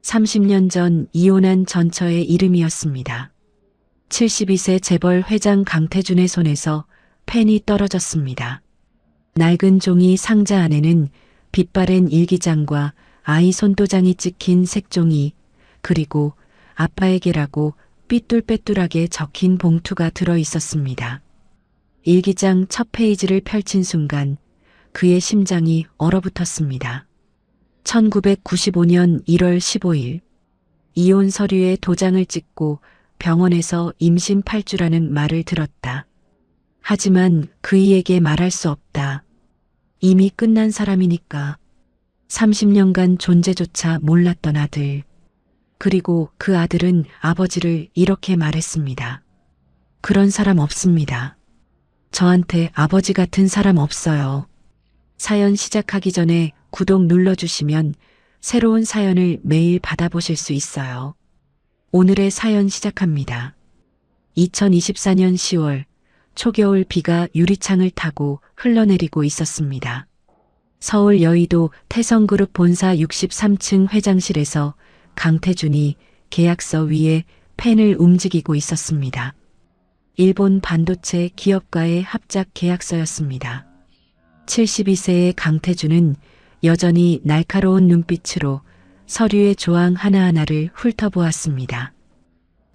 30년 전 이혼한 전처의 이름이었습니다. 72세 재벌 회장 강태준의 손에서 펜이 떨어졌습니다. 낡은 종이 상자 안에는 빛바랜 일기장과 아이 손도장이 찍힌 색종이, 그리고 아빠에게라고 삐뚤빼뚤하게 적힌 봉투가 들어 있었습니다. 일기장 첫 페이지를 펼친 순간 그의 심장이 얼어붙었습니다. 1995년 1월 15일 이혼 서류에 도장을 찍고 병원에서 임신 8주라는 말을 들었다. 하지만 그이에게 말할 수 없다. 이미 끝난 사람이니까. 30년간 존재조차 몰랐던 아들. 그리고 그 아들은 아버지를 이렇게 말했습니다. 그런 사람 없습니다. 저한테 아버지 같은 사람 없어요. 사연 시작하기 전에 구독 눌러주시면 새로운 사연을 매일 받아보실 수 있어요. 오늘의 사연 시작합니다. 2024년 10월 초겨울 비가 유리창을 타고 흘러내리고 있었습니다. 서울 여의도 태성그룹 본사 63층 회장실에서 강태준이 계약서 위에 펜을 움직이고 있었습니다. 일본 반도체 기업과의 합작 계약서였습니다. 72세의 강태준은 여전히 날카로운 눈빛으로 서류의 조항 하나하나를 훑어보았습니다.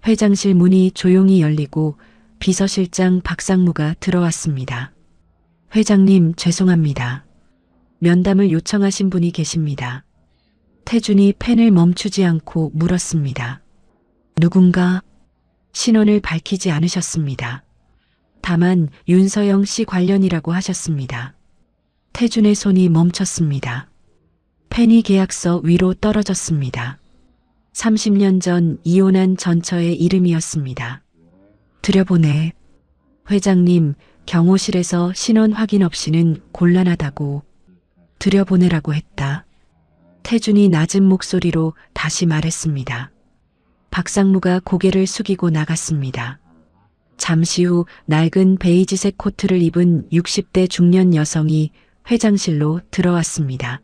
회장실 문이 조용히 열리고 비서실장 박상무가 들어왔습니다. 회장님, 죄송합니다. 면담을 요청하신 분이 계십니다. 태준이 펜을 멈추지 않고 물었습니다. 누군가? 신원을 밝히지 않으셨습니다. 다만 윤서영 씨 관련이라고 하셨습니다. 태준의 손이 멈췄습니다. 펜이 계약서 위로 떨어졌습니다. 30년 전 이혼한 전처의 이름이었습니다. 들여보내. 회장님, 경호실에서 신원 확인 없이는 곤란하다고. 들여보내라고 했다. 태준이 낮은 목소리로 다시 말했습니다. 박상무가 고개를 숙이고 나갔습니다. 잠시 후 낡은 베이지색 코트를 입은 60대 중년 여성이 회장실로 들어왔습니다.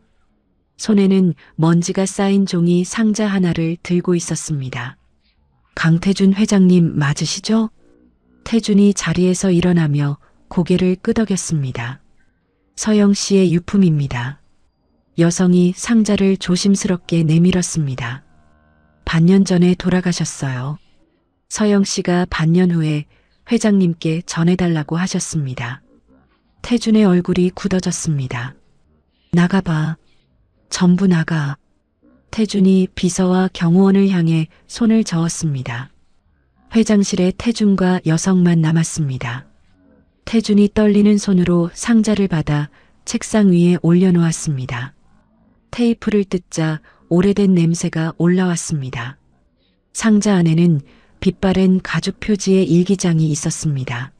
손에는 먼지가 쌓인 종이 상자 하나를 들고 있었습니다. 강태준 회장님 맞으시죠? 태준이 자리에서 일어나며 고개를 끄덕였습니다. 서영 씨의 유품입니다. 여성이 상자를 조심스럽게 내밀었습니다. 반년 전에 돌아가셨어요. 서영 씨가 반년 후에 회장님께 전해달라고 하셨습니다. 태준의 얼굴이 굳어졌습니다. 나가봐. 전부 나가. 태준이 비서와 경호원을 향해 손을 저었습니다. 회장실에 태준과 여성만 남았습니다. 태준이 떨리는 손으로 상자를 받아 책상 위에 올려놓았습니다. 테이프를 뜯자 오래된 냄새가 올라왔습니다. 상자 안에는 빛바랜 가죽 표지의 일기장이 있었습니다.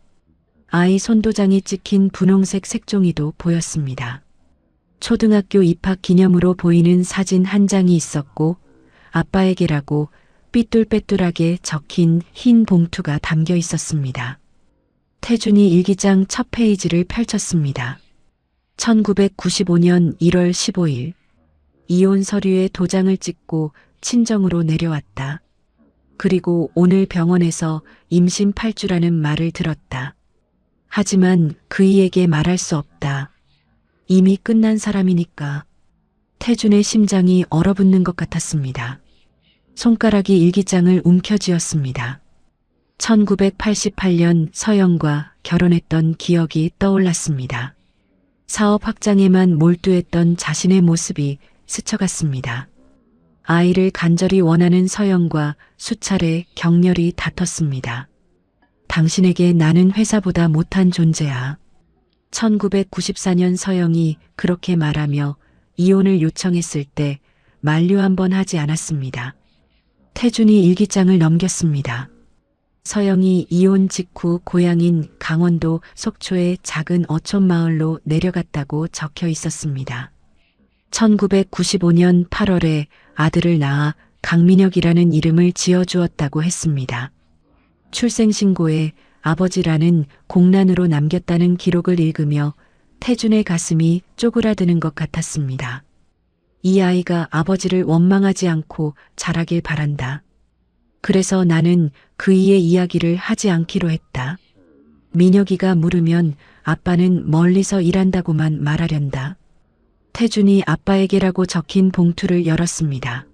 아이 손도장이 찍힌 분홍색 색종이도 보였습니다. 초등학교 입학 기념으로 보이는 사진 한 장이 있었고 아빠에게라고 삐뚤빼뚤하게 적힌 흰 봉투가 담겨 있었습니다. 태준이 일기장 첫 페이지를 펼쳤습니다. 1995년 1월 15일 이혼 서류에 도장을 찍고 친정으로 내려왔다. 그리고 오늘 병원에서 임신 8주라는 말을 들었다. 하지만 그이에게 말할 수 없다. 이미 끝난 사람이니까. 태준의 심장이 얼어붙는 것 같았습니다. 손가락이 일기장을 움켜쥐었습니다. 1988년 서영과 결혼했던 기억이 떠올랐습니다. 사업 확장에만 몰두했던 자신의 모습이 스쳐갔습니다. 아이를 간절히 원하는 서영과 수차례 격렬히 다퉜습니다. 당신에게 나는 회사보다 못한 존재야. 1994년 서영이 그렇게 말하며 이혼을 요청했을 때 만류 한 번 하지 않았습니다. 태준이 일기장을 넘겼습니다. 서영이 이혼 직후 고향인 강원도 속초의 작은 어촌 마을로 내려갔다고 적혀 있었습니다. 1995년 8월에 아들을 낳아 강민혁이라는 이름을 지어주었다고 했습니다. 출생신고에 아버지라는 공란으로 남겼다는 기록을 읽으며 태준의 가슴이 쪼그라드는 것 같았습니다. 이 아이가 아버지를 원망하지 않고 자라길 바란다. 그래서 나는 그이의 이야기를 하지 않기로 했다. 민혁이가 물으면 아빠는 멀리서 일한다고만 말하련다. 태준이 아빠에게라고 적힌 봉투를 열었습니다.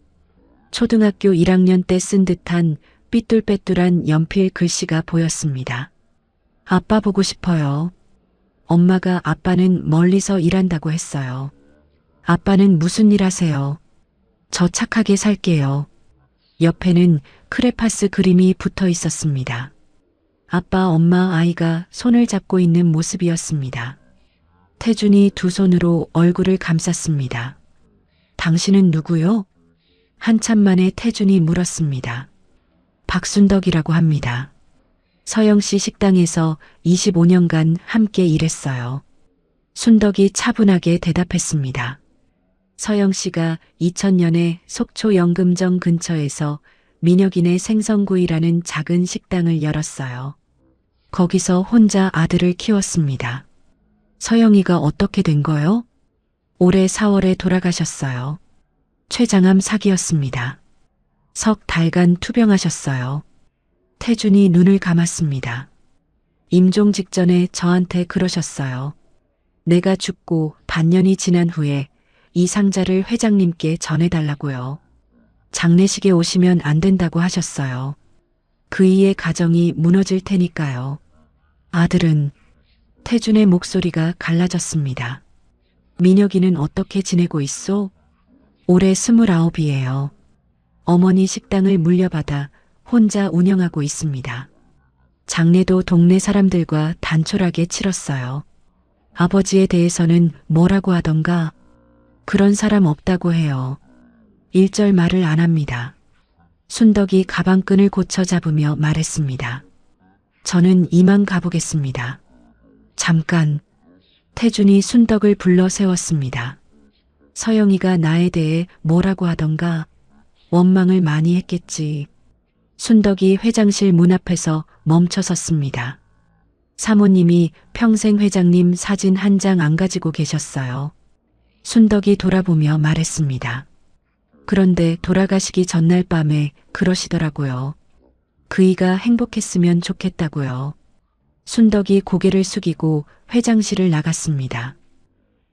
초등학교 1학년 때 쓴 듯한 삐뚤빼뚤한 연필 글씨가 보였습니다. 아빠 보고 싶어요. 엄마가 아빠는 멀리서 일한다고 했어요. 아빠는 무슨 일 하세요? 저 착하게 살게요. 옆에는 크레파스 그림이 붙어 있었습니다. 아빠, 엄마, 아이가 손을 잡고 있는 모습이었습니다. 태준이 두 손으로 얼굴을 감쌌습니다. 당신은 누구요? 한참 만에 태준이 물었습니다. 박순덕이라고 합니다. 서영 씨 식당에서 25년간 함께 일했어요. 순덕이 차분하게 대답했습니다. 서영 씨가 2000년에 속초 연금정 근처에서 민혁이네 생선구이라는 작은 식당을 열었어요. 거기서 혼자 아들을 키웠습니다. 서영이가 어떻게 된 거요? 올해 4월에 돌아가셨어요. 췌장암 사기였습니다. 석 달간 투병하셨어요. 태준이 눈을 감았습니다. 임종 직전에 저한테 그러셨어요. 내가 죽고 반년이 지난 후에 이 상자를 회장님께 전해달라고요. 장례식에 오시면 안 된다고 하셨어요. 그이의 가정이 무너질 테니까요. 아들은 태준의 목소리가 갈라졌습니다. 민혁이는 어떻게 지내고 있소? 올해 29이에요. 어머니 식당을 물려받아 혼자 운영하고 있습니다. 장례도 동네 사람들과 단촐하게 치렀어요. 아버지에 대해서는 뭐라고 하던가? 그런 사람 없다고 해요. 일절 말을 안 합니다. 순덕이 가방끈을 고쳐 잡으며 말했습니다. 저는 이만 가보겠습니다. 잠깐. 태준이 순덕을 불러 세웠습니다. 서영이가 나에 대해 뭐라고 하던가? 원망을 많이 했겠지. 순덕이 회장실 문 앞에서 멈춰 섰습니다. 사모님이 평생 회장님 사진 한 장 안 가지고 계셨어요. 순덕이 돌아보며 말했습니다. 그런데 돌아가시기 전날 밤에 그러시더라고요. 그이가 행복했으면 좋겠다고요. 순덕이 고개를 숙이고 회장실을 나갔습니다.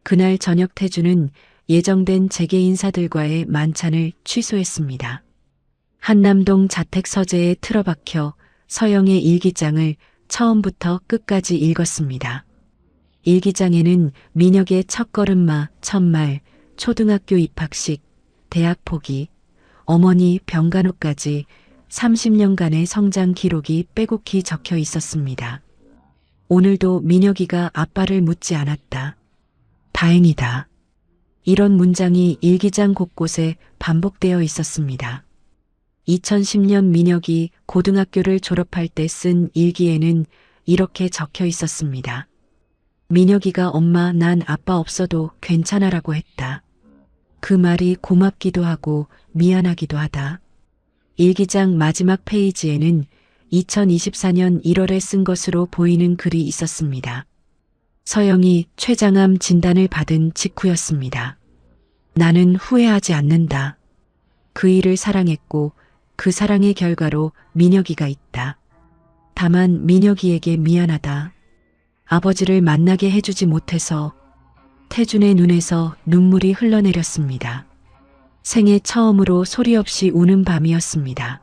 그날 저녁 태준은 예정된 재계 인사들과의 만찬을 취소했습니다. 한남동 자택 서재에 틀어박혀 서영의 일기장을 처음부터 끝까지 읽었습니다. 일기장에는 민혁의 첫걸음마, 첫말, 초등학교 입학식, 대학 포기, 어머니 병간호까지 30년간의 성장 기록이 빼곡히 적혀 있었습니다. 오늘도 민혁이가 아빠를 묻지 않았다. 다행이다. 이런 문장이 일기장 곳곳에 반복되어 있었습니다. 2010년 민혁이 고등학교를 졸업할 때 쓴 일기에는 이렇게 적혀 있었습니다. 민혁이가 엄마 난 아빠 없어도 괜찮아라고 했다. 그 말이 고맙기도 하고 미안하기도 하다. 일기장 마지막 페이지에는 2024년 1월에 쓴 것으로 보이는 글이 있었습니다. 서영이 췌장암 진단을 받은 직후였습니다. 나는 후회하지 않는다. 그 일을 사랑했고 그 사랑의 결과로 민혁이가 있다. 다만 민혁이에게 미안하다. 아버지를 만나게 해주지 못해서. 태준의 눈에서 눈물이 흘러내렸습니다. 생애 처음으로 소리 없이 우는 밤이었습니다.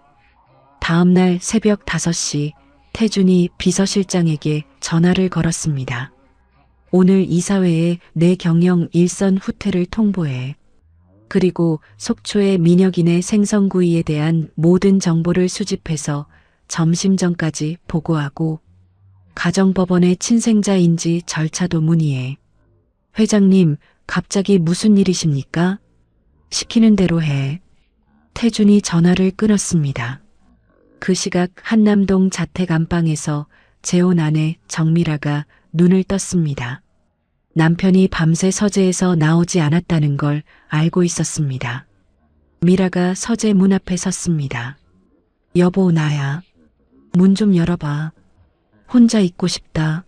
다음 날 새벽 5시 태준이 비서실장에게 전화를 걸었습니다. 오늘 이사회에 내 경영 일선 후퇴를 통보해. 그리고 속초의 민혁이네 생선구이에 대한 모든 정보를 수집해서 점심 전까지 보고하고 가정법원의 친생자인지 절차도 문의해. 회장님, 갑자기 무슨 일이십니까? 시키는 대로 해. 태준이 전화를 끊었습니다. 그 시각 한남동 자택 안방에서 재혼 아내 정미라가 눈을 떴습니다. 남편이 밤새 서재에서 나오지 않았다는 걸 알고 있었습니다. 미라가 서재 문 앞에 섰습니다. 여보, 나야. 문 좀 열어봐. 혼자 있고 싶다.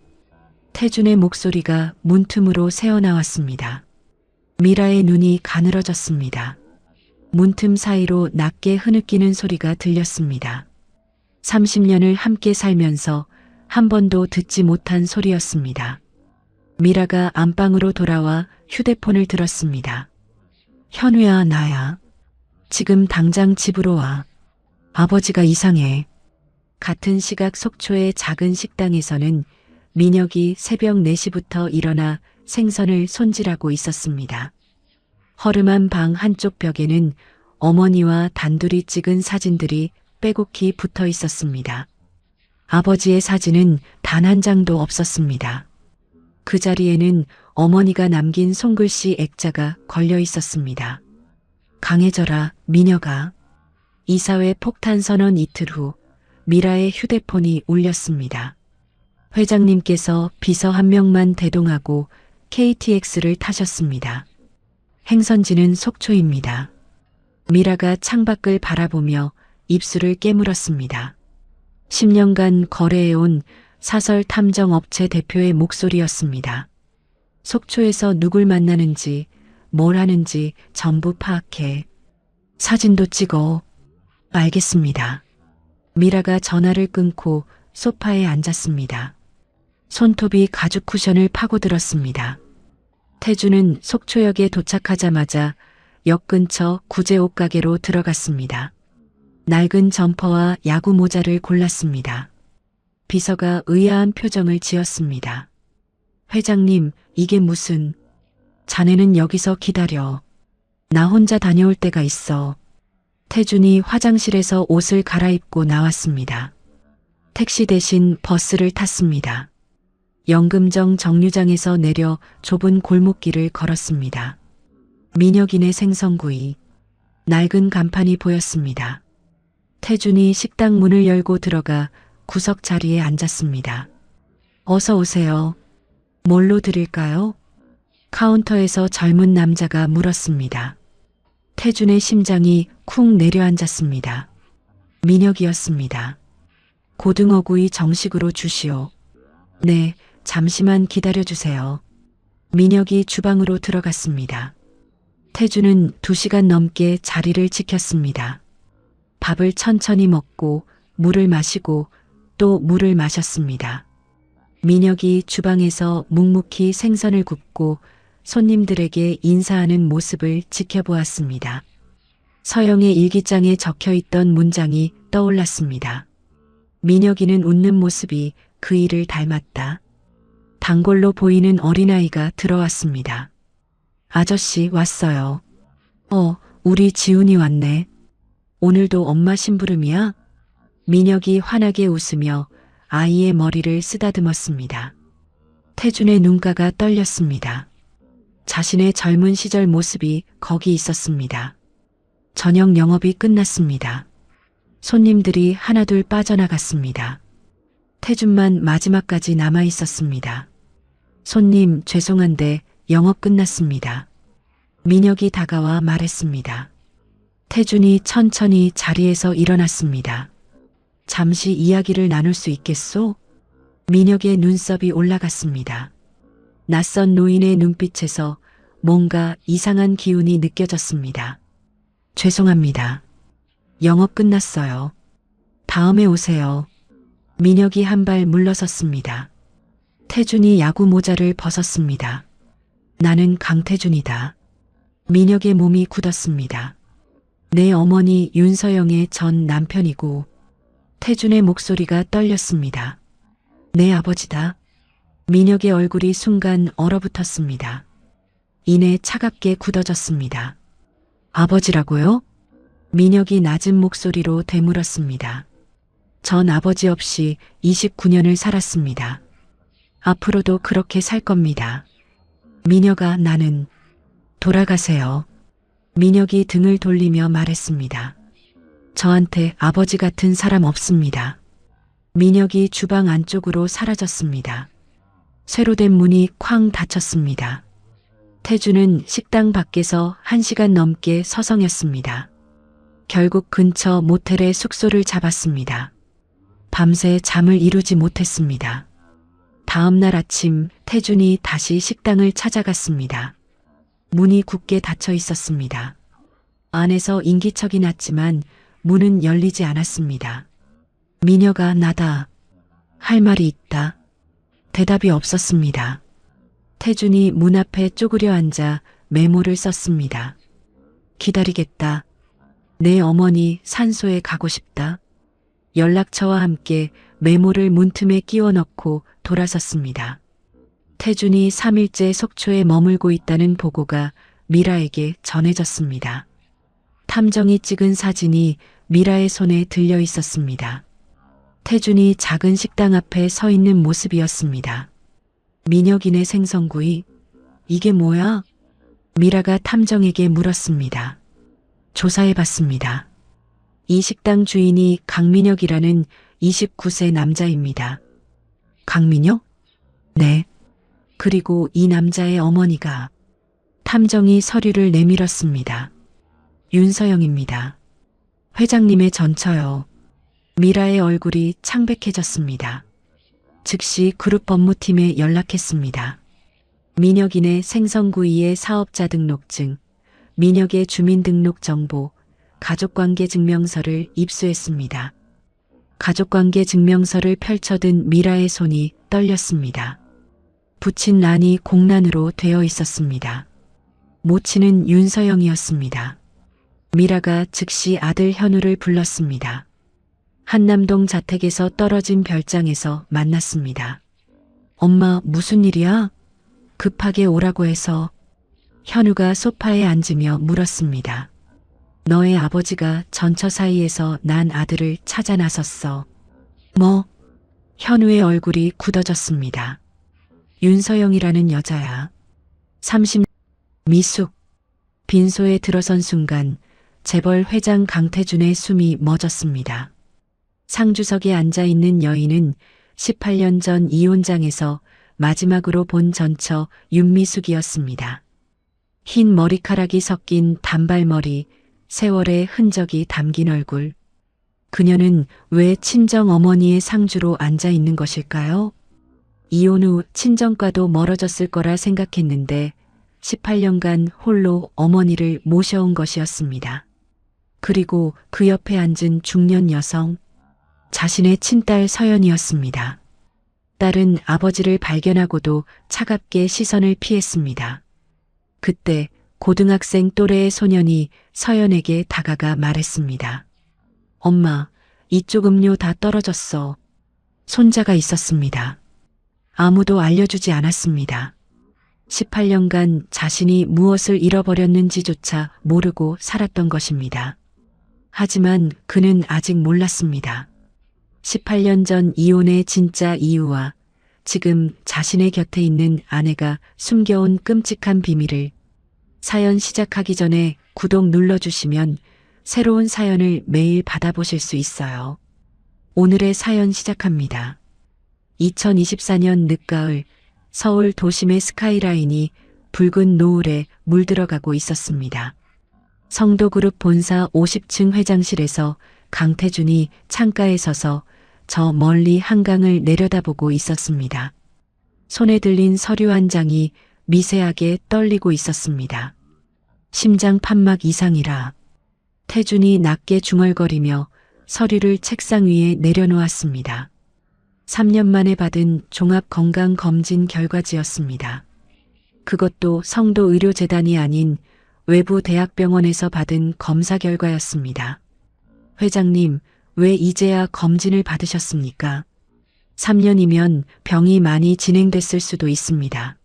태준의 목소리가 문틈으로 새어나왔습니다. 미라의 눈이 가늘어졌습니다. 문틈 사이로 낮게 흐느끼는 소리가 들렸습니다. 30년을 함께 살면서 한 번도 듣지 못한 소리였습니다. 미라가 안방으로 돌아와 휴대폰을 들었습니다. 현우야, 나야. 지금 당장 집으로 와. 아버지가 이상해. 같은 시각 속초의 작은 식당에서는 민혁이 새벽 4시부터 일어나 생선을 손질하고 있었습니다. 허름한 방 한쪽 벽에는 어머니와 단둘이 찍은 사진들이 빼곡히 붙어 있었습니다. 아버지의 사진은 단 한 장도 없었습니다. 그 자리에는 어머니가 남긴 손글씨 액자가 걸려 있었습니다. 강해져라, 민혁아. 이사회 폭탄 선언 이틀 후 미라의 휴대폰이 울렸습니다. 회장님께서 비서 한 명만 대동하고 KTX를 타셨습니다. 행선지는 속초입니다. 미라가 창밖을 바라보며 입술을 깨물었습니다. 10년간 거래해온 사설 탐정업체 대표의 목소리였습니다. 속초에서 누굴 만나는지 뭘 하는지 전부 파악해. 사진도 찍어. 알겠습니다. 미라가 전화를 끊고 소파에 앉았습니다. 손톱이 가죽 쿠션을 파고들었습니다. 태주는 속초역에 도착하자마자 역 근처 구제 옷가게로 들어갔습니다. 낡은 점퍼와 야구 모자를 골랐습니다. 비서가 의아한 표정을 지었습니다. 회장님, 이게 무슨... 자네는 여기서 기다려. 나 혼자 다녀올 때가 있어. 태준이 화장실에서 옷을 갈아입고 나왔습니다. 택시 대신 버스를 탔습니다. 영금정 정류장에서 내려 좁은 골목길을 걸었습니다. 민혁이네 생선구이. 낡은 간판이 보였습니다. 태준이 식당 문을 열고 들어가 구석 자리에 앉았습니다. 어서 오세요. 뭘로 드릴까요? 카운터에서 젊은 남자가 물었습니다. 태준의 심장이 쿵 내려앉았습니다. 민혁이었습니다. 고등어구이 정식으로 주시오. 네, 잠시만 기다려주세요. 민혁이 주방으로 들어갔습니다. 태준은 2시간 넘게 자리를 지켰습니다. 밥을 천천히 먹고 물을 마시고 또 물을 마셨습니다. 민혁이 주방에서 묵묵히 생선을 굽고 손님들에게 인사하는 모습을 지켜보았습니다. 서영의 일기장에 적혀있던 문장이 떠올랐습니다. 민혁이는 웃는 모습이 그 일을 닮았다. 단골로 보이는 어린아이가 들어왔습니다. 아저씨 왔어요. 우리 지훈이 왔네. 오늘도 엄마 심부름이야? 민혁이 환하게 웃으며 아이의 머리를 쓰다듬었습니다. 태준의 눈가가 떨렸습니다. 자신의 젊은 시절 모습이 거기 있었습니다. 저녁 영업이 끝났습니다. 손님들이 하나둘 빠져나갔습니다. 태준만 마지막까지 남아 있었습니다. 손님, 죄송한데 영업 끝났습니다. 민혁이 다가와 말했습니다. 태준이 천천히 자리에서 일어났습니다. 잠시 이야기를 나눌 수 있겠소? 민혁의 눈썹이 올라갔습니다. 낯선 노인의 눈빛에서 뭔가 이상한 기운이 느껴졌습니다. 죄송합니다. 영업 끝났어요. 다음에 오세요. 민혁이 한 발 물러섰습니다. 태준이 야구 모자를 벗었습니다. 나는 강태준이다. 민혁의 몸이 굳었습니다. 내 어머니 윤서영의 전 남편이고. 태준의 목소리가 떨렸습니다. 내 아버지다. 민혁의 얼굴이 순간 얼어붙었습니다. 이내 차갑게 굳어졌습니다. 아버지라고요? 민혁이 낮은 목소리로 되물었습니다. 전 아버지 없이 29년을 살았습니다. 앞으로도 그렇게 살 겁니다. 민혁아, 나는... 돌아가세요. 민혁이 등을 돌리며 말했습니다. 저한테 아버지 같은 사람 없습니다. 민혁이 주방 안쪽으로 사라졌습니다. 쇠로 된 문이 쾅 닫혔습니다. 태준은 식당 밖에서 1시간 넘게 서성였습니다. 결국 근처 모텔에 숙소를 잡았습니다. 밤새 잠을 이루지 못했습니다. 다음 날 아침 태준이 다시 식당을 찾아갔습니다. 문이 굳게 닫혀 있었습니다. 안에서 인기척이 났지만 문은 열리지 않았습니다. 미녀가 나다. 할 말이 있다. 대답이 없었습니다. 태준이 문 앞에 쪼그려 앉아 메모를 썼습니다. 기다리겠다. 내 어머니 산소에 가고 싶다. 연락처와 함께 메모를 문틈에 끼워 넣고 돌아섰습니다. 태준이 3일째 속초에 머물고 있다는 보고가 미라에게 전해졌습니다. 탐정이 찍은 사진이 미라의 손에 들려 있었습니다. 태준이 작은 식당 앞에 서 있는 모습이었습니다. 민혁이네 생선구이, 이게 뭐야? 미라가 탐정에게 물었습니다. 조사해봤습니다. 이 식당 주인이 강민혁이라는 29세 남자입니다. 강민혁? 네. 그리고 이 남자의 어머니가. 탐정이 서류를 내밀었습니다. 윤서영입니다. 회장님의 전처요. 미라의 얼굴이 창백해졌습니다. 즉시 그룹 법무팀에 연락했습니다. 민혁인의 생선구이의 사업자 등록증, 민혁의 주민등록정보, 가족관계 증명서를 입수했습니다. 가족관계 증명서를 펼쳐든 미라의 손이 떨렸습니다. 붙인 란이 공란으로 되어 있었습니다. 모친은 윤서영이었습니다. 미라가 즉시 아들 현우를 불렀습니다. 한남동 자택에서 떨어진 별장에서 만났습니다. 엄마, 무슨 일이야? 급하게 오라고 해서. 현우가 소파에 앉으며 물었습니다. 너의 아버지가 전처 사이에서 난 아들을 찾아 나섰어. 뭐? 현우의 얼굴이 굳어졌습니다. 윤서영이라는 여자야. 30. 미숙. 빈소에 들어선 순간 재벌 회장 강태준의 숨이 멎었습니다. 상주석에 앉아있는 여인은 18년 전 이혼장에서 마지막으로 본 전처 윤미숙이었습니다. 흰 머리카락이 섞인 단발머리, 세월의 흔적이 담긴 얼굴. 그녀는 왜 친정 어머니의 상주로 앉아 있는 것일까요? 이혼 후 친정과도 멀어졌을 거라 생각했는데 18년간 홀로 어머니를 모셔온 것이었습니다. 그리고 그 옆에 앉은 중년 여성, 자신의 친딸 서연이었습니다. 딸은 아버지를 발견하고도 차갑게 시선을 피했습니다. 그때 고등학생 또래의 소년이 서연에게 다가가 말했습니다. 엄마, 이쪽 음료 다 떨어졌어. 손자가 있었습니다. 아무도 알려주지 않았습니다. 18년간 자신이 무엇을 잃어버렸는지조차 모르고 살았던 것입니다. 하지만 그는 아직 몰랐습니다. 18년 전 이혼의 진짜 이유와 지금 자신의 곁에 있는 아내가 숨겨온 끔찍한 비밀을. 사연 시작하기 전에 구독 눌러주시면 새로운 사연을 매일 받아보실 수 있어요. 오늘의 사연 시작합니다. 2024년 늦가을 서울 도심의 스카이라인이 붉은 노을에 물들어가고 있었습니다. 성도그룹 본사 50층 회장실에서 강태준이 창가에 서서 저 멀리 한강을 내려다보고 있었습니다. 손에 들린 서류 한 장이 미세하게 떨리고 있었습니다. 심장 판막 이상이라. 태준이 낮게 중얼거리며 서류를 책상 위에 내려놓았습니다. 3년 만에 받은 종합건강검진 결과지였습니다. 그것도 성도의료재단이 아닌 외부 대학병원에서 받은 검사 결과였습니다. 회장님, 왜 이제야 검진을 받으셨습니까? 3년이면 병이 많이 진행됐을 수도 있습니다.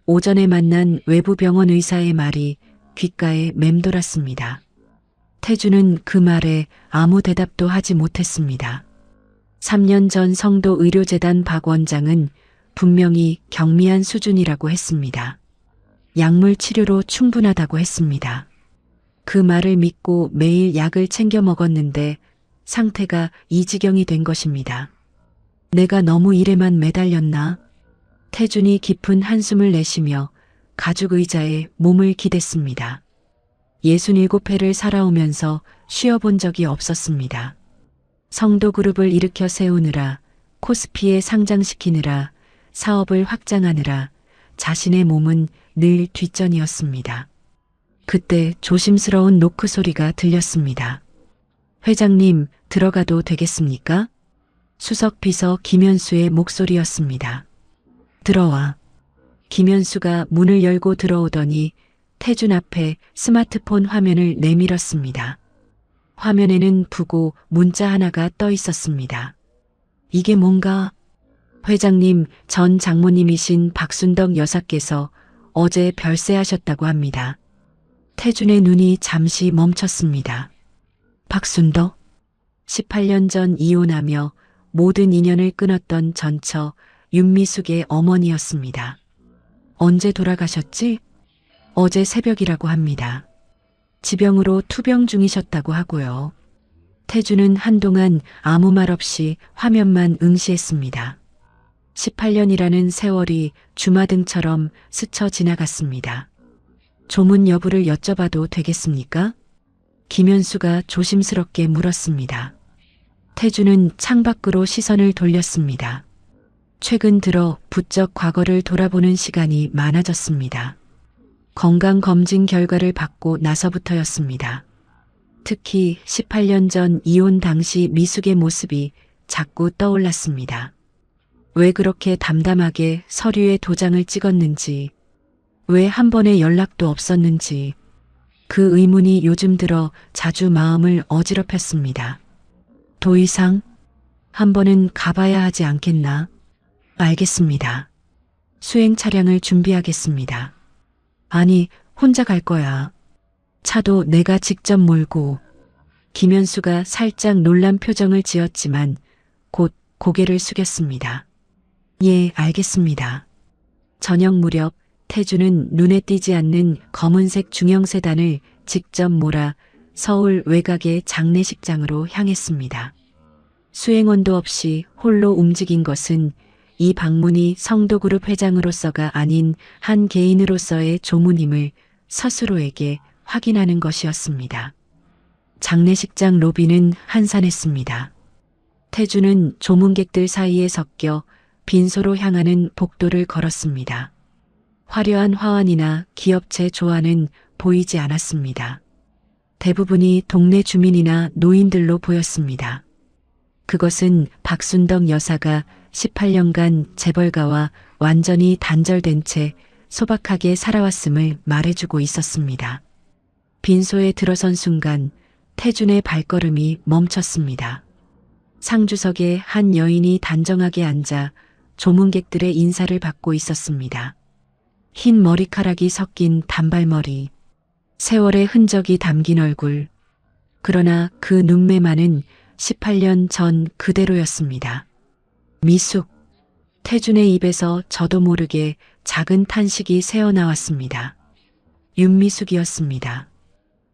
오전에 만난 외부 병원 의사의 말이 귓가에 맴돌았습니다. 태준은 그 말에 아무 대답도 하지 못했습니다. 3년 전 성도의료재단 박 원장은 분명히 경미한 수준이라고 했습니다. 약물 치료로 충분하다고 했습니다. 그 말을 믿고 매일 약을 챙겨 먹었는데 상태가 이 지경이 된 것입니다. 내가 너무 일에만 매달렸나? 태준이 깊은 한숨을 내쉬며 가죽 의자에 몸을 기댔습니다. 67회를 살아오면서 쉬어본 적이 없었습니다. 성도그룹을 일으켜 세우느라, 코스피에 상장시키느라, 사업을 확장하느라 자신의 몸은 늘 뒷전이었습니다. 그때 조심스러운 노크 소리가 들렸습니다. 회장님, 들어가도 되겠습니까? 수석 비서 김현수의 목소리였습니다. 들어와. 김현수가 문을 열고 들어오더니 태준 앞에 스마트폰 화면을 내밀었습니다. 화면에는 부고 문자 하나가 떠 있었습니다. 이게 뭔가? 회장님, 전 장모님이신 박순덕 여사께서 어제 별세하셨다고 합니다. 태준의 눈이 잠시 멈췄습니다. 박순덕? 18년 전 이혼하며 모든 인연을 끊었던 전처 윤미숙의 어머니였습니다. 언제 돌아가셨지? 어제 새벽이라고 합니다. 지병으로 투병 중이셨다고 하고요. 태준은 한동안 아무 말 없이 화면만 응시했습니다. 18년이라는 세월이 주마등처럼 스쳐 지나갔습니다. 조문 여부를 여쭤봐도 되겠습니까? 김현수가 조심스럽게 물었습니다. 태준은 창밖으로 시선을 돌렸습니다. 최근 들어 부쩍 과거를 돌아보는 시간이 많아졌습니다. 건강검진 결과를 받고 나서부터였습니다. 특히 18년 전 이혼 당시 미숙의 모습이 자꾸 떠올랐습니다. 왜 그렇게 담담하게 서류에 도장을 찍었는지, 왜 한 번의 연락도 없었는지, 그 의문이 요즘 들어 자주 마음을 어지럽혔습니다. 더 이상 한 번은 가봐야 하지 않겠나? 알겠습니다. 수행 차량을 준비하겠습니다. 아니, 혼자 갈 거야. 차도 내가 직접 몰고. 김현수가 살짝 놀란 표정을 지었지만 곧 고개를 숙였습니다. 예, 알겠습니다. 저녁 무렵 태준은 눈에 띄지 않는 검은색 중형 세단을 직접 몰아 서울 외곽의 장례식장으로 향했습니다. 수행원도 없이 홀로 움직인 것은 이 방문이 성도그룹 회장으로서가 아닌 한 개인으로서의 조문임을 스스로에게 확인하는 것이었습니다. 장례식장 로비는 한산했습니다. 태준은 조문객들 사이에 섞여 빈소로 향하는 복도를 걸었습니다. 화려한 화환이나 기업체 조화는 보이지 않았습니다. 대부분이 동네 주민이나 노인들로 보였습니다. 그것은 박순덕 여사가 18년간 재벌가와 완전히 단절된 채 소박하게 살아왔음을 말해주고 있었습니다. 빈소에 들어선 순간 태준의 발걸음이 멈췄습니다. 상주석에 한 여인이 단정하게 앉아 조문객들의 인사를 받고 있었습니다. 흰 머리카락이 섞인 단발머리, 세월의 흔적이 담긴 얼굴. 그러나 그 눈매만은 18년 전 그대로였습니다. 미숙. 태준의 입에서 저도 모르게 작은 탄식이 새어나왔습니다. 윤미숙이었습니다.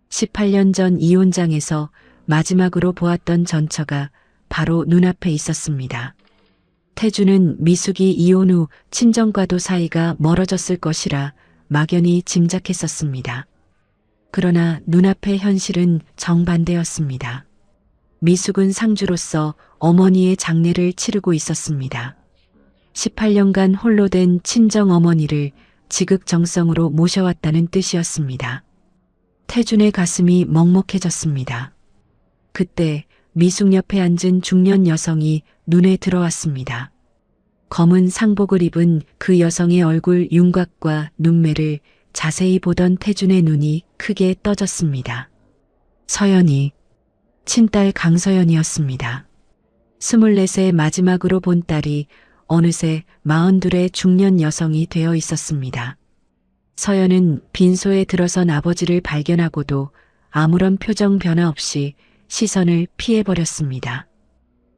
18년 전 이혼장에서 마지막으로 보았던 전처가 바로 눈앞에 있었습니다. 태준은 미숙이 이혼 후 친정과도 사이가 멀어졌을 것이라 막연히 짐작했었습니다. 그러나 눈앞의 현실은 정반대였습니다. 미숙은 상주로서 어머니의 장례를 치르고 있었습니다. 18년간 홀로 된 친정 어머니를 지극정성으로 모셔왔다는 뜻이었습니다. 태준의 가슴이 먹먹해졌습니다. 그때 미숙 옆에 앉은 중년 여성이 눈에 들어왔습니다. 검은 상복을 입은 그 여성의 얼굴 윤곽과 눈매를 자세히 보던 태준의 눈이 크게 떠졌습니다. 서연이, 친딸 강서연이었습니다. 24세 마지막으로 본 딸이 어느새 42의 중년 여성이 되어 있었습니다. 서연은 빈소에 들어선 아버지를 발견하고도 아무런 표정 변화 없이 시선을 피해버렸습니다.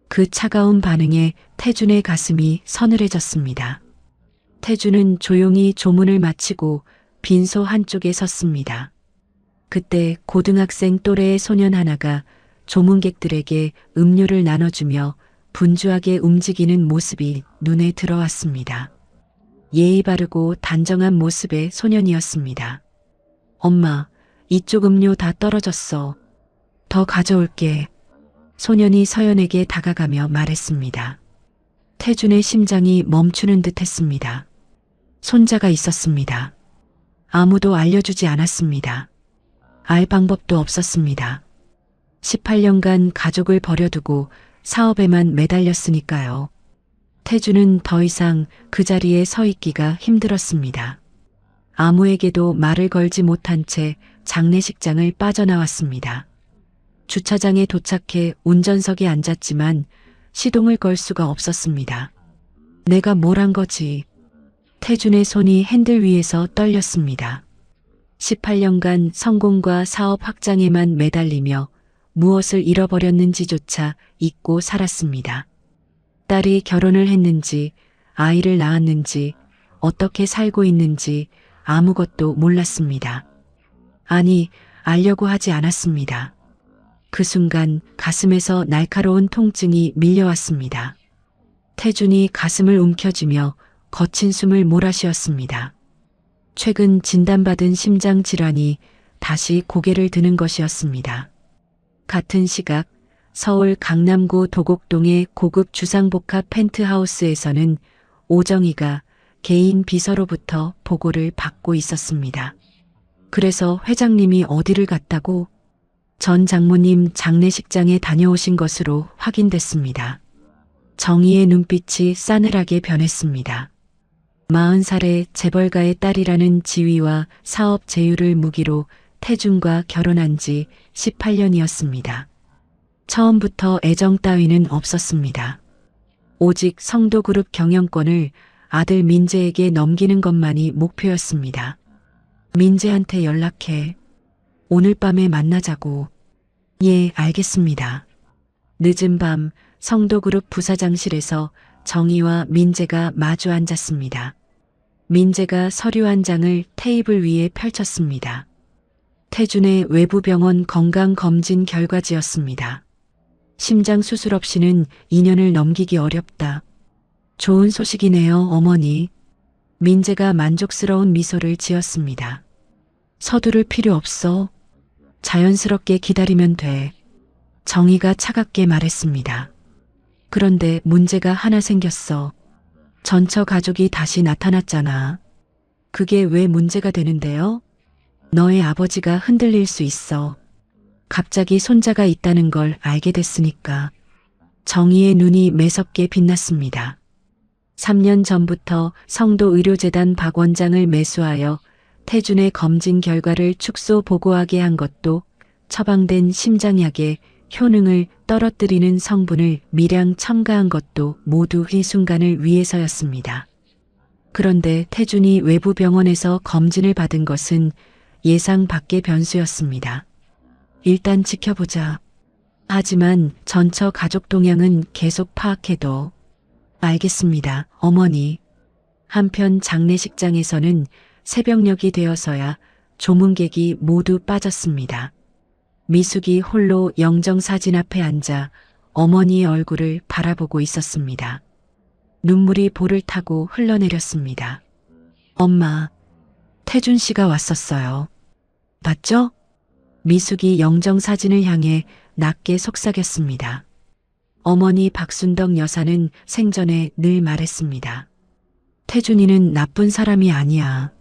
그 차가운 반응에 태준의 가슴이 서늘해졌습니다. 태준은 조용히 조문을 마치고 빈소 한쪽에 섰습니다. 그때 고등학생 또래의 소년 하나가 조문객들에게 음료를 나눠주며 분주하게 움직이는 모습이 눈에 들어왔습니다. 예의 바르고 단정한 모습의 소년이었습니다. 엄마, 이쪽 음료 다 떨어졌어. 더 가져올게. 소년이 서연에게 다가가며 말했습니다. 태준의 심장이 멈추는 듯 했습니다. 손자가 있었습니다. 아무도 알려주지 않았습니다. 알 방법도 없었습니다. 18년간 가족을 버려두고 사업에만 매달렸으니까요. 태주는 더 이상 그 자리에 서 있기가 힘들었습니다. 아무에게도 말을 걸지 못한 채 장례식장을 빠져나왔습니다. 주차장에 도착해 운전석에 앉았지만 시동을 걸 수가 없었습니다. 내가 뭘 한 거지? 태준의 손이 핸들 위에서 떨렸습니다. 18년간 성공과 사업 확장에만 매달리며 무엇을 잃어버렸는지조차 잊고 살았습니다. 딸이 결혼을 했는지, 아이를 낳았는지, 어떻게 살고 있는지 아무것도 몰랐습니다. 아니, 알려고 하지 않았습니다. 그 순간 가슴에서 날카로운 통증이 밀려왔습니다. 태준이 가슴을 움켜쥐며 거친 숨을 몰아쉬었습니다. 최근 진단받은 심장 질환이 다시 고개를 드는 것이었습니다. 같은 시각 서울 강남구 도곡동의 고급 주상복합 펜트하우스에서는 오정희가 개인 비서로부터 보고를 받고 있었습니다. 그래서 회장님이 어디를 갔다고? 전 장모님 장례식장에 다녀오신 것으로 확인됐습니다. 정희의 눈빛이 싸늘하게 변했습니다. 40살의 재벌가의 딸이라는 지위와 사업 제휴를 무기로 태준과 결혼한 지 18년이었습니다. 처음부터 애정 따위는 없었습니다. 오직 성도그룹 경영권을 아들 민재에게 넘기는 것만이 목표였습니다. 민재한테 연락해. 오늘 밤에 만나자고. 예, 알겠습니다. 늦은 밤 성도그룹 부사장실에서 정희와 민재가 마주 앉았습니다. 민재가 서류 한 장을 테이블 위에 펼쳤습니다. 태준의 외부병원 건강검진 결과지였습니다. 심장 수술 없이는 2년을 넘기기 어렵다. 좋은 소식이네요, 어머니. 민재가 만족스러운 미소를 지었습니다. 서두를 필요 없어. 자연스럽게 기다리면 돼. 정희가 차갑게 말했습니다. 그런데 문제가 하나 생겼어. 전처 가족이 다시 나타났잖아. 그게 왜 문제가 되는데요? 너의 아버지가 흔들릴 수 있어. 갑자기 손자가 있다는 걸 알게 됐으니까. 정희의 눈이 매섭게 빛났습니다. 3년 전부터 성도의료재단 박 원장을 매수하여 태준의 검진 결과를 축소 보고하게 한 것도 처방된 심장약의 효능을 떨어뜨리는 성분을 미량 첨가한 것도 모두 이 순간을 위해서였습니다. 그런데 태준이 외부 병원에서 검진을 받은 것은 예상 밖의 변수였습니다. 일단 지켜보자. 하지만 전처 가족 동향은 계속 파악해도. 알겠습니다, 어머니. 한편 장례식장에서는 새벽녘이 되어서야 조문객이 모두 빠졌습니다. 미숙이 홀로 영정사진 앞에 앉아 어머니의 얼굴을 바라보고 있었습니다. 눈물이 볼을 타고 흘러내렸습니다. 엄마, 태준 씨가 왔었어요. 봤죠? 미숙이 영정사진을 향해 낮게 속삭였습니다. 어머니 박순덕 여사는 생전에 늘 말했습니다. 태준이는 나쁜 사람이 아니야.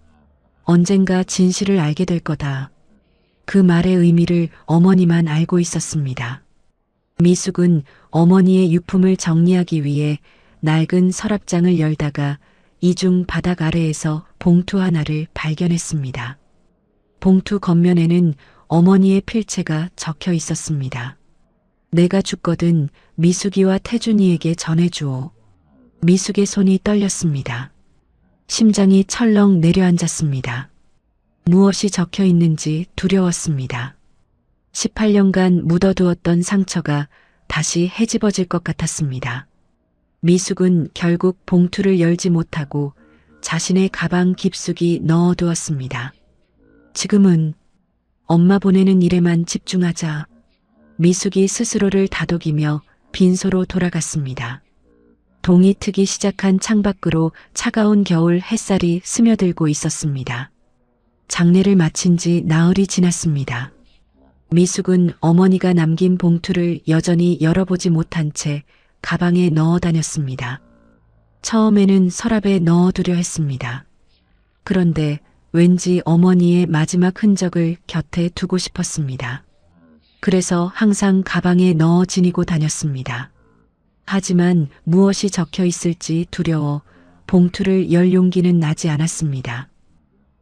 언젠가 진실을 알게 될 거다. 그 말의 의미를 어머니만 알고 있었습니다. 미숙은 어머니의 유품을 정리하기 위해 낡은 서랍장을 열다가 이중 바닥 아래에서 봉투 하나를 발견했습니다. 봉투 겉면에는 어머니의 필체가 적혀 있었습니다. 내가 죽거든 미숙이와 태준이에게 전해주오. 미숙의 손이 떨렸습니다. 심장이 철렁 내려앉았습니다. 무엇이 적혀 있는지 두려웠습니다. 18년간 묻어두었던 상처가 다시 헤집어질 것 같았습니다. 미숙은 결국 봉투를 열지 못하고 자신의 가방 깊숙이 넣어두었습니다. 지금은 엄마 보내는 일에만 집중하자. 미숙이 스스로를 다독이며 빈소로 돌아갔습니다. 동이 트기 시작한 창밖으로 차가운 겨울 햇살이 스며들고 있었습니다. 장례를 마친 지 나흘이 지났습니다. 미숙은 어머니가 남긴 봉투를 여전히 열어보지 못한 채 가방에 넣어 다녔습니다. 처음에는 서랍에 넣어두려 했습니다. 그런데 왠지 어머니의 마지막 흔적을 곁에 두고 싶었습니다. 그래서 항상 가방에 넣어 지니고 다녔습니다. 하지만 무엇이 적혀 있을지 두려워 봉투를 열 용기는 나지 않았습니다.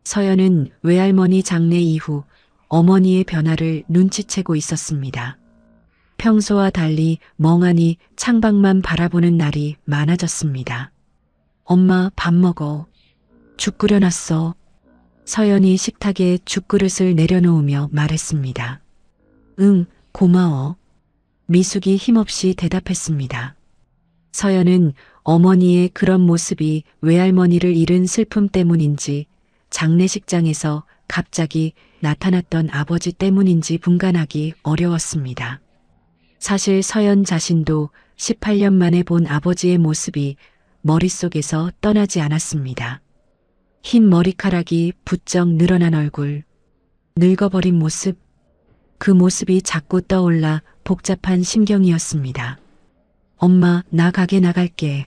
서연은 외할머니 장례 이후 어머니의 변화를 눈치채고 있었습니다. 평소와 달리 멍하니 창밖만 바라보는 날이 많아졌습니다. 엄마 밥 먹어. 죽 끓여놨어. 서연이 식탁에 죽그릇을 내려놓으며 말했습니다. 응, 고마워. 미숙이 힘없이 대답했습니다. 서연은 어머니의 그런 모습이 외할머니를 잃은 슬픔 때문인지 장례식장에서 갑자기 나타났던 아버지 때문인지 분간하기 어려웠습니다. 사실 서연 자신도 18년 만에 본 아버지의 모습이 머릿속에서 떠나지 않았습니다. 흰 머리카락이 부쩍 늘어난 얼굴, 늙어버린 모습, 그 모습이 자꾸 떠올라 복잡한 심경이었습니다. 엄마, 나 가게 나갈게.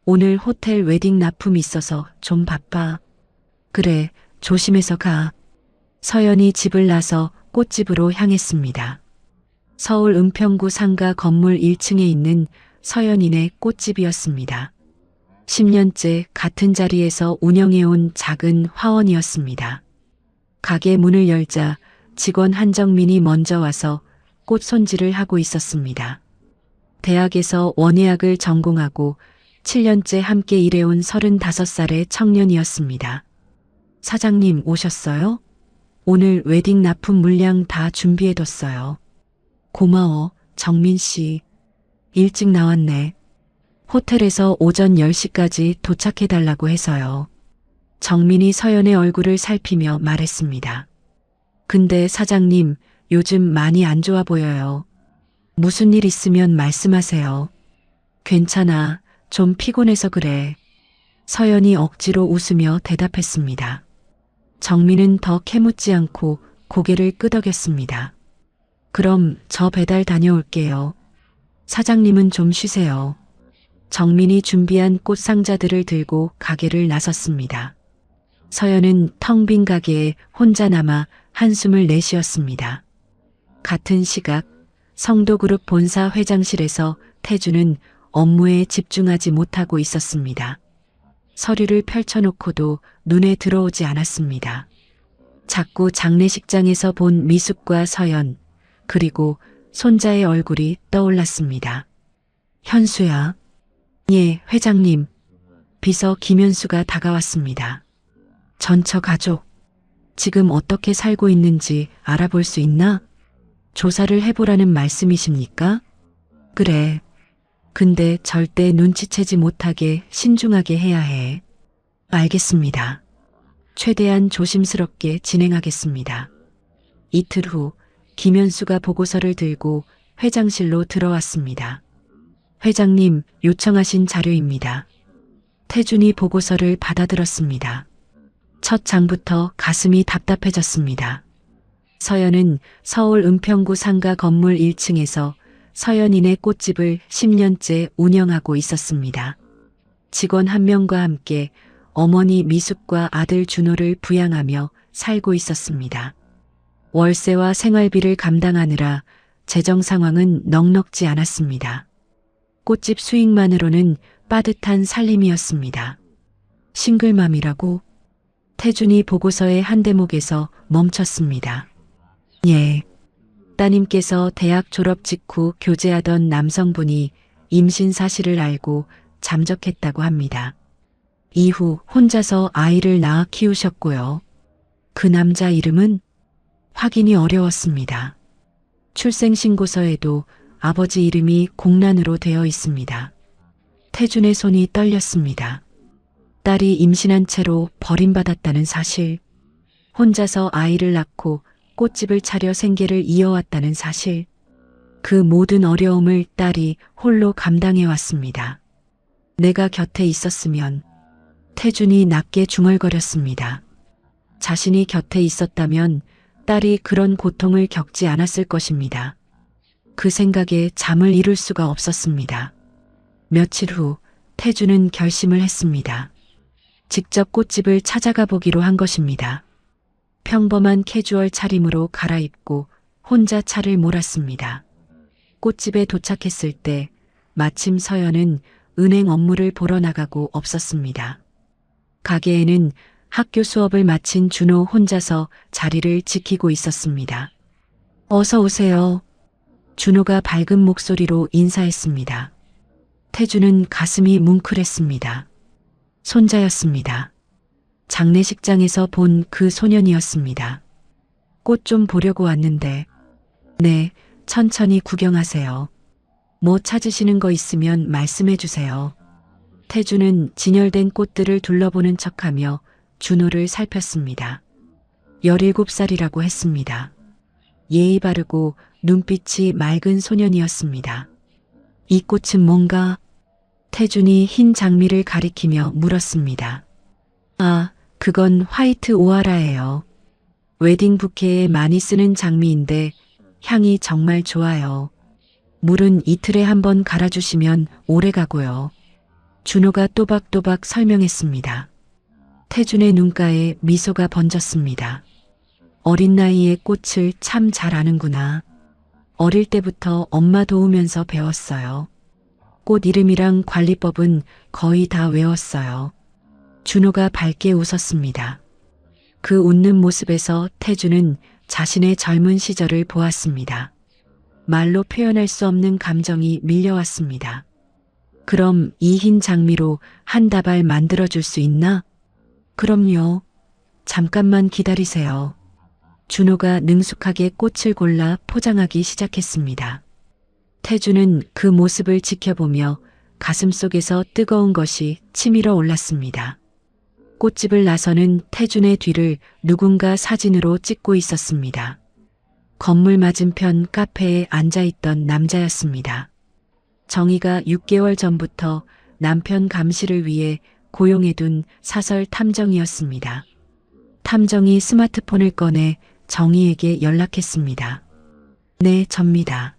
오늘 호텔 웨딩 납품 있어서 좀 바빠. 그래, 조심해서 가. 서연이 집을 나서 꽃집으로 향했습니다. 서울 은평구 상가 건물 1층에 있는 서연이네 꽃집이었습니다. 10년째 같은 자리에서 운영해온 작은 화원이었습니다. 가게 문을 열자 직원 한정민이 먼저 와서 꽃 손질을 하고 있었습니다. 대학에서 원예학을 전공하고 7년째 함께 일해온 35살의 청년이었습니다. 사장님 오셨어요? 오늘 웨딩 납품 물량 다 준비해뒀어요. 고마워, 정민 씨. 일찍 나왔네. 호텔에서 오전 10시까지 도착해달라고 해서요. 정민이 서연의 얼굴을 살피며 말했습니다. 근데 사장님, 요즘 많이 안 좋아 보여요. 무슨 일 있으면 말씀하세요. 괜찮아, 좀 피곤해서 그래. 서연이 억지로 웃으며 대답했습니다. 정민은 더 캐묻지 않고 고개를 끄덕였습니다. 그럼 저 배달 다녀올게요. 사장님은 좀 쉬세요. 정민이 준비한 꽃 상자들을 들고 가게를 나섰습니다. 서연은 텅 빈 가게에 혼자 남아 한숨을 내쉬었습니다. 같은 시각 성도그룹 본사 회장실에서 태주는 업무에 집중하지 못하고 있었습니다. 서류를 펼쳐놓고도 눈에 들어오지 않았습니다. 자꾸 장례식장에서 본 미숙과 서연, 그리고 손자의 얼굴이 떠올랐습니다. 현수야. 예, 회장님. 비서 김현수가 다가왔습니다. 전처 가족, 지금 어떻게 살고 있는지 알아볼 수 있나? 조사를 해보라는 말씀이십니까? 그래. 근데 절대 눈치채지 못하게 신중하게 해야 해. 알겠습니다. 최대한 조심스럽게 진행하겠습니다. 이틀 후 김현수가 보고서를 들고 회장실로 들어왔습니다. 회장님, 요청하신 자료입니다. 태준이 보고서를 받아들었습니다. 첫 장부터 가슴이 답답해졌습니다. 서연은 서울 은평구 상가 건물 1층에서 서연이네 꽃집을 10년째 운영하고 있었습니다. 직원 한 명과 함께 어머니 미숙과 아들 준호를 부양하며 살고 있었습니다. 월세와 생활비를 감당하느라 재정 상황은 넉넉지 않았습니다. 꽃집 수익만으로는 빠듯한 살림이었습니다. 싱글맘이라고? 태준이 보고서의 한 대목에서 멈췄습니다. 예. 따님께서 대학 졸업 직후 교제하던 남성분이 임신 사실을 알고 잠적했다고 합니다. 이후 혼자서 아이를 낳아 키우셨고요. 그 남자 이름은 확인이 어려웠습니다. 출생신고서에도 아버지 이름이 공란으로 되어 있습니다. 태준의 손이 떨렸습니다. 딸이 임신한 채로 버림받았다는 사실, 혼자서 아이를 낳고 꽃집을 차려 생계를 이어왔다는 사실, 그 모든 어려움을 딸이 홀로 감당해왔습니다. 내가 곁에 있었으면. 태준이 낮게 중얼거렸습니다. 자신이 곁에 있었다면 딸이 그런 고통을 겪지 않았을 것입니다. 그 생각에 잠을 이룰 수가 없었습니다. 며칠 후 태준은 결심을 했습니다. 직접 꽃집을 찾아가 보기로 한 것입니다. 평범한 캐주얼 차림으로 갈아입고 혼자 차를 몰았습니다. 꽃집에 도착했을 때 마침 서연은 은행 업무를 보러 나가고 없었습니다. 가게에는 학교 수업을 마친 준호 혼자서 자리를 지키고 있었습니다. 어서 오세요. 준호가 밝은 목소리로 인사했습니다. 태주는 가슴이 뭉클했습니다. 손자였습니다. 장례식장에서 본 그 소년이었습니다. 꽃 좀 보려고 왔는데. 네, 천천히 구경하세요. 뭐 찾으시는 거 있으면 말씀해 주세요. 태주는 진열된 꽃들을 둘러보는 척하며 준호를 살폈습니다. 17살이라고 했습니다. 예의 바르고 눈빛이 맑은 소년이었습니다. 이 꽃은 뭔가? 태준이 흰 장미를 가리키며 물었습니다. 아, 그건 화이트 오하라예요. 웨딩 부케에 많이 쓰는 장미인데 향이 정말 좋아요. 물은 이틀에 한 번 갈아주시면 오래 가고요. 준호가 또박또박 설명했습니다. 태준의 눈가에 미소가 번졌습니다. 어린 나이에 꽃을 참 잘 아는구나. 어릴 때부터 엄마 도우면서 배웠어요. 꽃 이름이랑 관리법은 거의 다 외웠어요. 준호가 밝게 웃었습니다. 그 웃는 모습에서 태준은 자신의 젊은 시절을 보았습니다. 말로 표현할 수 없는 감정이 밀려왔습니다. 그럼 이 흰 장미로 한 다발 만들어줄 수 있나? 그럼요. 잠깐만 기다리세요. 준호가 능숙하게 꽃을 골라 포장하기 시작했습니다. 태주는 그 모습을 지켜보며 가슴속에서 뜨거운 것이 치밀어 올랐습니다. 꽃집을 나서는 태준의 뒤를 누군가 사진으로 찍고 있었습니다. 건물 맞은편 카페에 앉아있던 남자였습니다. 정희가 6개월 전부터 남편 감시를 위해 고용해둔 사설 탐정이었습니다. 탐정이 스마트폰을 꺼내 정희에게 연락했습니다. 네, 접니다.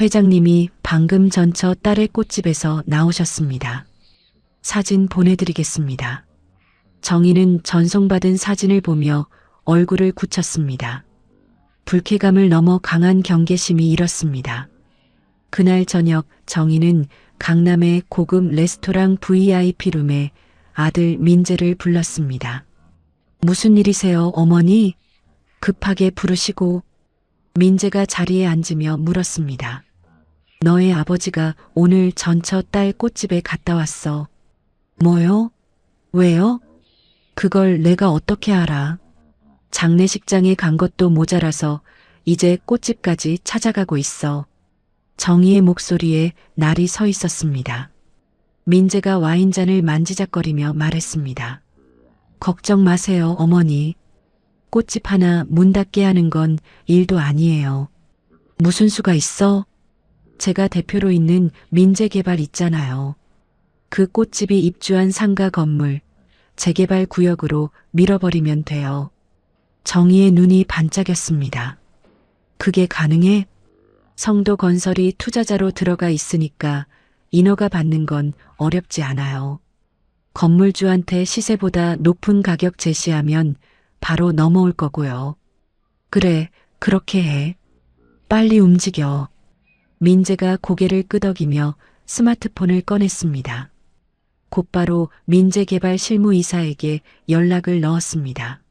회장님이 방금 전처 딸의 꽃집에서 나오셨습니다. 사진 보내드리겠습니다. 정희는 전송받은 사진을 보며 얼굴을 굳혔습니다. 불쾌감을 넘어 강한 경계심이 일었습니다. 그날 저녁 정희는 강남의 고급 레스토랑 VIP룸에 아들 민재를 불렀습니다. 무슨 일이세요, 어머니? 급하게 부르시고. 민재가 자리에 앉으며 물었습니다. 너의 아버지가 오늘 전처 딸 꽃집에 갔다 왔어. 뭐요? 왜요? 그걸 내가 어떻게 알아? 장례식장에 간 것도 모자라서 이제 꽃집까지 찾아가고 있어. 정희의 목소리에 날이 서 있었습니다. 민재가 와인잔을 만지작거리며 말했습니다. 걱정 마세요, 어머니. 꽃집 하나 문 닫게 하는 건 일도 아니에요. 무슨 수가 있어? 제가 대표로 있는 민재개발 있잖아요. 그 꽃집이 입주한 상가 건물, 재개발 구역으로 밀어버리면 돼요. 정희의 눈이 반짝였습니다. 그게 가능해? 성도 건설이 투자자로 들어가 있으니까 인허가 받는 건 어렵지 않아요. 건물주한테 시세보다 높은 가격 제시하면 바로 넘어올 거고요. 그래, 그렇게 해. 빨리 움직여. 민재가 고개를 끄덕이며 스마트폰을 꺼냈습니다. 곧바로 민재개발 실무이사에게 연락을 넣었습니다.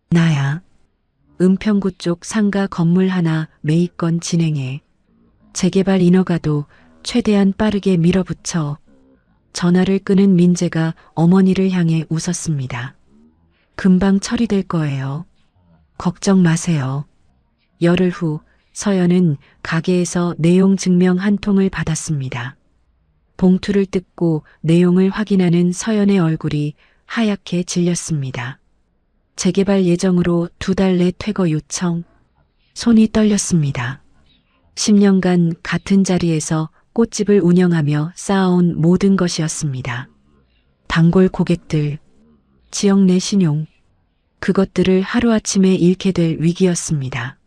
나야. 은평구 쪽 상가 건물 하나 매입건 진행해. 재개발 인허가도 최대한 빠르게 밀어붙여. 전화를 끄는 민재가 어머니를 향해 웃었습니다. 금방 처리될 거예요. 걱정 마세요. 열흘 후 서연은 가게에서 내용 증명 한 통을 받았습니다. 봉투를 뜯고 내용을 확인하는 서연의 얼굴이 하얗게 질렸습니다. 재개발 예정으로 2달 내 퇴거 요청. 손이 떨렸습니다. 10년간 같은 자리에서 꽃집을 운영하며 쌓아온 모든 것이었습니다. 단골 고객들, 지역 내 신용, 그것들을 하루아침에 잃게 될 위기였습니다.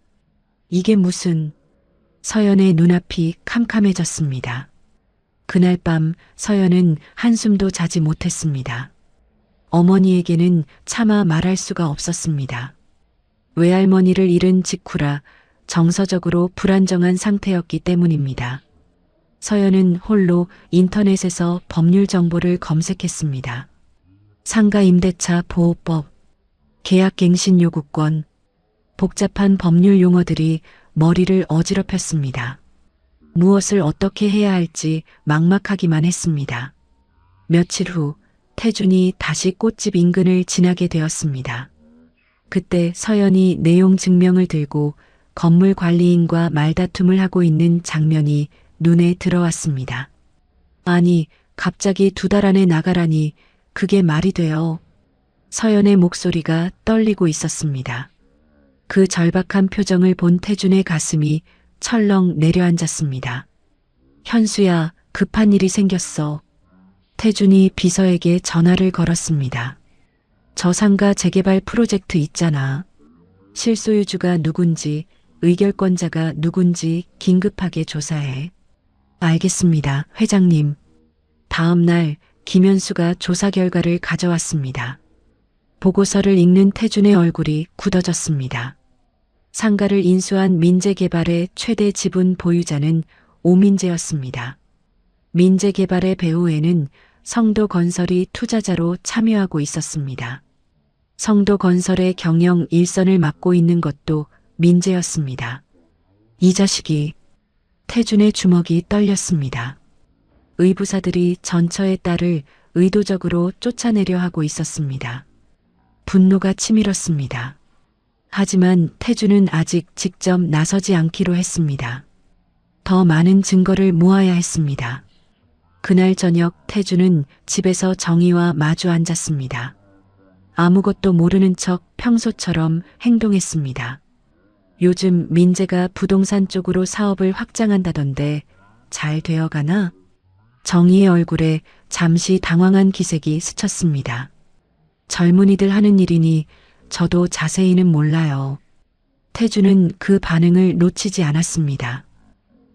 이게 무슨... 서연의 눈앞이 캄캄해졌습니다. 그날 밤 서연은 한숨도 자지 못했습니다. 어머니에게는 차마 말할 수가 없었습니다. 외할머니를 잃은 직후라 정서적으로 불안정한 상태였기 때문입니다. 서연은 홀로 인터넷에서 법률 정보를 검색했습니다. 상가 임대차 보호법, 계약갱신 요구권, 복잡한 법률 용어들이 머리를 어지럽혔습니다. 무엇을 어떻게 해야 할지 막막하기만 했습니다. 며칠 후 태준이 다시 꽃집 인근을 지나게 되었습니다. 그때 서연이 내용 증명을 들고 건물 관리인과 말다툼을 하고 있는 장면이 눈에 들어왔습니다. 아니, 갑자기 2달 안에 나가라니 그게 말이 돼요. 서연의 목소리가 떨리고 있었습니다. 그 절박한 표정을 본 태준의 가슴이 철렁 내려앉았습니다. 현수야, 급한 일이 생겼어. 태준이 비서에게 전화를 걸었습니다. 저 상가 재개발 프로젝트 있잖아. 실소유주가 누군지, 의결권자가 누군지 긴급하게 조사해. 알겠습니다, 회장님. 다음 날 김현수가 조사 결과를 가져왔습니다. 보고서를 읽는 태준의 얼굴이 굳어졌습니다. 상가를 인수한 민재개발의 최대 지분 보유자는 오민재였습니다. 민재개발의 배후에는 성도건설이 투자자로 참여하고 있었습니다. 성도건설의 경영 일선을 맡고 있는 것도 민재였습니다. 이 자식이. 태준의 주먹이 떨렸습니다. 의부사들이 전처의 딸을 의도적으로 쫓아내려 하고 있었습니다. 분노가 치밀었습니다. 하지만 태준은 아직 직접 나서지 않기로 했습니다. 더 많은 증거를 모아야 했습니다. 그날 저녁 태준은 집에서 정희와 마주 앉았습니다. 아무것도 모르는 척 평소처럼 행동했습니다. 요즘 민재가 부동산 쪽으로 사업을 확장한다던데 잘 되어가나? 정희의 얼굴에 잠시 당황한 기색이 스쳤습니다. 젊은이들 하는 일이니 저도 자세히는 몰라요. 태준은 그 반응을 놓치지 않았습니다.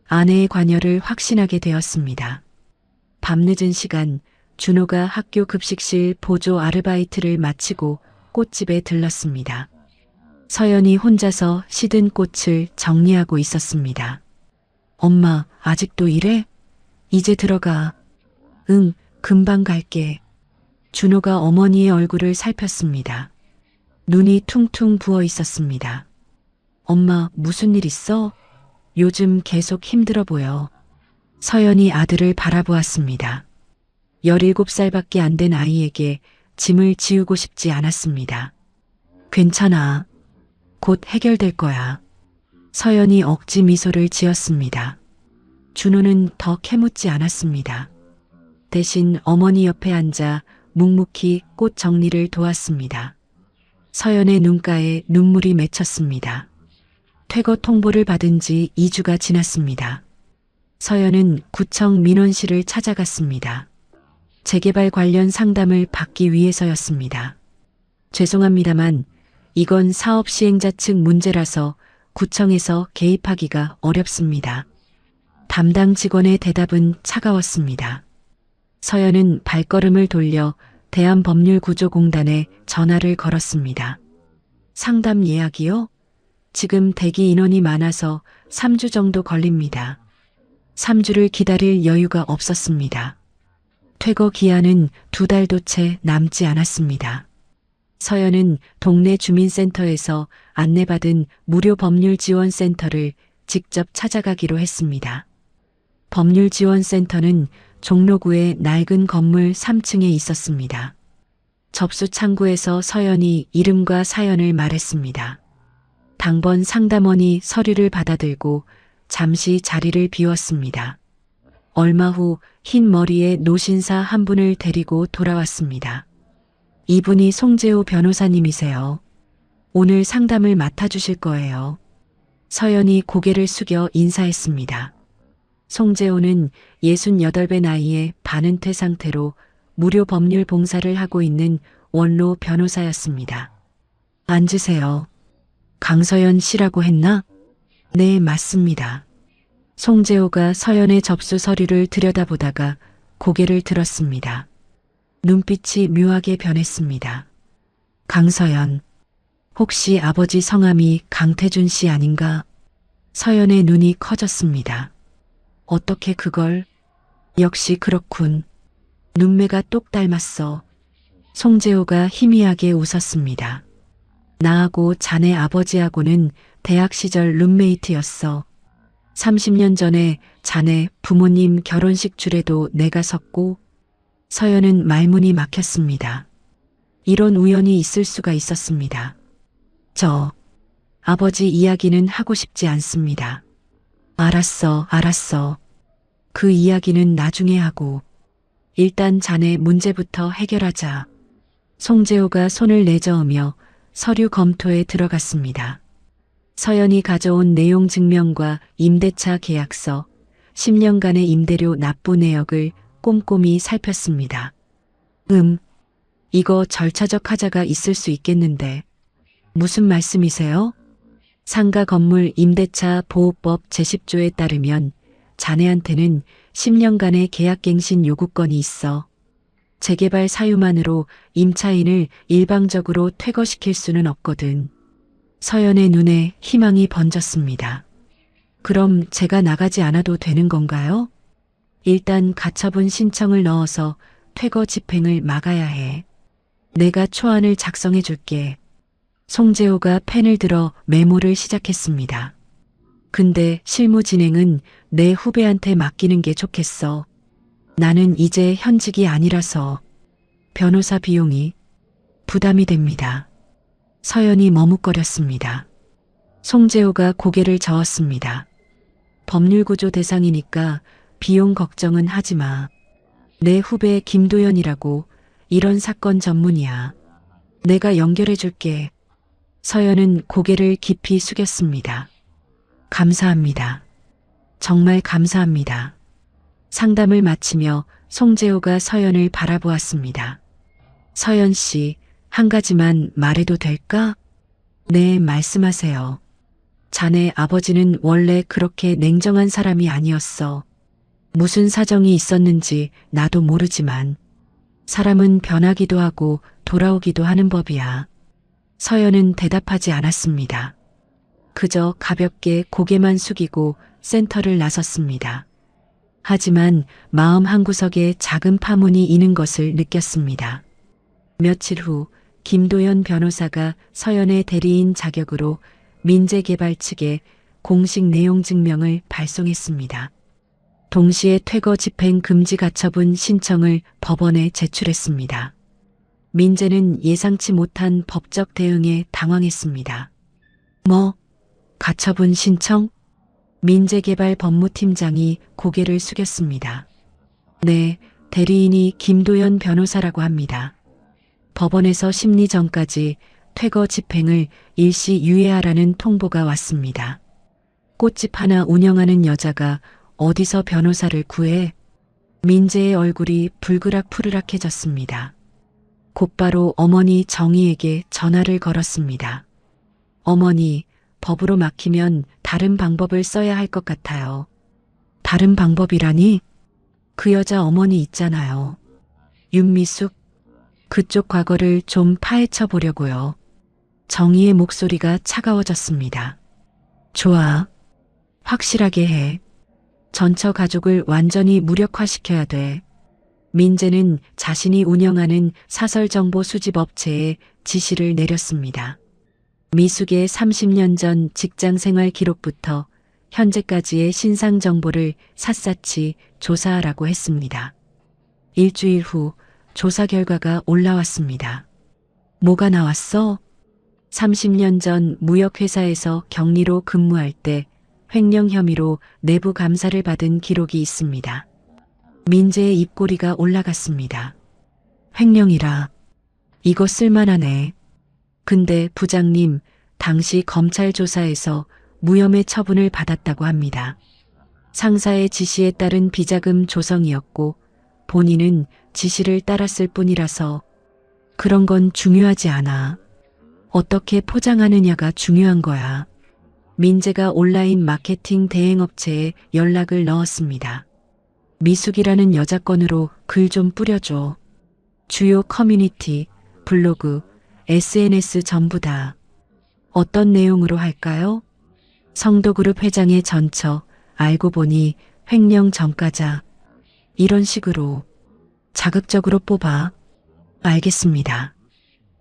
아내의 관여를 확신하게 되었습니다. 밤늦은 시간 준호가 학교 급식실 보조 아르바이트를 마치고 꽃집에 들렀습니다. 서연이 혼자서 시든 꽃을 정리하고 있었습니다. 엄마, 아직도 이래? 이제 들어가. 응, 금방 갈게. 준호가 어머니의 얼굴을 살폈습니다. 눈이 퉁퉁 부어 있었습니다. 엄마, 무슨 일 있어? 요즘 계속 힘들어 보여. 서연이 아들을 바라보았습니다. 17살밖에 안 된 아이에게 짐을 지우고 싶지 않았습니다. 괜찮아. 곧 해결될 거야. 서연이 억지 미소를 지었습니다. 준호는 더 캐묻지 않았습니다. 대신 어머니 옆에 앉아 묵묵히 꽃 정리를 도왔습니다. 서연의 눈가에 눈물이 맺혔습니다. 퇴거 통보를 받은 지 2주가 지났습니다. 서연은 구청 민원실을 찾아갔습니다. 재개발 관련 상담을 받기 위해서였습니다. 죄송합니다만 이건 사업 시행자 측 문제라서 구청에서 개입하기가 어렵습니다. 담당 직원의 대답은 차가웠습니다. 서연은 발걸음을 돌려 대한법률구조공단에 전화를 걸었습니다. 상담 예약이요? 지금 대기 인원이 많아서 3주 정도 걸립니다. 3주를 기다릴 여유가 없었습니다. 퇴거 기한은 2달도 채 남지 않았습니다. 서연은 동네 주민센터에서 안내받은 무료 법률지원센터를 직접 찾아가기로 했습니다. 법률지원센터는 종로구의 낡은 건물 3층에 있었습니다. 접수 창구에서 서연이 이름과 사연을 말했습니다. 당번 상담원이 서류를 받아들고 잠시 자리를 비웠습니다. 얼마 후 흰 머리의 노신사 한 분을 데리고 돌아왔습니다. 이분이 송재호 변호사님이세요. 오늘 상담을 맡아주실 거예요. 서연이 고개를 숙여 인사했습니다. 송재호는 68배 나이에 반은퇴 상태로 무료 법률 봉사를 하고 있는 원로 변호사였습니다. 앉으세요. 강서연 씨라고 했나? 네, 맞습니다. 송재호가 서연의 접수 서류를 들여다보다가 고개를 들었습니다. 눈빛이 묘하게 변했습니다. 강서연. 혹시 아버지 성함이 강태준 씨 아닌가? 서연의 눈이 커졌습니다. 어떻게 그걸? 역시 그렇군. 눈매가 똑 닮았어. 송재호가 희미하게 웃었습니다. 나하고 자네 아버지하고는 대학 시절 룸메이트였어. 30년 전에 자네 부모님 결혼식 줄에도 내가 섰고. 서연은 말문이 막혔습니다. 이런 우연이 있을 수가 있었습니다. 저 아버지 이야기는 하고 싶지 않습니다. 알았어. 그 이야기는 나중에 하고 일단 자네 문제부터 해결하자. 송재호가 손을 내저으며 서류 검토에 들어갔습니다. 서연이 가져온 내용 증명과 임대차 계약서, 10년간의 임대료 납부 내역을 꼼꼼히 살폈습니다. 이거 절차적 하자가 있을 수 있겠는데. 무슨 말씀이세요? 상가 건물 임대차 보호법 제10조에 따르면 자네한테는 10년간의 계약갱신 요구권이 있어. 재개발 사유만으로 임차인을 일방적으로 퇴거시킬 수는 없거든. 서연의 눈에 희망이 번졌습니다. 그럼 제가 나가지 않아도 되는 건가요? 일단 가처분 신청을 넣어서 퇴거 집행을 막아야 해. 내가 초안을 작성해 줄게. 송재호가 펜을 들어 메모를 시작했습니다. 근데 실무 진행은 내 후배한테 맡기는 게 좋겠어. 나는 이제 현직이 아니라서 변호사 비용이 부담이 됩니다. 서연이 머뭇거렸습니다. 송재호가 고개를 저었습니다. 법률구조 대상이니까 비용 걱정은 하지 마. 내 후배 김도연이라고 이런 사건 전문이야. 내가 연결해 줄게. 서연은 고개를 깊이 숙였습니다. 감사합니다. 정말 감사합니다. 상담을 마치며 송재호가 서연을 바라보았습니다. 서연 씨, 한 가지만 말해도 될까? 네, 말씀하세요. 자네 아버지는 원래 그렇게 냉정한 사람이 아니었어. 무슨 사정이 있었는지 나도 모르지만 사람은 변하기도 하고 돌아오기도 하는 법이야. 서연은 대답하지 않았습니다. 그저 가볍게 고개만 숙이고 센터를 나섰습니다. 하지만 마음 한구석에 작은 파문이 이는 것을 느꼈습니다. 며칠 후 김도연 변호사가 서연의 대리인 자격으로 민재개발 측에 공식 내용 증명을 발송했습니다. 동시에 퇴거 집행 금지 가처분 신청을 법원에 제출했습니다. 민재는 예상치 못한 법적 대응에 당황했습니다. 가처분 신청? 민재개발 법무팀장이 고개를 숙였습니다. 네, 대리인이 김도연 변호사라고 합니다. 법원에서 심리 전까지 퇴거 집행을 일시 유예하라는 통보가 왔습니다. 꽃집 하나 운영하는 여자가 어디서 변호사를 구해? 민재의 얼굴이 불그락푸르락해졌습니다. 곧바로 어머니 정희에게 전화를 걸었습니다. 어머니, 법으로 막히면 다른 방법을 써야 할 것 같아요. 다른 방법이라니? 그 여자 어머니 있잖아요. 윤미숙, 그쪽 과거를 좀 파헤쳐 보려고요. 정희의 목소리가 차가워졌습니다. 좋아. 확실하게 해. 전처 가족을 완전히 무력화시켜야 돼. 민재는 자신이 운영하는 사설정보 수집업체에 지시를 내렸습니다. 미숙의 30년 전 직장생활 기록부터 현재까지의 신상 정보를 샅샅이 조사하라고 했습니다. 일주일 후 조사 결과가 올라왔습니다. 뭐가 나왔어? 30년 전 무역회사에서 격리로 근무할 때 횡령 혐의로 내부 감사를 받은 기록이 있습니다. 민재의 입꼬리가 올라갔습니다. 횡령이라. 이거 쓸만하네. 근데 부장님, 당시 검찰 조사에서 무혐의 처분을 받았다고 합니다. 상사의 지시에 따른 비자금 조성이었고 본인은 지시를 따랐을 뿐이라서 그런 건 중요하지 않아. 어떻게 포장하느냐가 중요한 거야. 민재가 온라인 마케팅 대행업체에 연락을 넣었습니다. 미숙이라는 여자 건으로 글 좀 뿌려줘. 주요 커뮤니티, 블로그, SNS 전부 다. 어떤 내용으로 할까요? 성도그룹 회장의 전처, 알고 보니 횡령 전과자. 이런 식으로 자극적으로 뽑아. 알겠습니다.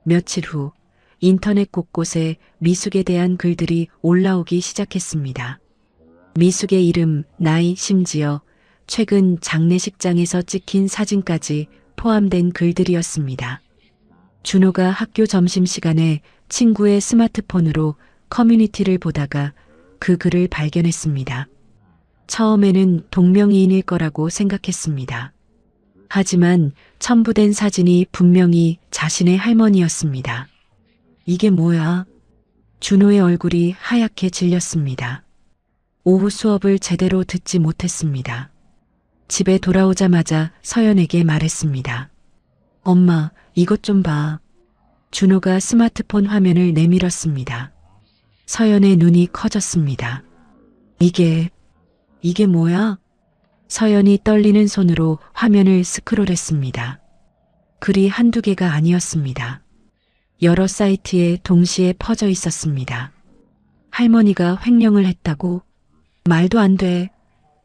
며칠 후 인터넷 곳곳에 미숙에 대한 글들이 올라오기 시작했습니다. 미숙의 이름, 나이, 심지어 최근 장례식장에서 찍힌 사진까지 포함된 글들이었습니다. 준호가 학교 점심시간에 친구의 스마트폰으로 커뮤니티를 보다가 그 글을 발견했습니다. 처음에는 동명이인일 거라고 생각했습니다. 하지만 첨부된 사진이 분명히 자신의 할머니였습니다. 이게 뭐야? 준호의 얼굴이 하얗게 질렸습니다. 오후 수업을 제대로 듣지 못했습니다. 집에 돌아오자마자 서연에게 말했습니다. 엄마, 이것 좀 봐. 준호가 스마트폰 화면을 내밀었습니다. 서연의 눈이 커졌습니다. 이게 뭐야? 서연이 떨리는 손으로 화면을 스크롤했습니다. 글이 한두 개가 아니었습니다. 여러 사이트에 동시에 퍼져 있었습니다. 할머니가 횡령을 했다고? 말도 안 돼.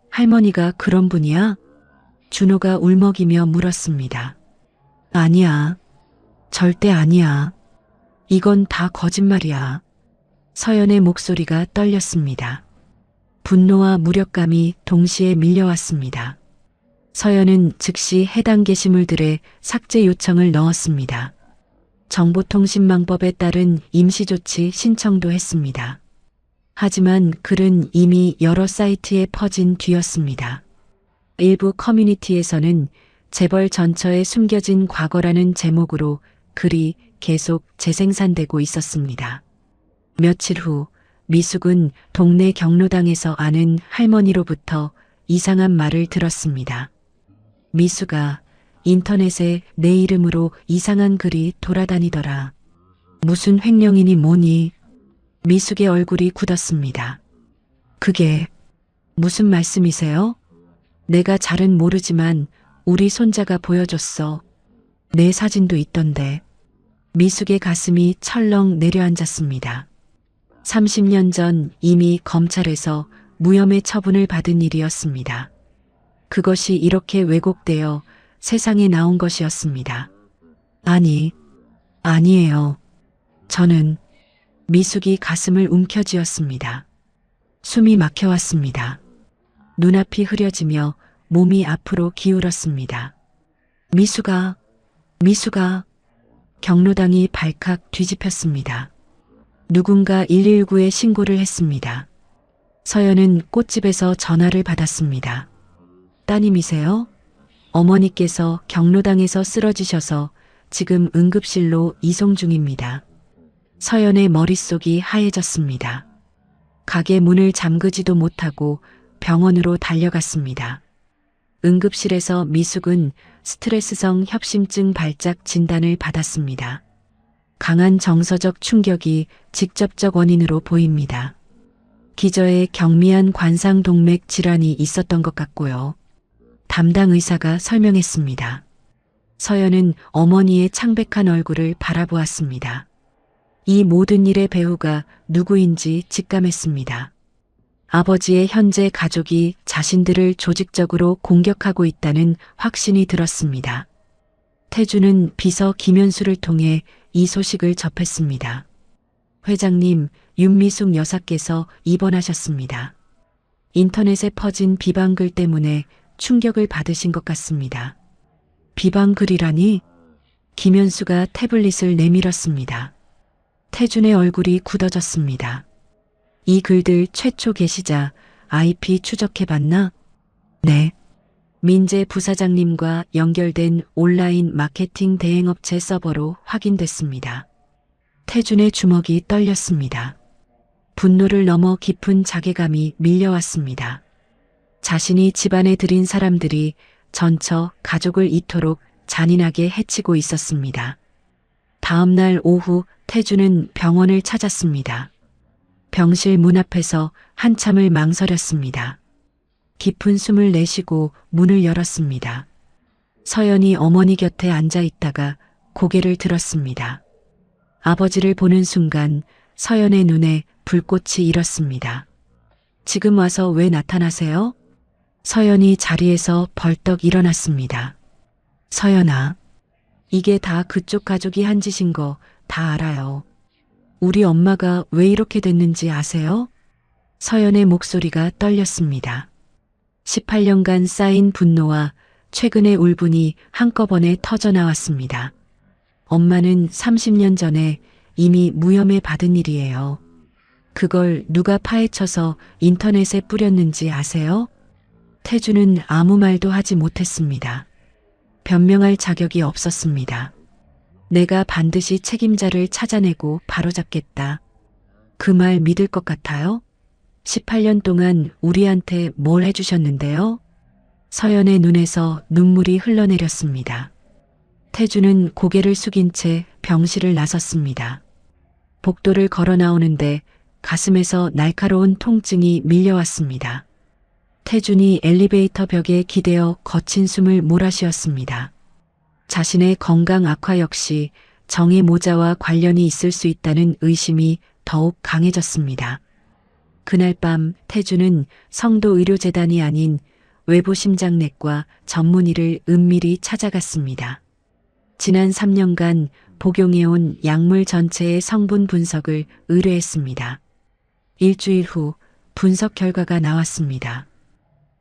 할머니가 그런 분이야? 준호가 울먹이며 물었습니다. 아니야. 절대 아니야. 이건 다 거짓말이야. 서연의 목소리가 떨렸습니다. 분노와 무력감이 동시에 밀려왔습니다. 서연은 즉시 해당 게시물들의 삭제 요청을 넣었습니다. 정보통신망법에 따른 임시조치 신청도 했습니다. 하지만 글은 이미 여러 사이트에 퍼진 뒤였습니다. 일부 커뮤니티에서는 재벌 전처에 숨겨진 과거라는 제목으로 글이 계속 재생산되고 있었습니다. 며칠 후 미숙은 동네 경로당에서 아는 할머니로부터 이상한 말을 들었습니다. 미숙아, 인터넷에 내 이름으로 이상한 글이 돌아다니더라. 무슨 횡령이니 뭐니? 미숙의 얼굴이 굳었습니다. 그게 무슨 말씀이세요? 내가 잘은 모르지만 우리 손자가 보여줬어. 내 사진도 있던데. 미숙의 가슴이 철렁 내려앉았습니다. 30년 전 이미 검찰에서 무혐의 처분을 받은 일이었습니다. 그것이 이렇게 왜곡되어 세상에 나온 것이었습니다. 아니에요. 저는 미숙이 가슴을 움켜쥐었습니다. 숨이 막혀왔습니다. 눈앞이 흐려지며 몸이 앞으로 기울었습니다. 미숙아. 경로당이 발칵 뒤집혔습니다. 누군가 119에 신고를 했습니다. 서연은 꽃집에서 전화를 받았습니다. 따님이세요? 어머니께서 경로당에서 쓰러지셔서 지금 응급실로 이송 중입니다. 서연의 머릿속이 하얘졌습니다. 가게 문을 잠그지도 못하고 병원으로 달려갔습니다. 응급실에서 미숙은 스트레스성 협심증 발작 진단을 받았습니다. 강한 정서적 충격이 직접적 원인으로 보입니다. 기저에 경미한 관상동맥 질환이 있었던 것 같고요. 담당 의사가 설명했습니다. 서연은 어머니의 창백한 얼굴을 바라보았습니다. 이 모든 일의 배후가 누구인지 직감했습니다. 아버지의 현재 가족이 자신들을 조직적으로 공격하고 있다는 확신이 들었습니다. 태주는 비서 김현수를 통해 이 소식을 접했습니다. 회장님, 윤미숙 여사께서 입원하셨습니다. 인터넷에 퍼진 비방글 때문에 충격을 받으신 것 같습니다. 비방글이라니? 김현수가 태블릿을 내밀었습니다. 태준의 얼굴이 굳어졌습니다. 이 글들 최초 게시자 IP 추적해봤나? 네. 민재 부사장님과 연결된 온라인 마케팅 대행업체 서버로 확인됐습니다. 태준의 주먹이 떨렸습니다. 분노를 넘어 깊은 자괴감이 밀려왔습니다. 자신이 집안에 들인 사람들이 전처 가족을 이토록 잔인하게 해치고 있었습니다. 다음 날 오후 태준은 병원을 찾았습니다. 병실 문 앞에서 한참을 망설였습니다. 깊은 숨을 내쉬고 문을 열었습니다. 서연이 어머니 곁에 앉아 있다가 고개를 들었습니다. 아버지를 보는 순간 서연의 눈에 불꽃이 일었습니다. 지금 와서 왜 나타나세요? 서연이 자리에서 벌떡 일어났습니다. 서연아, 이게 다 그쪽 가족이 한 짓인 거 다 알아요. 우리 엄마가 왜 이렇게 됐는지 아세요? 서연의 목소리가 떨렸습니다. 18년간 쌓인 분노와 최근의 울분이 한꺼번에 터져 나왔습니다. 엄마는 30년 전에 이미 무혐의 받은 일이에요. 그걸 누가 파헤쳐서 인터넷에 뿌렸는지 아세요? 태주는 아무 말도 하지 못했습니다. 변명할 자격이 없었습니다. 내가 반드시 책임자를 찾아내고 바로잡겠다. 그 말 믿을 것 같아요? 18년 동안 우리한테 뭘 해주셨는데요? 서연의 눈에서 눈물이 흘러내렸습니다. 태주는 고개를 숙인 채 병실을 나섰습니다. 복도를 걸어 나오는데 가슴에서 날카로운 통증이 밀려왔습니다. 태준이 엘리베이터 벽에 기대어 거친 숨을 몰아쉬었습니다. 자신의 건강 악화 역시 정의 모자와 관련이 있을 수 있다는 의심이 더욱 강해졌습니다. 그날 밤 태준은 성도의료재단이 아닌 외부심장내과 전문의를 은밀히 찾아갔습니다. 지난 3년간 복용해온 약물 전체의 성분 분석을 의뢰했습니다. 일주일 후 분석 결과가 나왔습니다.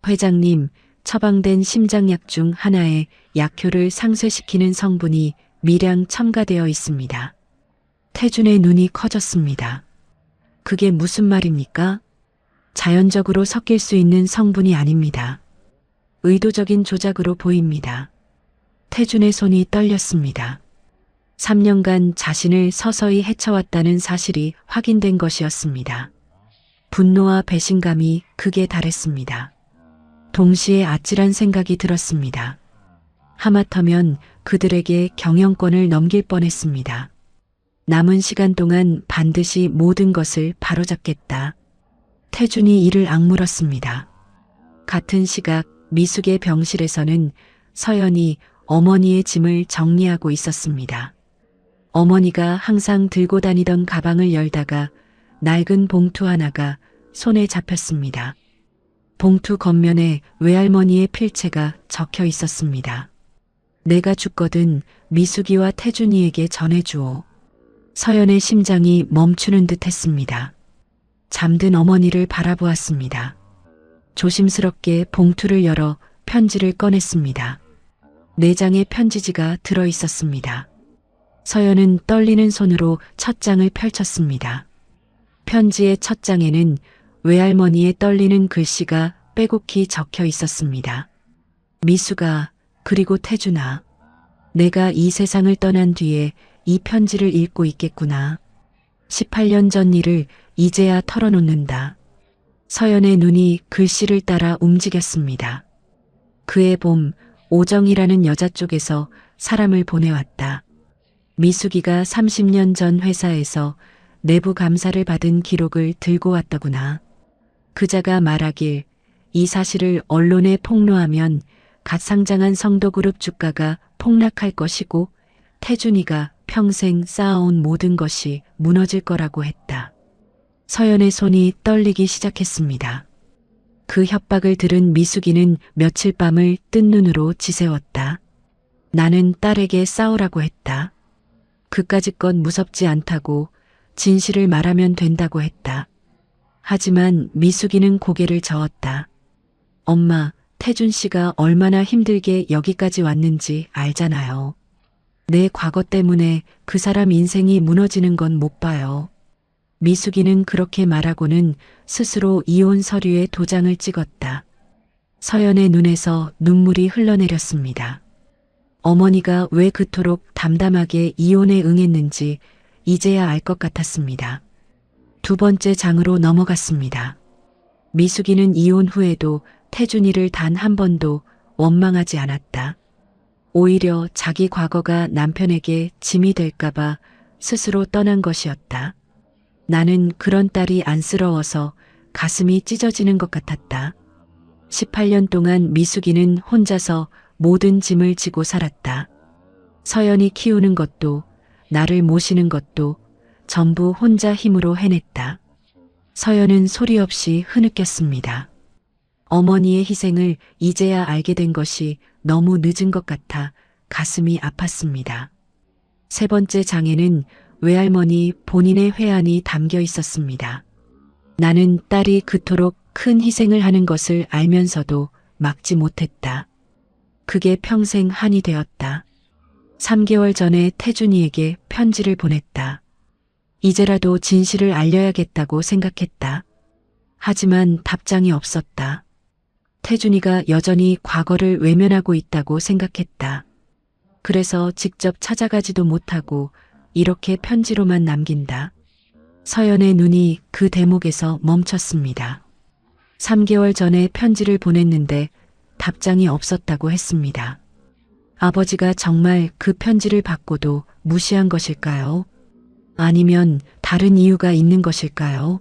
회장님, 처방된 심장약 중 하나에 약효를 상쇄시키는 성분이 미량 첨가되어 있습니다. 태준의 눈이 커졌습니다. 그게 무슨 말입니까? 자연적으로 섞일 수 있는 성분이 아닙니다. 의도적인 조작으로 보입니다. 태준의 손이 떨렸습니다. 3년간 자신을 서서히 해쳐왔다는 사실이 확인된 것이었습니다. 분노와 배신감이 극에 달했습니다. 동시에 아찔한 생각이 들었습니다. 하마터면 그들에게 경영권을 넘길 뻔했습니다. 남은 시간 동안 반드시 모든 것을 바로잡겠다. 태준이 이를 악물었습니다. 같은 시각 미숙의 병실에서는 서연이 어머니의 짐을 정리하고 있었습니다. 어머니가 항상 들고 다니던 가방을 열다가 낡은 봉투 하나가 손에 잡혔습니다. 봉투 겉면에 외할머니의 필체가 적혀 있었습니다. 내가 죽거든 미숙이와 태준이에게 전해주오. 서연의 심장이 멈추는 듯 했습니다. 잠든 어머니를 바라보았습니다. 조심스럽게 봉투를 열어 편지를 꺼냈습니다. 4장의 편지지가 들어 있었습니다. 서연은 떨리는 손으로 첫 장을 펼쳤습니다. 편지의 첫 장에는 외할머니의 떨리는 글씨가 빼곡히 적혀 있었습니다. 미숙아, 그리고 태준아, 내가 이 세상을 떠난 뒤에 이 편지를 읽고 있겠구나. 18년 전 일을 이제야 털어놓는다. 서연의 눈이 글씨를 따라 움직였습니다. 그의 봄, 오정이라는 여자 쪽에서 사람을 보내왔다. 미숙이가 30년 전 회사에서 내부 감사를 받은 기록을 들고 왔더구나. 그자가 말하길 이 사실을 언론에 폭로하면 갓 상장한 성도그룹 주가가 폭락할 것이고 태준이가 평생 쌓아온 모든 것이 무너질 거라고 했다. 서연의 손이 떨리기 시작했습니다. 그 협박을 들은 미숙이는 며칠 밤을 뜬 눈으로 지새웠다. 나는 딸에게 싸우라고 했다. 그까짓 건 무섭지 않다고 진실을 말하면 된다고 했다. 하지만 미숙이는 고개를 저었다. 엄마, 태준 씨가 얼마나 힘들게 여기까지 왔는지 알잖아요. 내 과거 때문에 그 사람 인생이 무너지는 건 못 봐요. 미숙이는 그렇게 말하고는 스스로 이혼 서류에 도장을 찍었다. 서연의 눈에서 눈물이 흘러내렸습니다. 어머니가 왜 그토록 담담하게 이혼에 응했는지 이제야 알 것 같았습니다. 2번째 장으로 넘어갔습니다. 미숙이는 이혼 후에도 태준이를 단 한 번도 원망하지 않았다. 오히려 자기 과거가 남편에게 짐이 될까봐 스스로 떠난 것이었다. 나는 그런 딸이 안쓰러워서 가슴이 찢어지는 것 같았다. 18년 동안 미숙이는 혼자서 모든 짐을 지고 살았다. 서연이 키우는 것도 나를 모시는 것도 전부 혼자 힘으로 해냈다. 서연은 소리 없이 흐느꼈습니다. 어머니의 희생을 이제야 알게 된 것이 너무 늦은 것 같아 가슴이 아팠습니다. 세 번째 장에는 외할머니 본인의 회한이 담겨 있었습니다. 나는 딸이 그토록 큰 희생을 하는 것을 알면서도 막지 못했다. 그게 평생 한이 되었다. 3개월 전에 태준이에게 편지를 보냈다. 이제라도 진실을 알려야겠다고 생각했다. 하지만 답장이 없었다. 태준이가 여전히 과거를 외면하고 있다고 생각했다. 그래서 직접 찾아가지도 못하고 이렇게 편지로만 남긴다. 서연의 눈이 그 대목에서 멈췄습니다. 3개월 전에 편지를 보냈는데 답장이 없었다고 했습니다. 아버지가 정말 그 편지를 받고도 무시한 것일까요? 아니면 다른 이유가 있는 것일까요?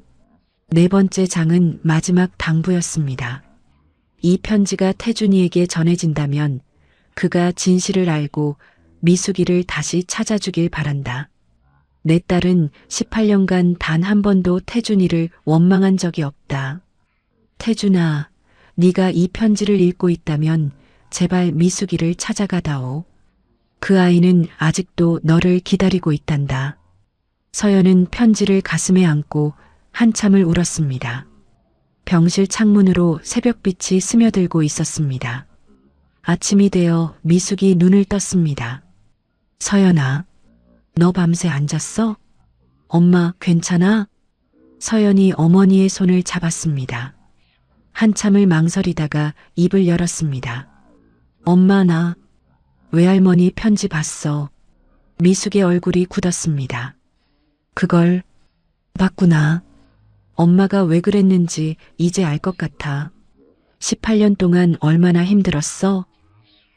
네 번째 장은 마지막 당부였습니다. 이 편지가 태준이에게 전해진다면 그가 진실을 알고 미숙이를 다시 찾아주길 바란다. 내 딸은 18년간 단 한 번도 태준이를 원망한 적이 없다. 태준아, 네가 이 편지를 읽고 있다면 제발 미숙이를 찾아가다오. 그 아이는 아직도 너를 기다리고 있단다. 서연은 편지를 가슴에 안고 한참을 울었습니다. 병실 창문으로 새벽빛이 스며들고 있었습니다. 아침이 되어 미숙이 눈을 떴습니다. 서연아, 너 밤새 안 잤어? 엄마 괜찮아? 서연이 어머니의 손을 잡았습니다. 한참을 망설이다가 입을 열었습니다. 엄마 나 외할머니 편지 봤어. 미숙의 얼굴이 굳었습니다. 그걸 봤구나. 엄마가 왜 그랬는지 이제 알 것 같아. 18년 동안 얼마나 힘들었어?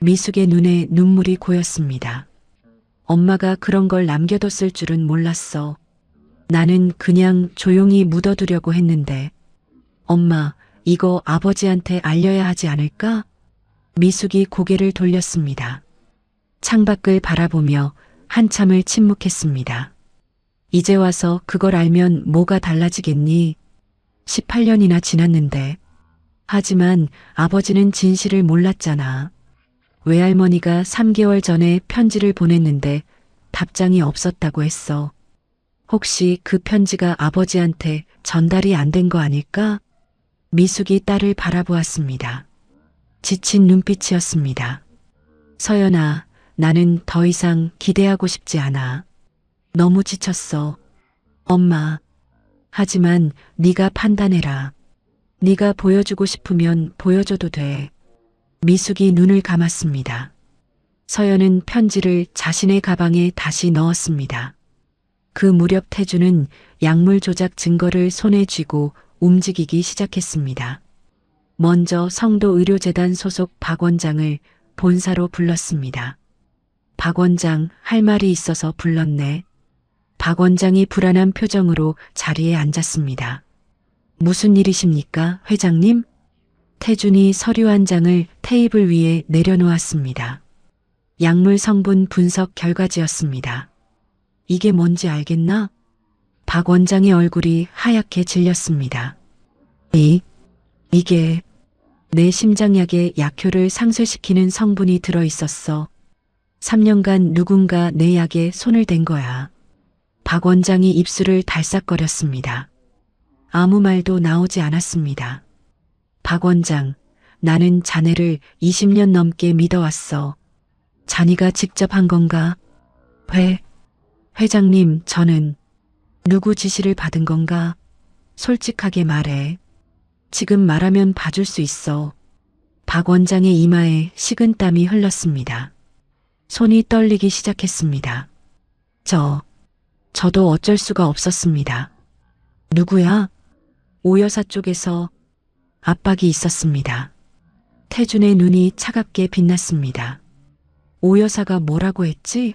미숙의 눈에 눈물이 고였습니다. 엄마가 그런 걸 남겨뒀을 줄은 몰랐어. 나는 그냥 조용히 묻어두려고 했는데. 엄마, 이거 아버지한테 알려야 하지 않을까? 미숙이 고개를 돌렸습니다. 창밖을 바라보며 한참을 침묵했습니다. 이제 와서 그걸 알면 뭐가 달라지겠니? 18년이나 지났는데. 하지만 아버지는 진실을 몰랐잖아. 외할머니가 3개월 전에 편지를 보냈는데 답장이 없었다고 했어. 혹시 그 편지가 아버지한테 전달이 안 된 거 아닐까? 미숙이 딸을 바라보았습니다. 지친 눈빛이었습니다. 서연아, 나는 더 이상 기대하고 싶지 않아. 너무 지쳤어. 엄마. 하지만 네가 판단해라. 네가 보여주고 싶으면 보여줘도 돼. 미숙이 눈을 감았습니다. 서연은 편지를 자신의 가방에 다시 넣었습니다. 그 무렵 태주는 약물 조작 증거를 손에 쥐고 움직이기 시작했습니다. 먼저 성도의료재단 소속 박 원장을 본사로 불렀습니다. 박 원장, 할 말이 있어서 불렀네. 박 원장이 불안한 표정으로 자리에 앉았습니다. 무슨 일이십니까, 회장님? 태준이 서류 한 장을 테이블 위에 내려놓았습니다. 약물 성분 분석 결과지였습니다. 이게 뭔지 알겠나? 박 원장의 얼굴이 하얗게 질렸습니다. 이게 내 심장약에 약효를 상쇄시키는 성분이 들어있었어. 3년간 누군가 내 약에 손을 댄 거야. 박 원장이 입술을 달싹거렸습니다. 아무 말도 나오지 않았습니다. 박 원장, 나는 자네를 20년 넘게 믿어왔어. 자네가 직접 한 건가? 회장님, 저는 누구 지시를 받은 건가? 솔직하게 말해. 지금 말하면 봐줄 수 있어. 박 원장의 이마에 식은땀이 흘렀습니다. 손이 떨리기 시작했습니다. 저도 어쩔 수가 없었습니다. 누구야? 오 여사 쪽에서 압박이 있었습니다. 태준의 눈이 차갑게 빛났습니다. 오 여사가 뭐라고 했지?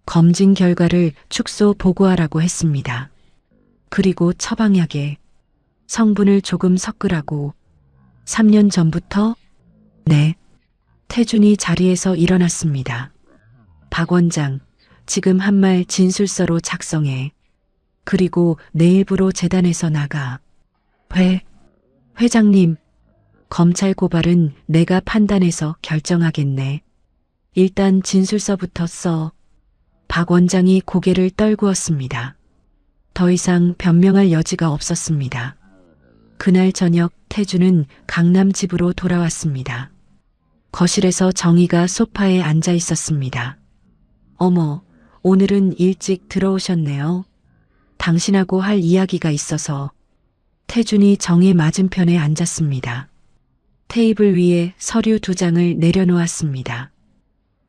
검진 결과를 축소 보고하라고 했습니다. 그리고 처방약에 성분을 조금 섞으라고. 3년 전부터? 네. 태준이 자리에서 일어났습니다. 박 원장, 지금 한 말 진술서로 작성해. 그리고 내일부로 재단에서 나가. 회장님, 검찰 고발은 내가 판단해서 결정하겠네. 일단 진술서부터 써. 박 원장이 고개를 떨구었습니다. 더 이상 변명할 여지가 없었습니다. 그날 저녁 태주는 강남 집으로 돌아왔습니다. 거실에서 정희가 소파에 앉아 있었습니다. 어머, 오늘은 일찍 들어오셨네요. 당신하고 할 이야기가 있어서. 태준이 정희 맞은편에 앉았습니다. 테이블 위에 서류 2장을 내려놓았습니다.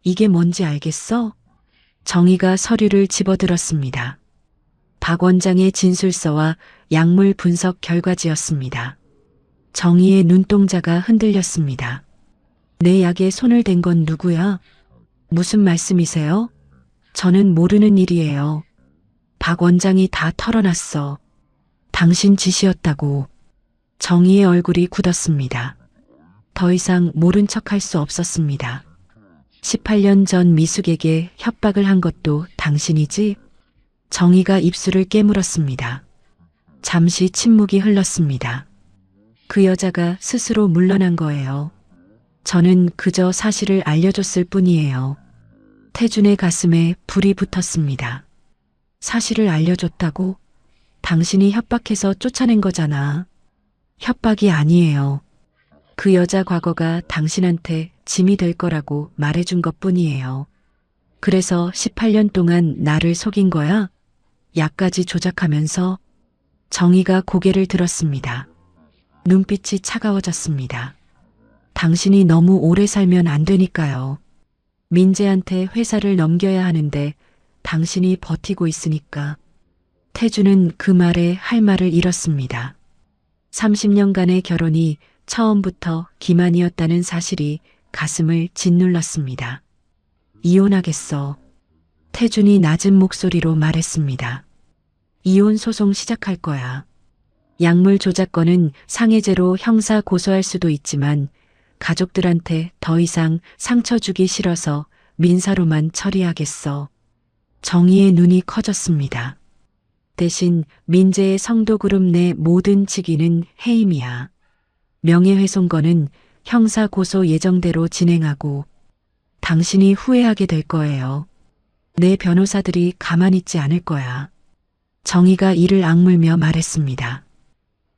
이게 뭔지 알겠어? 정희가 서류를 집어들었습니다. 박 원장의 진술서와 약물 분석 결과지였습니다. 정희의 눈동자가 흔들렸습니다. 내 약에 손을 댄 건 누구야? 무슨 말씀이세요? 저는 모르는 일이에요. 박 원장이 다 털어놨어. 당신 짓이었다고. 정희의 얼굴이 굳었습니다. 더 이상 모른 척할 수 없었습니다. 18년 전 미숙에게 협박을 한 것도 당신이지? 정희가 입술을 깨물었습니다. 잠시 침묵이 흘렀습니다. 그 여자가 스스로 물러난 거예요. 저는 그저 사실을 알려줬을 뿐이에요. 태준의 가슴에 불이 붙었습니다. 사실을 알려줬다고? 당신이 협박해서 쫓아낸 거잖아. 협박이 아니에요. 그 여자 과거가 당신한테 짐이 될 거라고 말해준 것뿐이에요. 그래서 18년 동안 나를 속인 거야? 약까지 조작하면서. 정희가 고개를 들었습니다. 눈빛이 차가워졌습니다. 당신이 너무 오래 살면 안 되니까요. 민재한테 회사를 넘겨야 하는데 당신이 버티고 있으니까. 태주는 그 말에 할 말을 잃었습니다. 30년간의 결혼이 처음부터 기만이었다는 사실이 가슴을 짓눌렀습니다. 이혼하겠어. 태준이 낮은 목소리로 말했습니다. 이혼 소송 시작할 거야. 약물 조작건은 상해죄로 형사 고소할 수도 있지만 가족들한테 더 이상 상처 주기 싫어서 민사로만 처리하겠어. 정희의 눈이 커졌습니다. 대신 민재의 성도그룹 내 모든 직위는 해임이야. 명예훼손건은 형사 고소 예정대로 진행하고 당신이 후회하게 될 거예요. 내 변호사들이 가만히 있지 않을 거야. 정희가 이를 악물며 말했습니다.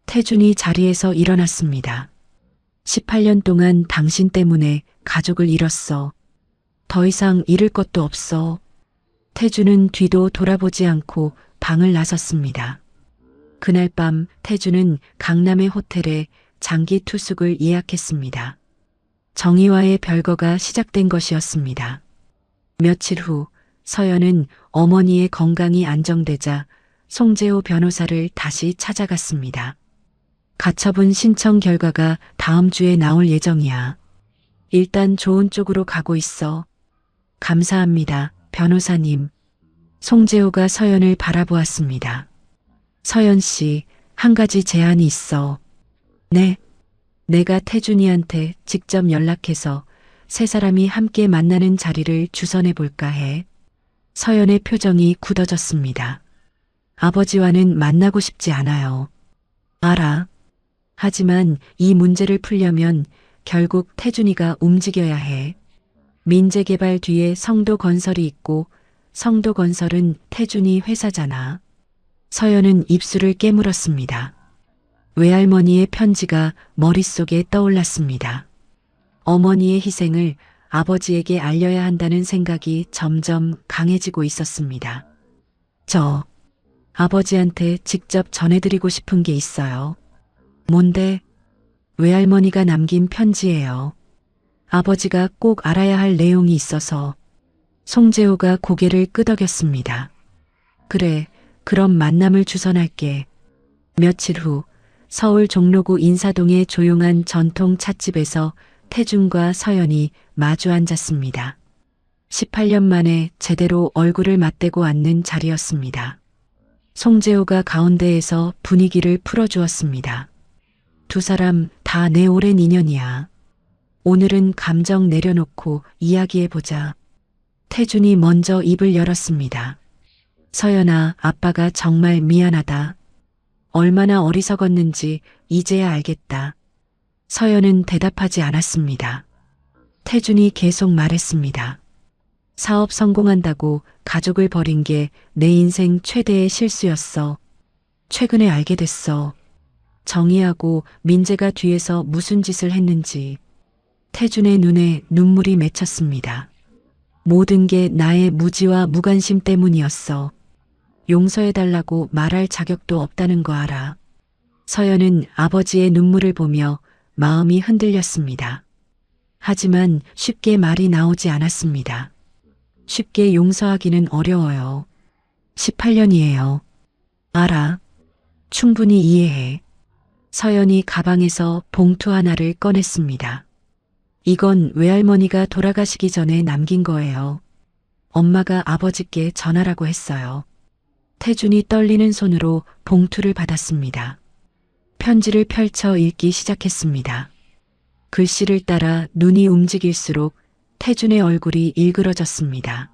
태준이 자리에서 일어났습니다. 18년 동안 당신 때문에 가족을 잃었어. 더 이상 잃을 것도 없어. 태준은 뒤도 돌아보지 않고 방을 나섰습니다. 그날 밤 태준은 강남의 호텔에 장기 투숙을 예약했습니다. 정희와의 별거가 시작된 것이었습니다. 며칠 후 서연은 어머니의 건강이 안정되자 송재호 변호사를 다시 찾아갔습니다. 가처분 신청 결과가 다음 주에 나올 예정이야. 일단 좋은 쪽으로 가고 있어. 감사합니다, 변호사님. 송재호가 서연을 바라보았습니다. 서연 씨, 한 가지 제안이 있어. 네. 내가 태준이한테 직접 연락해서 세 사람이 함께 만나는 자리를 주선해 볼까 해. 서연의 표정이 굳어졌습니다. 아버지와는 만나고 싶지 않아요. 알아. 하지만 이 문제를 풀려면 결국 태준이가 움직여야 해. 민재개발 뒤에 성도건설이 있고 성도건설은 태준이 회사잖아. 서연은 입술을 깨물었습니다. 외할머니의 편지가 머릿속에 떠올랐습니다. 어머니의 희생을 아버지에게 알려야 한다는 생각이 점점 강해지고 있었습니다. 저 아버지한테 직접 전해드리고 싶은 게 있어요. 뭔데? 외할머니가 남긴 편지예요. 아버지가 꼭 알아야 할 내용이 있어서. 송재호가 고개를 끄덕였습니다. 그래, 그럼 만남을 주선할게. 며칠 후 서울 종로구 인사동의 조용한 전통 찻집에서 태준과 서연이 마주 앉았습니다. 18년 만에 제대로 얼굴을 맞대고 앉는 자리였습니다. 송재호가 가운데에서 분위기를 풀어주었습니다. 두 사람 다 내 오랜 인연이야. 오늘은 감정 내려놓고 이야기해보자. 태준이 먼저 입을 열었습니다. 서연아, 아빠가 정말 미안하다. 얼마나 어리석었는지 이제야 알겠다. 서연은 대답하지 않았습니다. 태준이 계속 말했습니다. 사업 성공한다고 가족을 버린 게 내 인생 최대의 실수였어. 최근에 알게 됐어. 정희하고 민재가 뒤에서 무슨 짓을 했는지. 태준의 눈에 눈물이 맺혔습니다. 모든 게 나의 무지와 무관심 때문이었어. 용서해달라고 말할 자격도 없다는 거 알아. 서연은 아버지의 눈물을 보며 마음이 흔들렸습니다. 하지만 쉽게 말이 나오지 않았습니다. 쉽게 용서하기는 어려워요. 18년이에요. 알아. 충분히 이해해. 서연이 가방에서 봉투 하나를 꺼냈습니다. 이건 외할머니가 돌아가시기 전에 남긴 거예요. 엄마가 아버지께 전하라고 했어요. 태준이 떨리는 손으로 봉투를 받았습니다. 편지를 펼쳐 읽기 시작했습니다. 글씨를 따라 눈이 움직일수록 태준의 얼굴이 일그러졌습니다.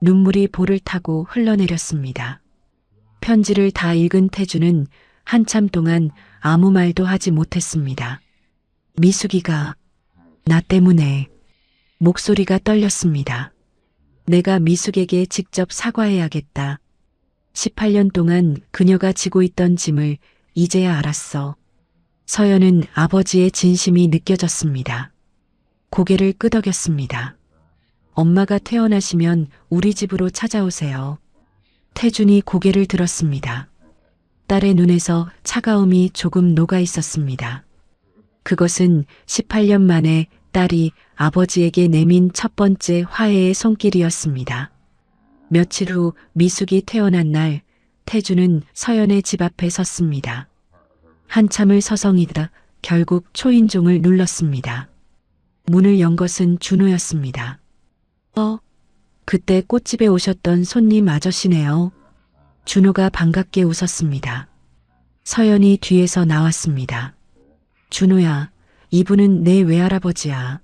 눈물이 볼을 타고 흘러내렸습니다. 편지를 다 읽은 태준은 한참 동안 아무 말도 하지 못했습니다. 미숙이가 나 때문에. 목소리가 떨렸습니다. 내가 미숙에게 직접 사과해야겠다. 18년 동안 그녀가 지고 있던 짐을 이제야 알았어. 서연은 아버지의 진심이 느껴졌습니다. 고개를 끄덕였습니다. 엄마가 퇴원하시면 우리 집으로 찾아오세요. 태준이 고개를 들었습니다. 딸의 눈에서 차가움이 조금 녹아 있었습니다. 그것은 18년 만에 딸이 아버지에게 내민 첫 번째 화해의 손길이었습니다. 며칠 후 미숙이 태어난 날, 태준은 서연의 집 앞에 섰습니다. 한참을 서성이다 결국 초인종을 눌렀습니다. 문을 연 것은 준호였습니다. 그때 꽃집에 오셨던 손님 아저씨네요. 준호가 반갑게 웃었습니다. 서연이 뒤에서 나왔습니다. 준호야, 이분은 내 외할아버지야.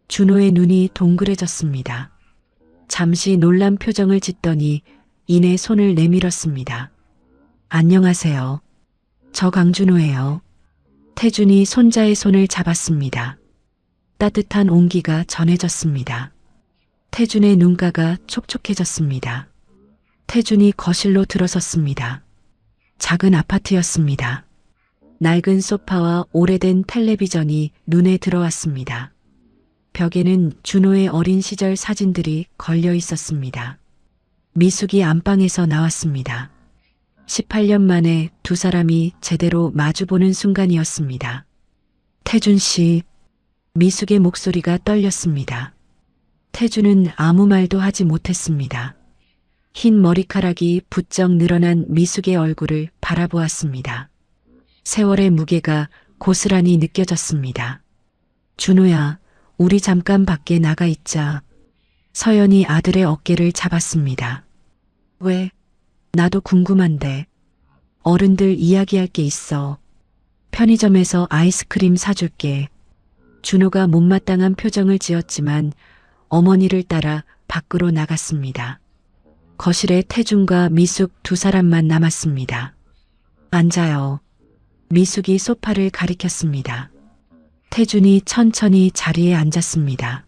준호의 눈이 동그래졌습니다. 잠시 놀란 표정을 짓더니 이내 손을 내밀었습니다. 안녕하세요. 저 강준호예요. 태준이 손자의 손을 잡았습니다. 따뜻한 온기가 전해졌습니다. 태준의 눈가가 촉촉해졌습니다. 태준이 거실로 들어섰습니다. 작은 아파트였습니다. 낡은 소파와 오래된 텔레비전이 눈에 들어왔습니다. 벽에는 준호의 어린 시절 사진들이 걸려 있었습니다. 미숙이 안방에서 나왔습니다. 18년 만에 두 사람이 제대로 마주보는 순간이었습니다. 태준 씨, 미숙의 목소리가 떨렸습니다. 태준은 아무 말도 하지 못했습니다. 흰 머리카락이 부쩍 늘어난 미숙의 얼굴을 바라보았습니다. 세월의 무게가 고스란히 느껴졌습니다. 준호야, 우리 잠깐 밖에 나가 있자. 서연이 아들의 어깨를 잡았습니다. 왜? 나도 궁금한데. 어른들 이야기할 게 있어. 편의점에서 아이스크림 사줄게. 준호가 못마땅한 표정을 지었지만 어머니를 따라 밖으로 나갔습니다. 거실에 태준과 미숙 두 사람만 남았습니다. 앉아요. 미숙이 소파를 가리켰습니다. 태준이 천천히 자리에 앉았습니다.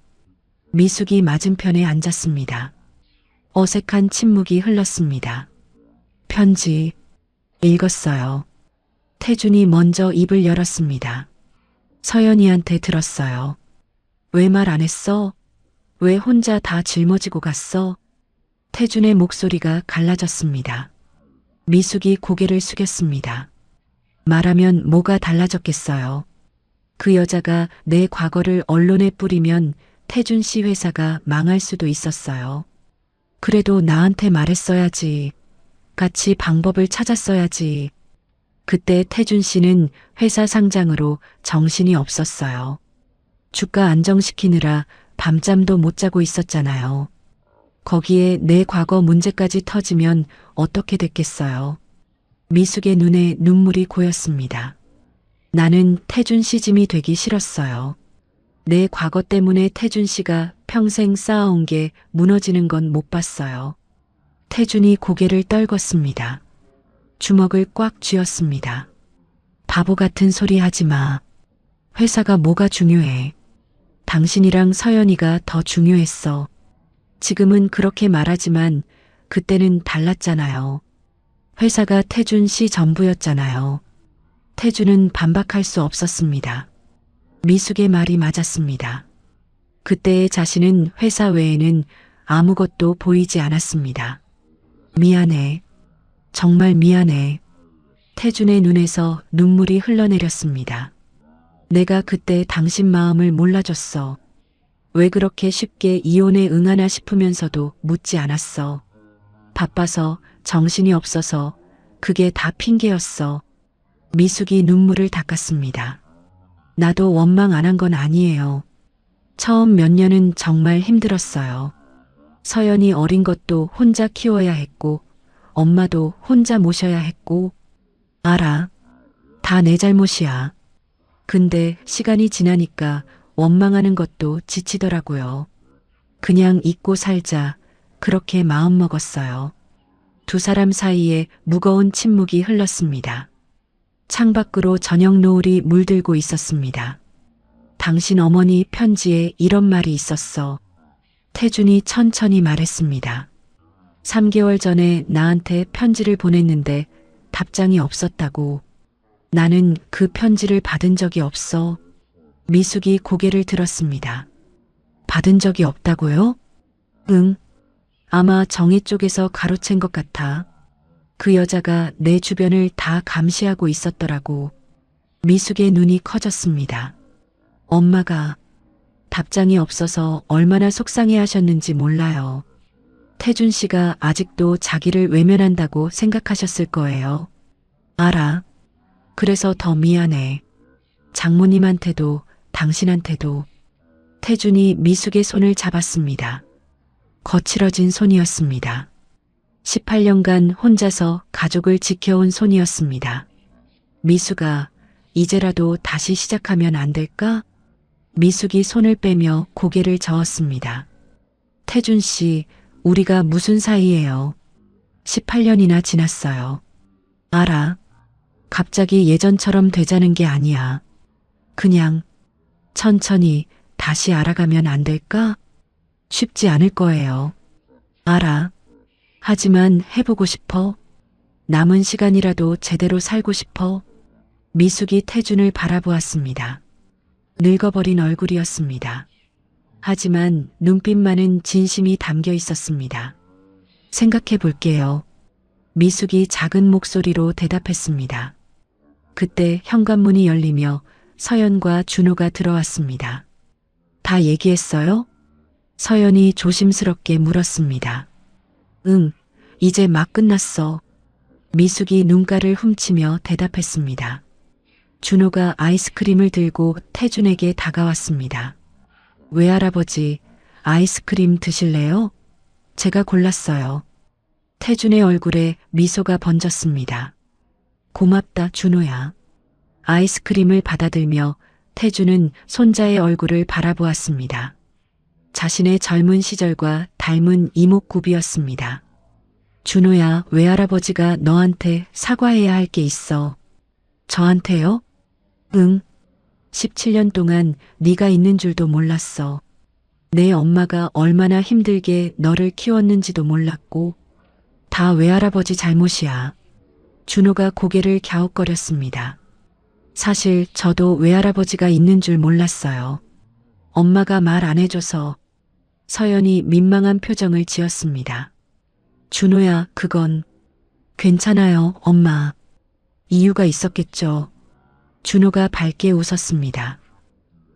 미숙이 맞은편에 앉았습니다. 어색한 침묵이 흘렀습니다. 편지 읽었어요. 태준이 먼저 입을 열었습니다. 서연이한테 들었어요. 왜 말 안 했어? 왜 혼자 다 짊어지고 갔어? 태준의 목소리가 갈라졌습니다. 미숙이 고개를 숙였습니다. 말하면 뭐가 달라졌겠어요. 그 여자가 내 과거를 언론에 뿌리면 태준 씨 회사가 망할 수도 있었어요. 그래도 나한테 말했어야지. 같이 방법을 찾았어야지. 그때 태준 씨는 회사 상장으로 정신이 없었어요. 주가 안정시키느라 밤잠도 못 자고 있었잖아요. 거기에 내 과거 문제까지 터지면 어떻게 됐겠어요. 미숙의 눈에 눈물이 고였습니다. 나는 태준 씨 짐이 되기 싫었어요. 내 과거 때문에 태준 씨가 평생 쌓아온 게 무너지는 건 못 봤어요. 태준이 고개를 떨궜습니다. 주먹을 꽉 쥐었습니다. 바보 같은 소리 하지 마. 회사가 뭐가 중요해. 당신이랑 서연이가 더 중요했어. 지금은 그렇게 말하지만 그때는 달랐잖아요. 회사가 태준 씨 전부였잖아요. 태준은 반박할 수 없었습니다. 미숙의 말이 맞았습니다. 그때의 자신은 회사 외에는 아무것도 보이지 않았습니다. 미안해. 정말 미안해. 태준의 눈에서 눈물이 흘러내렸습니다. 내가 그때 당신 마음을 몰라줬어. 왜 그렇게 쉽게 이혼에 응하나 싶으면서도 묻지 않았어. 바빠서, 정신이 없어서, 그게 다 핑계였어. 미숙이 눈물을 닦았습니다. 나도 원망 안 한 건 아니에요. 처음 몇 년은 정말 힘들었어요. 서연이 어린 것도 혼자 키워야 했고, 엄마도 혼자 모셔야 했고, 알아. 다 내 잘못이야. 근데 시간이 지나니까 원망하는 것도 지치더라고요. 그냥 잊고 살자. 그렇게 마음먹었어요. 두 사람 사이에 무거운 침묵이 흘렀습니다. 창밖으로 저녁 노을이 물들고 있었습니다. 당신 어머니 편지에 이런 말이 있었어. 태준이 천천히 말했습니다. 3개월 전에 나한테 편지를 보냈는데 답장이 없었다고. 나는 그 편지를 받은 적이 없어. 미숙이 고개를 들었습니다. 받은 적이 없다고요? 응. 아마 정혜 쪽에서 가로챈 것 같아. 그 여자가 내 주변을 다 감시하고 있었더라고. 미숙의 눈이 커졌습니다. 엄마가 답장이 없어서 얼마나 속상해 하셨는지 몰라요. 태준 씨가 아직도 자기를 외면한다고 생각하셨을 거예요. 알아. 그래서 더 미안해. 장모님한테도 당신한테도. 태준이 미숙의 손을 잡았습니다. 거칠어진 손이었습니다. 18년간 혼자서 가족을 지켜온 손이었습니다. 미숙아, 이제라도 다시 시작하면 안 될까? 미숙이 손을 빼며 고개를 저었습니다. 태준 씨, 우리가 무슨 사이예요? 18년이나 지났어요. 알아. 갑자기 예전처럼 되자는 게 아니야. 그냥 천천히 다시 알아가면 안 될까? 쉽지 않을 거예요. 알아. 하지만 해보고 싶어. 남은 시간이라도 제대로 살고 싶어. 미숙이 태준을 바라보았습니다. 늙어버린 얼굴이었습니다. 하지만 눈빛만은 진심이 담겨 있었습니다. 생각해 볼게요. 미숙이 작은 목소리로 대답했습니다. 그때 현관문이 열리며 서연과 준호가 들어왔습니다. 다 얘기했어요? 서연이 조심스럽게 물었습니다. 응, 이제 막 끝났어. 미숙이 눈가를 훔치며 대답했습니다. 준호가 아이스크림을 들고 태준에게 다가왔습니다. 외할아버지, 아이스크림 드실래요? 제가 골랐어요. 태준의 얼굴에 미소가 번졌습니다. 고맙다, 준호야. 아이스크림을 받아들며 태준은 손자의 얼굴을 바라보았습니다. 자신의 젊은 시절과 닮은 이목구비였습니다. 준호야, 외할아버지가 너한테 사과해야 할 게 있어. 저한테요? 응. 17년 동안 네가 있는 줄도 몰랐어. 내 엄마가 얼마나 힘들게 너를 키웠는지도 몰랐고 다 외할아버지 잘못이야. 준호가 고개를 갸웃거렸습니다. 사실 저도 외할아버지가 있는 줄 몰랐어요. 엄마가 말 안 해줘서. 서연이 민망한 표정을 지었습니다. 준호야, 그건 괜찮아요, 엄마. 이유가 있었겠죠. 준호가 밝게 웃었습니다.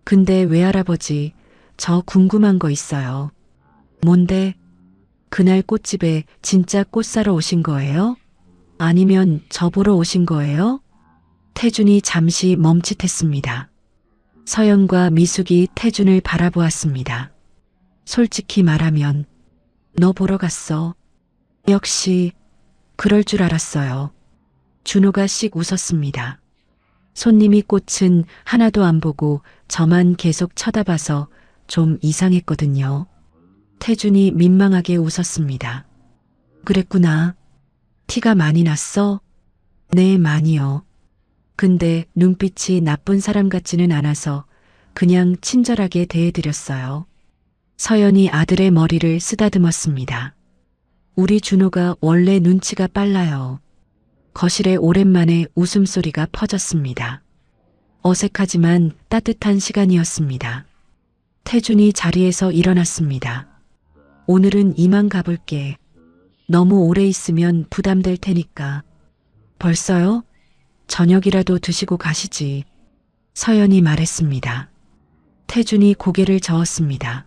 근데 외할아버지, 저 궁금한 거 있어요. 뭔데? 그날 꽃집에 진짜 꽃 사러 오신 거예요? 아니면 저 보러 오신 거예요? 태준이 잠시 멈칫했습니다. 서연과 미숙이 태준을 바라보았습니다. 솔직히 말하면 너 보러 갔어. 역시 그럴 줄 알았어요. 준호가 씩 웃었습니다. 손님이 꽃은 하나도 안 보고 저만 계속 쳐다봐서 좀 이상했거든요. 태준이 민망하게 웃었습니다. 그랬구나. 티가 많이 났어? 네, 많이요. 근데 눈빛이 나쁜 사람 같지는 않아서 그냥 친절하게 대해드렸어요. 서연이 아들의 머리를 쓰다듬었습니다. 우리 준호가 원래 눈치가 빨라요. 거실에 오랜만에 웃음소리가 퍼졌습니다. 어색하지만 따뜻한 시간이었습니다. 태준이 자리에서 일어났습니다. 오늘은 이만 가볼게. 너무 오래 있으면 부담될 테니까. 벌써요? 저녁이라도 드시고 가시지. 서연이 말했습니다. 태준이 고개를 저었습니다.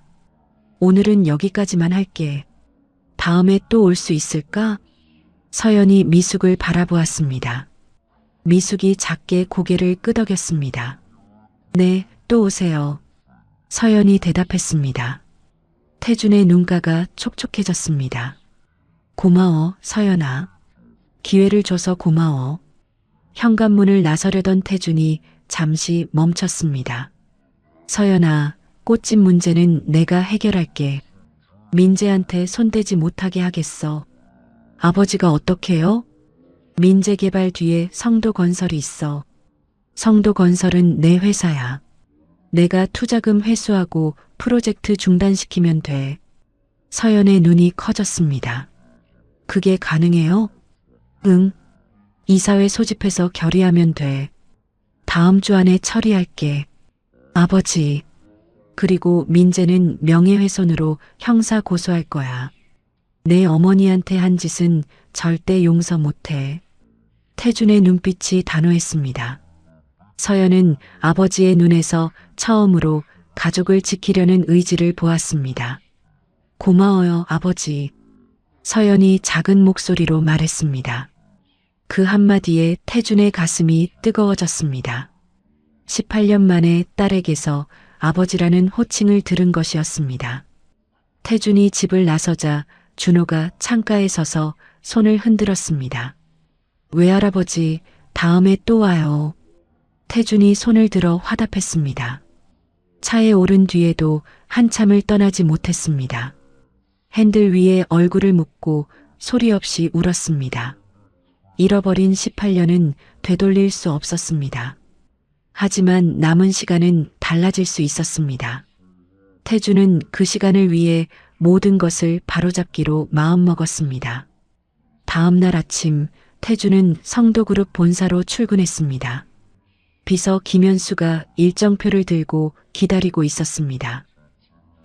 오늘은 여기까지만 할게. 다음에 또 올 수 있을까? 서연이 미숙을 바라보았습니다. 미숙이 작게 고개를 끄덕였습니다. 네, 또 오세요. 서연이 대답했습니다. 태준의 눈가가 촉촉해졌습니다. 고마워, 서연아. 기회를 줘서 고마워. 현관문을 나서려던 태준이 잠시 멈췄습니다. 서연아, 꽃집 문제는 내가 해결할게. 민재한테 손대지 못하게 하겠어. 아버지가 어떻게요? 민재개발 뒤에 성도건설이 있어. 성도건설은 내 회사야. 내가 투자금 회수하고 프로젝트 중단시키면 돼. 서연의 눈이 커졌습니다. 그게 가능해요? 응. 이사회 소집해서 결의하면 돼. 다음 주 안에 처리할게. 아버지. 그리고 민재는 명예훼손으로 형사 고소할 거야. 내 어머니한테 한 짓은 절대 용서 못해. 태준의 눈빛이 단호했습니다. 서연은 아버지의 눈에서 처음으로 가족을 지키려는 의지를 보았습니다. 고마워요, 아버지. 서연이 작은 목소리로 말했습니다. 그 한마디에 태준의 가슴이 뜨거워졌습니다. 18년 만에 딸에게서 아버지라는 호칭을 들은 것이었습니다. 태준이 집을 나서자 준호가 창가에 서서 손을 흔들었습니다. 외할아버지, 다음에 또 와요. 태준이 손을 들어 화답했습니다. 차에 오른 뒤에도 한참을 떠나지 못했습니다. 핸들 위에 얼굴을 묻고 소리 없이 울었습니다. 잃어버린 18년은 되돌릴 수 없었습니다. 하지만 남은 시간은 달라질 수 있었습니다. 태준은 그 시간을 위해 모든 것을 바로잡기로 마음먹었습니다. 다음 날 아침 태준은 성도그룹 본사로 출근했습니다. 비서 김현수가 일정표를 들고 기다리고 있었습니다.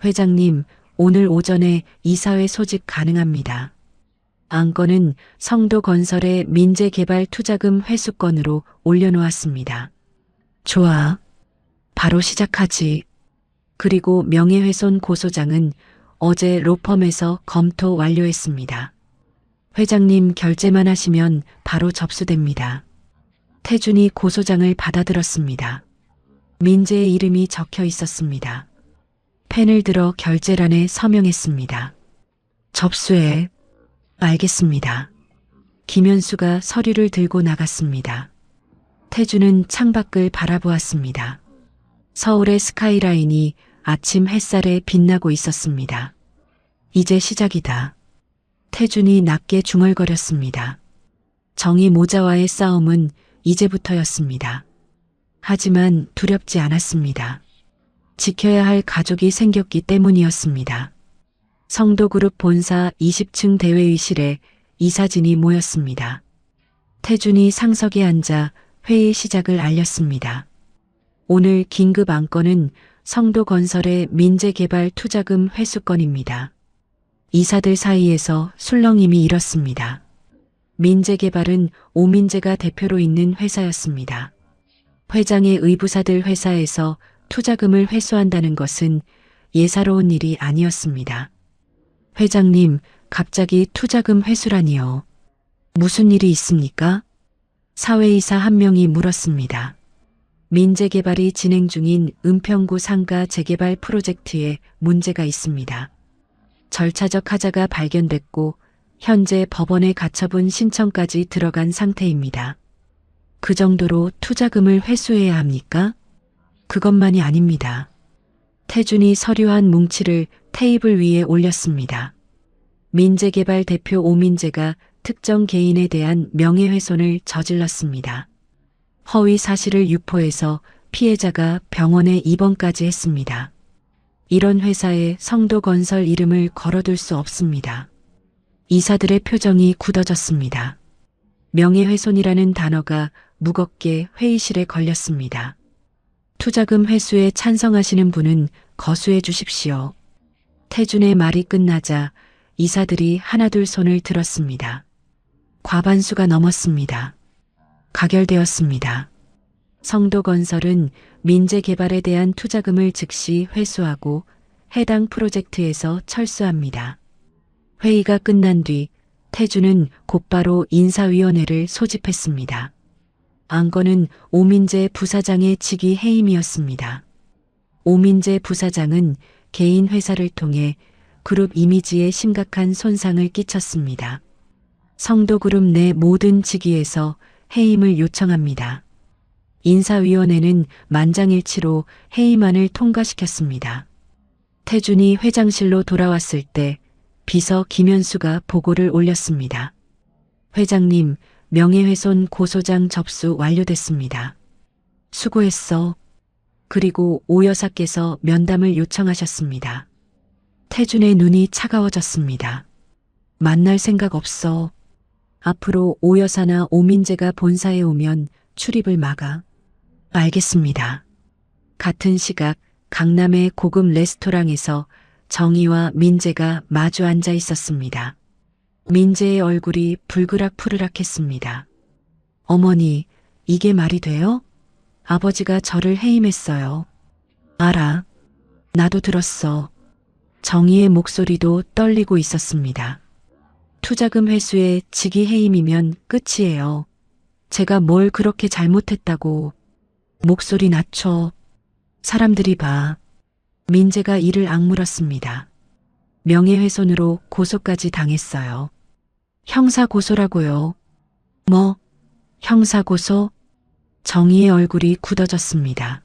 회장님, 오늘 오전에 이사회 소집 가능합니다. 안건은 성도건설의 민재개발 투자금 회수건으로 올려놓았습니다. 좋아. 바로 시작하지. 그리고 명예훼손 고소장은 어제 로펌에서 검토 완료했습니다. 회장님 결제만 하시면 바로 접수됩니다. 태준이 고소장을 받아들었습니다. 민재의 이름이 적혀 있었습니다. 펜을 들어 결제란에 서명했습니다. 접수해. 알겠습니다. 김현수가 서류를 들고 나갔습니다. 태준은 창밖을 바라보았습니다. 서울의 스카이라인이 아침 햇살에 빛나고 있었습니다. 이제 시작이다. 태준이 낮게 중얼거렸습니다. 정의 모자와의 싸움은 이제부터였습니다. 하지만 두렵지 않았습니다. 지켜야 할 가족이 생겼기 때문이었습니다. 성도그룹 본사 20층 대회의실에 이사진이 모였습니다. 태준이 상석에 앉아 회의 시작을 알렸습니다. 오늘 긴급 안건은 성도건설의 민재개발 투자금 회수건입니다. 이사들 사이에서 술렁임이 일었습니다. 민재개발은 오민재가 대표로 있는 회사였습니다. 회장의 의부사들 회사에서 투자금을 회수한다는 것은 예사로운 일이 아니었습니다. 회장님, 갑자기 투자금 회수라니요. 무슨 일이 있습니까? 사회이사 한 명이 물었습니다. 민재개발이 진행 중인 은평구 상가 재개발 프로젝트에 문제가 있습니다. 절차적 하자가 발견됐고 현재 법원에 가처분 신청까지 들어간 상태입니다. 그 정도로 투자금을 회수해야 합니까? 그것만이 아닙니다. 태준이 서류한 뭉치를 테이블 위에 올렸습니다. 민재개발 대표 오민재가 특정 개인에 대한 명예훼손을 저질렀습니다. 허위 사실을 유포해서 피해자가 병원에 입원까지 했습니다. 이런 회사에 성도건설 이름을 걸어둘 수 없습니다. 이사들의 표정이 굳어졌습니다. 명예훼손이라는 단어가 무겁게 회의실에 걸렸습니다. 투자금 회수에 찬성하시는 분은 거수해 주십시오. 태준의 말이 끝나자 이사들이 하나둘 손을 들었습니다. 과반수가 넘었습니다. 가결되었습니다. 성도건설은 민재개발에 대한 투자금을 즉시 회수하고 해당 프로젝트에서 철수합니다. 회의가 끝난 뒤 태준은 곧바로 인사위원회를 소집했습니다. 안건은 오민재 부사장의 직위 해임이었습니다. 오민재 부사장은 개인 회사를 통해 그룹 이미지에 심각한 손상을 끼쳤습니다. 성도그룹 내 모든 직위에서 해임을 요청합니다. 인사위원회는 만장일치로 해임안을 통과시켰습니다. 태준이 회장실로 돌아왔을 때 비서 김현수가 보고를 올렸습니다. 회장님, 명예훼손 고소장 접수 완료됐습니다. 수고했어. 그리고 오 여사께서 면담을 요청하셨습니다. 태준의 눈이 차가워졌습니다. 만날 생각 없어. 앞으로 오 여사나 오민재가 본사에 오면 출입을 막아. 알겠습니다. 같은 시각 강남의 고급 레스토랑에서 정희와 민재가 마주 앉아 있었습니다. 민재의 얼굴이 불그락푸르락했습니다. 어머니, 이게 말이 돼요? 아버지가 저를 해임했어요. 알아. 나도 들었어. 정희의 목소리도 떨리고 있었습니다. 투자금 회수에 직위 해임이면 끝이에요. 제가 뭘 그렇게 잘못했다고. 목소리 낮춰. 사람들이 봐. 민재가 이를 악물었습니다. 명예훼손으로 고소까지 당했어요. 형사고소라고요. 뭐? 형사고소? 정희의 얼굴이 굳어졌습니다.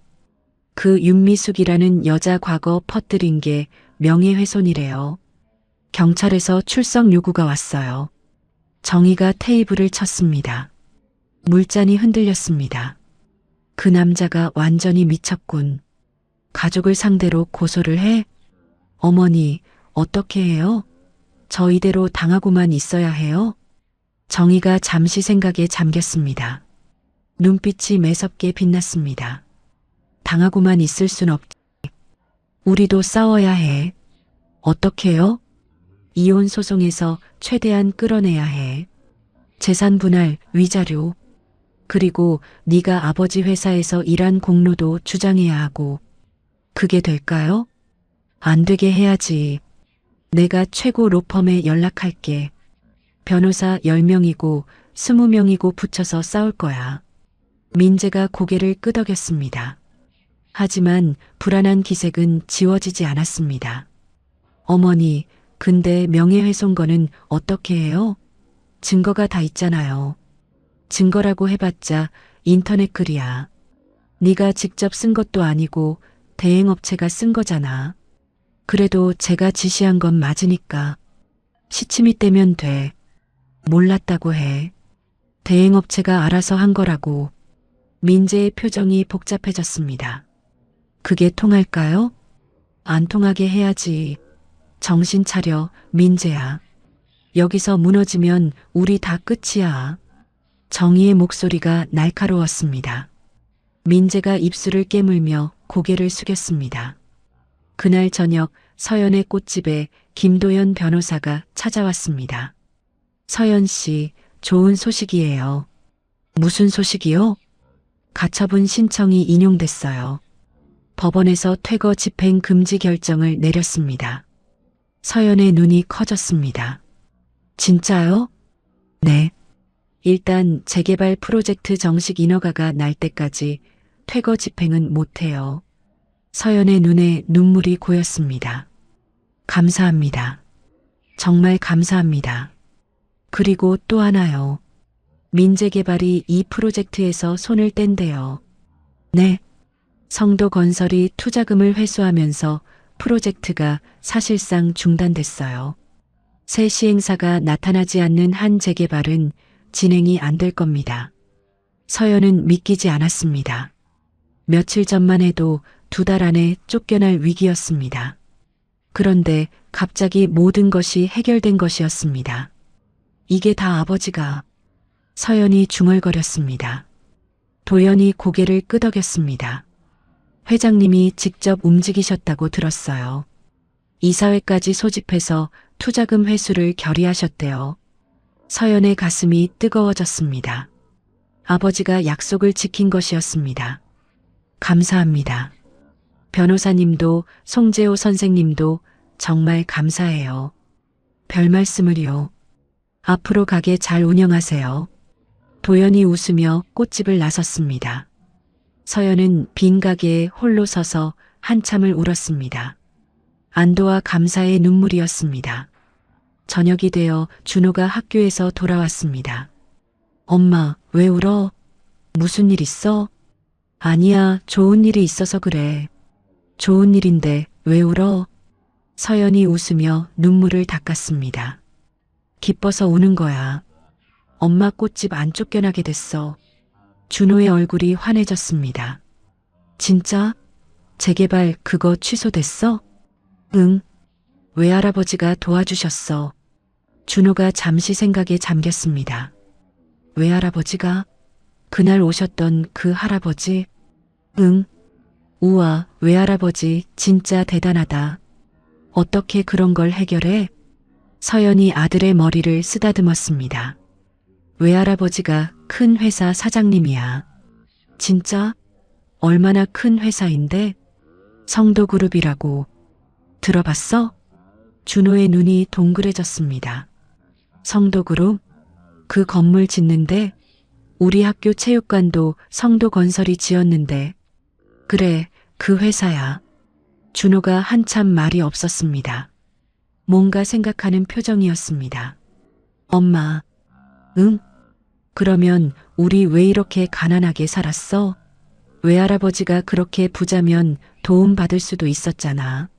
그 윤미숙이라는 여자 과거 퍼뜨린 게 명예훼손이래요. 경찰에서 출석 요구가 왔어요. 정희가 테이블을 쳤습니다. 물잔이 흔들렸습니다. 그 남자가 완전히 미쳤군. 가족을 상대로 고소를 해? 어머니, 어떻게 해요? 저 이대로 당하고만 있어야 해요? 정희가 잠시 생각에 잠겼습니다. 눈빛이 매섭게 빛났습니다. 당하고만 있을 순 없지. 우리도 싸워야 해. 어떻게요? 이혼 소송에서 최대한 끌어내야 해. 재산 분할, 위자료. 그리고 네가 아버지 회사에서 일한 공로도 주장해야 하고. 그게 될까요? 안 되게 해야지. 내가 최고 로펌에 연락할게. 변호사 10명이고 20명이고 붙여서 싸울 거야. 민재가 고개를 끄덕였습니다. 하지만 불안한 기색은 지워지지 않았습니다. 어머니, 근데 명예훼손건은 어떻게 해요? 증거가 다 있잖아요. 증거라고 해봤자 인터넷 글이야. 네가 직접 쓴 것도 아니고 대행업체가 쓴 거잖아. 그래도 제가 지시한 건 맞으니까. 시침이 떼면 돼. 몰랐다고 해. 대행업체가 알아서 한 거라고. 민재의 표정이 복잡해졌습니다. 그게 통할까요? 안 통하게 해야지. 정신 차려, 민재야. 여기서 무너지면 우리 다 끝이야. 정희의 목소리가 날카로웠습니다. 민재가 입술을 깨물며 고개를 숙였습니다. 그날 저녁 서연의 꽃집에 김도연 변호사가 찾아왔습니다. 서연 씨, 좋은 소식이에요. 무슨 소식이요? 가처분 신청이 인용됐어요. 법원에서 퇴거 집행 금지 결정을 내렸습니다. 서연의 눈이 커졌습니다. 진짜요? 네. 일단 재개발 프로젝트 정식 인허가가 날 때까지 퇴거 집행은 못해요. 서연의 눈에 눈물이 고였습니다. 감사합니다. 정말 감사합니다. 그리고 또 하나요. 민재개발이 이 프로젝트에서 손을 뗀대요. 네. 성도건설이 투자금을 회수하면서 프로젝트가 사실상 중단됐어요. 새 시행사가 나타나지 않는 한 재개발은 진행이 안 될 겁니다. 서연은 믿기지 않았습니다. 며칠 전만 해도 2달 안에 쫓겨날 위기였습니다. 그런데 갑자기 모든 것이 해결된 것이었습니다. 이게 다 아버지가. 서연이 중얼거렸습니다. 도연이 고개를 끄덕였습니다. 회장님이 직접 움직이셨다고 들었어요. 이사회까지 소집해서 투자금 회수를 결의하셨대요. 서연의 가슴이 뜨거워졌습니다. 아버지가 약속을 지킨 것이었습니다. 감사합니다. 변호사님도 송재호 선생님도 정말 감사해요. 별 말씀을요. 앞으로 가게 잘 운영하세요. 도연이 웃으며 꽃집을 나섰습니다. 서연은 빈 가게에 홀로 서서 한참을 울었습니다. 안도와 감사의 눈물이었습니다. 저녁이 되어 준호가 학교에서 돌아왔습니다. 엄마, 왜 울어? 무슨 일 있어? 아니야, 좋은 일이 있어서 그래. 좋은 일인데 왜 울어? 서연이 웃으며 눈물을 닦았습니다. 기뻐서 우는 거야. 엄마 꽃집 안 쫓겨나게 됐어. 준호의 얼굴이 환해졌습니다. 진짜? 재개발 그거 취소됐어? 응. 외할아버지가 도와주셨어. 준호가 잠시 생각에 잠겼습니다. 외할아버지가? 그날 오셨던 그 할아버지? 응. 우와, 외할아버지 진짜 대단하다. 어떻게 그런 걸 해결해? 서연이 아들의 머리를 쓰다듬었습니다. 외할아버지가 큰 회사 사장님이야. 진짜? 얼마나 큰 회사인데? 성도그룹이라고. 들어봤어? 준호의 눈이 동그래졌습니다. 성도그룹? 그 건물 짓는데? 우리 학교 체육관도 성도건설이 지었는데. 그래, 그 회사야. 준호가 한참 말이 없었습니다. 뭔가 생각하는 표정이었습니다. 엄마. 응? 그러면 우리 왜 이렇게 가난하게 살았어? 외할아버지가 그렇게 부자면 도움받을 수도 있었잖아.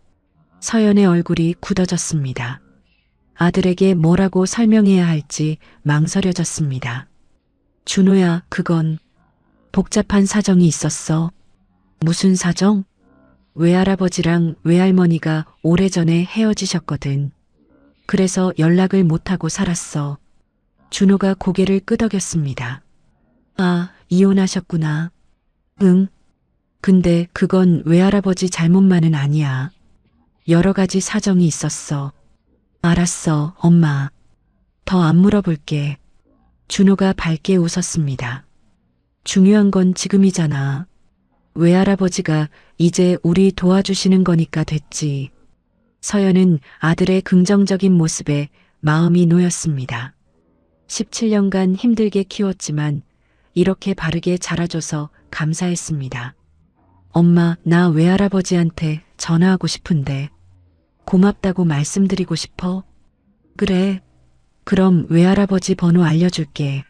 서연의 얼굴이 굳어졌습니다. 아들에게 뭐라고 설명해야 할지 망설여졌습니다. 준호야, 그건 복잡한 사정이 있었어. 무슨 사정? 외할아버지랑 외할머니가 오래전에 헤어지셨거든. 그래서 연락을 못하고 살았어. 준호가 고개를 끄덕였습니다. 아, 이혼하셨구나. 응. 근데 그건 외할아버지 잘못만은 아니야. 여러 가지 사정이 있었어. 알았어, 엄마. 더 안 물어볼게. 준호가 밝게 웃었습니다. 중요한 건 지금이잖아. 외할아버지가 이제 우리 도와주시는 거니까 됐지. 서연은 아들의 긍정적인 모습에 마음이 놓였습니다. 17년간 힘들게 키웠지만 이렇게 바르게 자라줘서 감사했습니다. 엄마, 나 외할아버지한테 전화하고 싶은데 고맙다고 말씀드리고 싶어. 그래. 그럼 외할아버지 번호 알려줄게.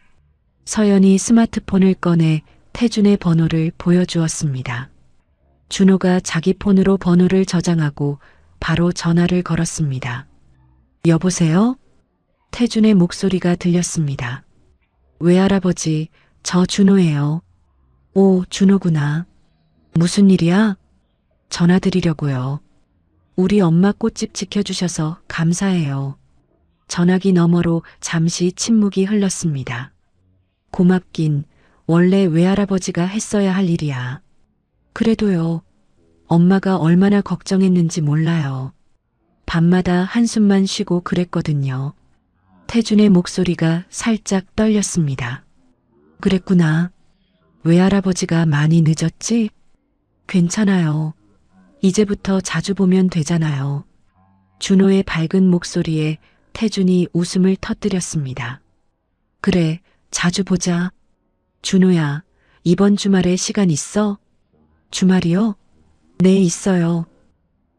서연이 스마트폰을 꺼내 태준의 번호를 보여주었습니다. 준호가 자기 폰으로 번호를 저장하고 바로 전화를 걸었습니다. 여보세요? 태준의 목소리가 들렸습니다. 외할아버지, 저 준호예요. 오, 준호구나. 무슨 일이야? 전화 드리려고요. 우리 엄마 꽃집 지켜주셔서 감사해요. 전화기 너머로 잠시 침묵이 흘렀습니다. 고맙긴 원래 외할아버지가 했어야 할 일이야. 그래도요. 엄마가 얼마나 걱정했는지 몰라요. 밤마다 한숨만 쉬고 그랬거든요. 태준의 목소리가 살짝 떨렸습니다. 그랬구나. 외할아버지가 많이 늦었지? 괜찮아요. 이제부터 자주 보면 되잖아요. 준호의 밝은 목소리에 태준이 웃음을 터뜨렸습니다. 그래, 자주 보자. 준호야, 이번 주말에 시간 있어? 주말이요? 네, 있어요.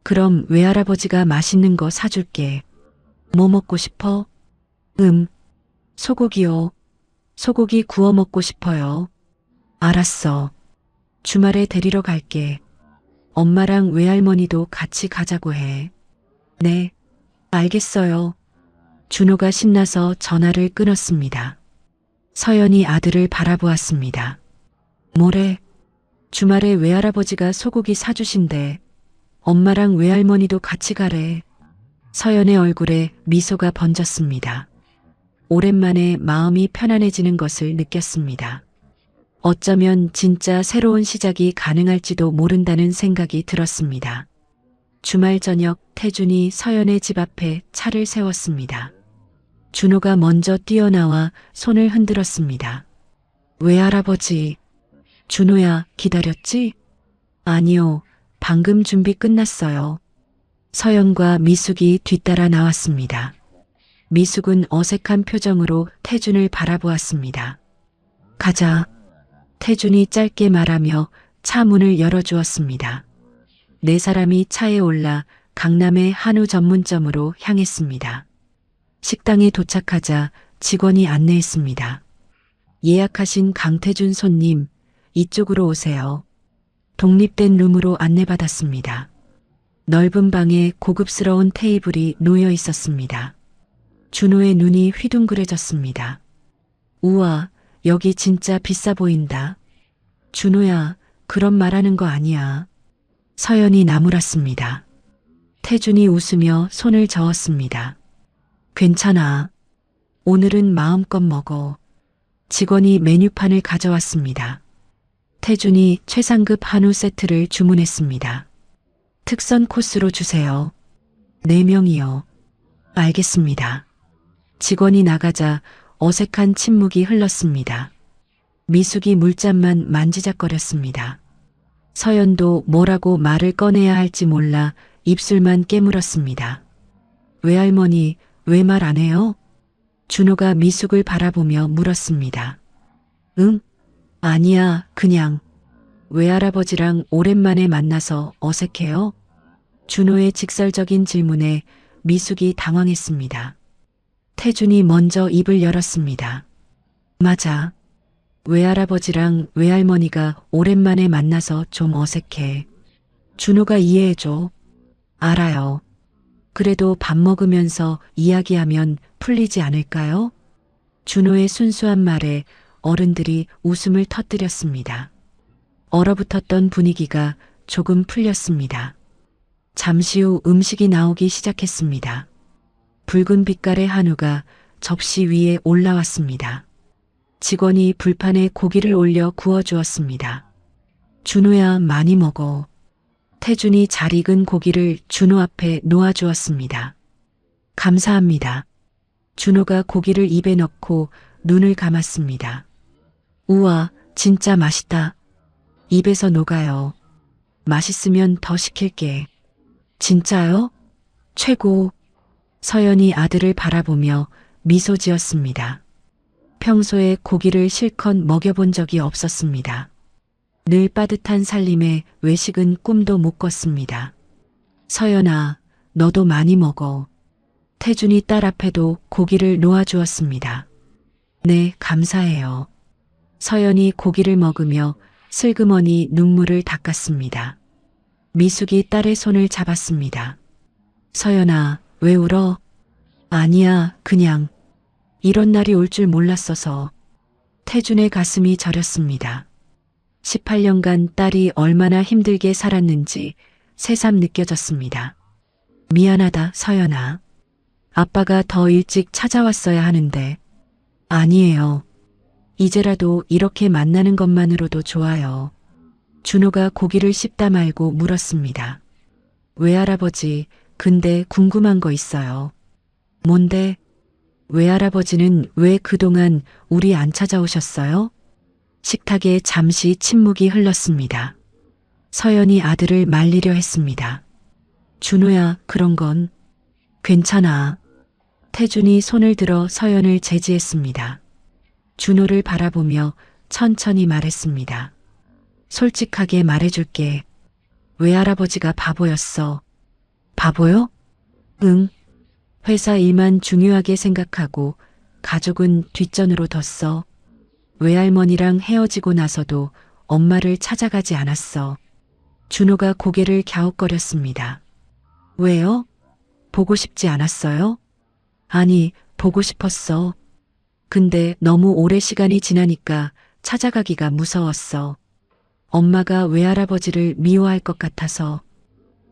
그럼 외할아버지가 맛있는 거 사줄게. 뭐 먹고 싶어? 소고기요. 소고기 구워 먹고 싶어요. 알았어. 주말에 데리러 갈게. 엄마랑 외할머니도 같이 가자고 해. 네, 알겠어요. 준호가 신나서 전화를 끊었습니다. 서연이 아들을 바라보았습니다. 뭐래? 주말에 외할아버지가 소고기 사주신대. 엄마랑 외할머니도 같이 가래. 서연의 얼굴에 미소가 번졌습니다. 오랜만에 마음이 편안해지는 것을 느꼈습니다. 어쩌면 진짜 새로운 시작이 가능할지도 모른다는 생각이 들었습니다. 주말 저녁 태준이 서연의 집 앞에 차를 세웠습니다. 준호가 먼저 뛰어나와 손을 흔들었습니다. 외할아버지. 준호야, 기다렸지? 아니요, 방금 준비 끝났어요. 서연과 미숙이 뒤따라 나왔습니다. 미숙은 어색한 표정으로 태준을 바라보았습니다. 가자. 태준이 짧게 말하며 차 문을 열어주었습니다. 네 사람이 차에 올라 강남의 한우 전문점으로 향했습니다. 식당에 도착하자 직원이 안내했습니다. 예약하신 강태준 손님, 이쪽으로 오세요. 독립된 룸으로 안내받았습니다. 넓은 방에 고급스러운 테이블이 놓여 있었습니다. 준호의 눈이 휘둥그레졌습니다. 우와, 여기 진짜 비싸 보인다. 준호야, 그런 말하는 거 아니야. 서연이 나무랐습니다. 태준이 웃으며 손을 저었습니다. 괜찮아. 오늘은 마음껏 먹어. 직원이 메뉴판을 가져왔습니다. 태준이 최상급 한우 세트를 주문했습니다. 특선 코스로 주세요. 4명이요. 알겠습니다. 직원이 나가자 어색한 침묵이 흘렀습니다. 미숙이 물잔만 만지작거렸습니다. 서연도 뭐라고 말을 꺼내야 할지 몰라 입술만 깨물었습니다. 외할머니, 왜 말 안 해요? 준호가 미숙을 바라보며 물었습니다. 응? 아니야, 그냥. 외할아버지랑 오랜만에 만나서 어색해요? 준호의 직설적인 질문에 미숙이 당황했습니다. 태준이 먼저 입을 열었습니다. 맞아. 외할아버지랑 외할머니가 오랜만에 만나서 좀 어색해. 준호가 이해해줘. 알아요. 그래도 밥 먹으면서 이야기하면 풀리지 않을까요? 준호의 순수한 말에 어른들이 웃음을 터뜨렸습니다. 얼어붙었던 분위기가 조금 풀렸습니다. 잠시 후 음식이 나오기 시작했습니다. 붉은 빛깔의 한우가 접시 위에 올라왔습니다. 직원이 불판에 고기를 올려 구워주었습니다. 준호야, 많이 먹어. 태준이 잘 익은 고기를 준호 앞에 놓아주었습니다. 감사합니다. 준호가 고기를 입에 넣고 눈을 감았습니다. 우와, 진짜 맛있다. 입에서 녹아요. 맛있으면 더 시킬게. 진짜요? 최고. 서연이 아들을 바라보며 미소 지었습니다. 평소에 고기를 실컷 먹여본 적이 없었습니다. 늘 빠듯한 살림에 외식은 꿈도 못 꿨습니다. 서연아, 너도 많이 먹어. 태준이 딸 앞에도 고기를 놓아주었습니다. 네, 감사해요. 서연이 고기를 먹으며 슬그머니 눈물을 닦았습니다. 미숙이 딸의 손을 잡았습니다. 서연아, 왜 울어? 아니야, 그냥. 이런 날이 올 줄 몰랐어서. 태준의 가슴이 저렸습니다. 18년간 딸이 얼마나 힘들게 살았는지 새삼 느껴졌습니다. 미안하다, 서연아. 아빠가 더 일찍 찾아왔어야 하는데. 아니에요. 이제라도 이렇게 만나는 것만으로도 좋아요. 준호가 고기를 씹다 말고 물었습니다. 외할아버지, 근데 궁금한 거 있어요. 뭔데? 외할아버지는 왜 그동안 우리 안 찾아오셨어요? 식탁에 잠시 침묵이 흘렀습니다. 서연이 아들을 말리려 했습니다. 준호야, 그런 건 괜찮아. 태준이 손을 들어 서연을 제지했습니다. 준호를 바라보며 천천히 말했습니다. 솔직하게 말해줄게. 외할아버지가 바보였어. 바보요? 응. 회사 일만 중요하게 생각하고 가족은 뒷전으로 뒀어. 외할머니랑 헤어지고 나서도 엄마를 찾아가지 않았어. 준호가 고개를 갸웃거렸습니다. 왜요? 보고 싶지 않았어요? 아니, 보고 싶었어. 근데 너무 오래 시간이 지나니까 찾아가기가 무서웠어. 엄마가 외할아버지를 미워할 것 같아서.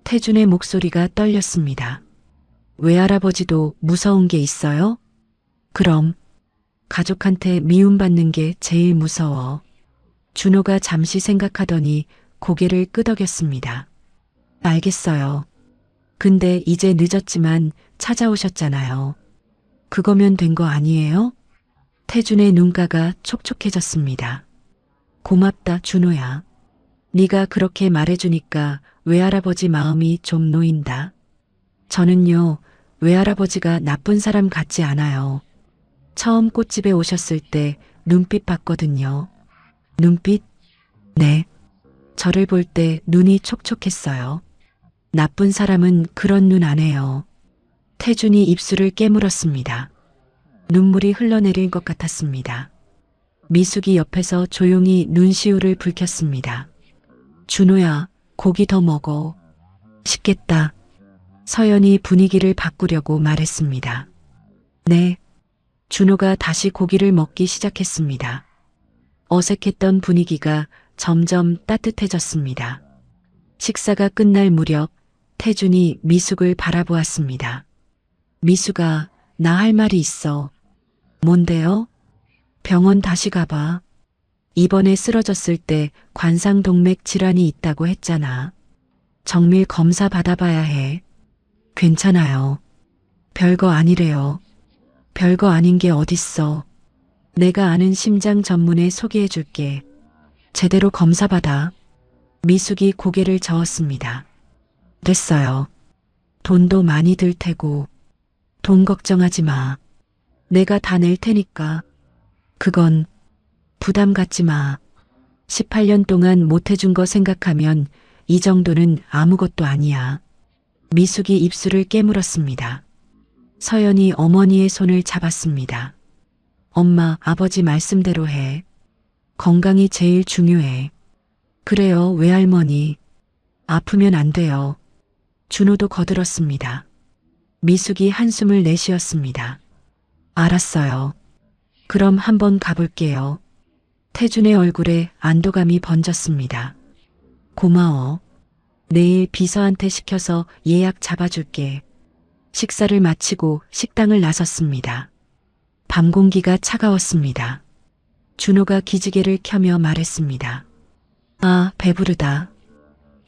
태준의 목소리가 떨렸습니다. 외할아버지도 무서운 게 있어요? 그럼 가족한테 미움받는 게 제일 무서워. 준호가 잠시 생각하더니 고개를 끄덕였습니다. 알겠어요. 근데 이제 늦었지만 찾아오셨잖아요. 그거면 된 거 아니에요? 태준의 눈가가 촉촉해졌습니다. 고맙다, 준호야. 네가 그렇게 말해주니까 외할아버지 마음이 좀 놓인다. 저는요, 외할아버지가 나쁜 사람 같지 않아요. 처음 꽃집에 오셨을 때 눈빛 봤거든요. 눈빛? 네. 저를 볼 때 눈이 촉촉했어요. 나쁜 사람은 그런 눈 안 해요. 태준이 입술을 깨물었습니다. 눈물이 흘러내릴 것 같았습니다. 미숙이 옆에서 조용히 눈시울을 붉혔습니다. 준호야, 고기 더 먹어. 식겠다. 서연이 분위기를 바꾸려고 말했습니다. 네. 준호가 다시 고기를 먹기 시작했습니다. 어색했던 분위기가 점점 따뜻해졌습니다. 식사가 끝날 무렵 태준이 미숙을 바라보았습니다. 미숙아, 나 할 말이 있어. 뭔데요? 병원 다시 가봐. 이번에 쓰러졌을 때 관상동맥 질환이 있다고 했잖아. 정밀 검사 받아봐야 해. 괜찮아요. 별거 아니래요. 별거 아닌 게 어딨어. 내가 아는 심장 전문에 소개해 줄게. 제대로 검사 받아. 미숙이 고개를 저었습니다. 됐어요. 돈도 많이 들 테고. 돈 걱정하지 마. 내가 다 낼 테니까. 그건 부담 갖지 마. 18년 동안 못 해준 거 생각하면 이 정도는 아무것도 아니야. 미숙이 입술을 깨물었습니다. 서연이 어머니의 손을 잡았습니다. 엄마, 아버지 말씀대로 해. 건강이 제일 중요해. 그래요, 외할머니. 아프면 안 돼요. 준호도 거들었습니다. 미숙이 한숨을 내쉬었습니다. 알았어요. 그럼 한번 가볼게요. 태준의 얼굴에 안도감이 번졌습니다. 고마워. 내일 비서한테 시켜서 예약 잡아줄게. 식사를 마치고 식당을 나섰습니다. 밤 공기가 차가웠습니다. 준호가 기지개를 켜며 말했습니다. 아, 배부르다.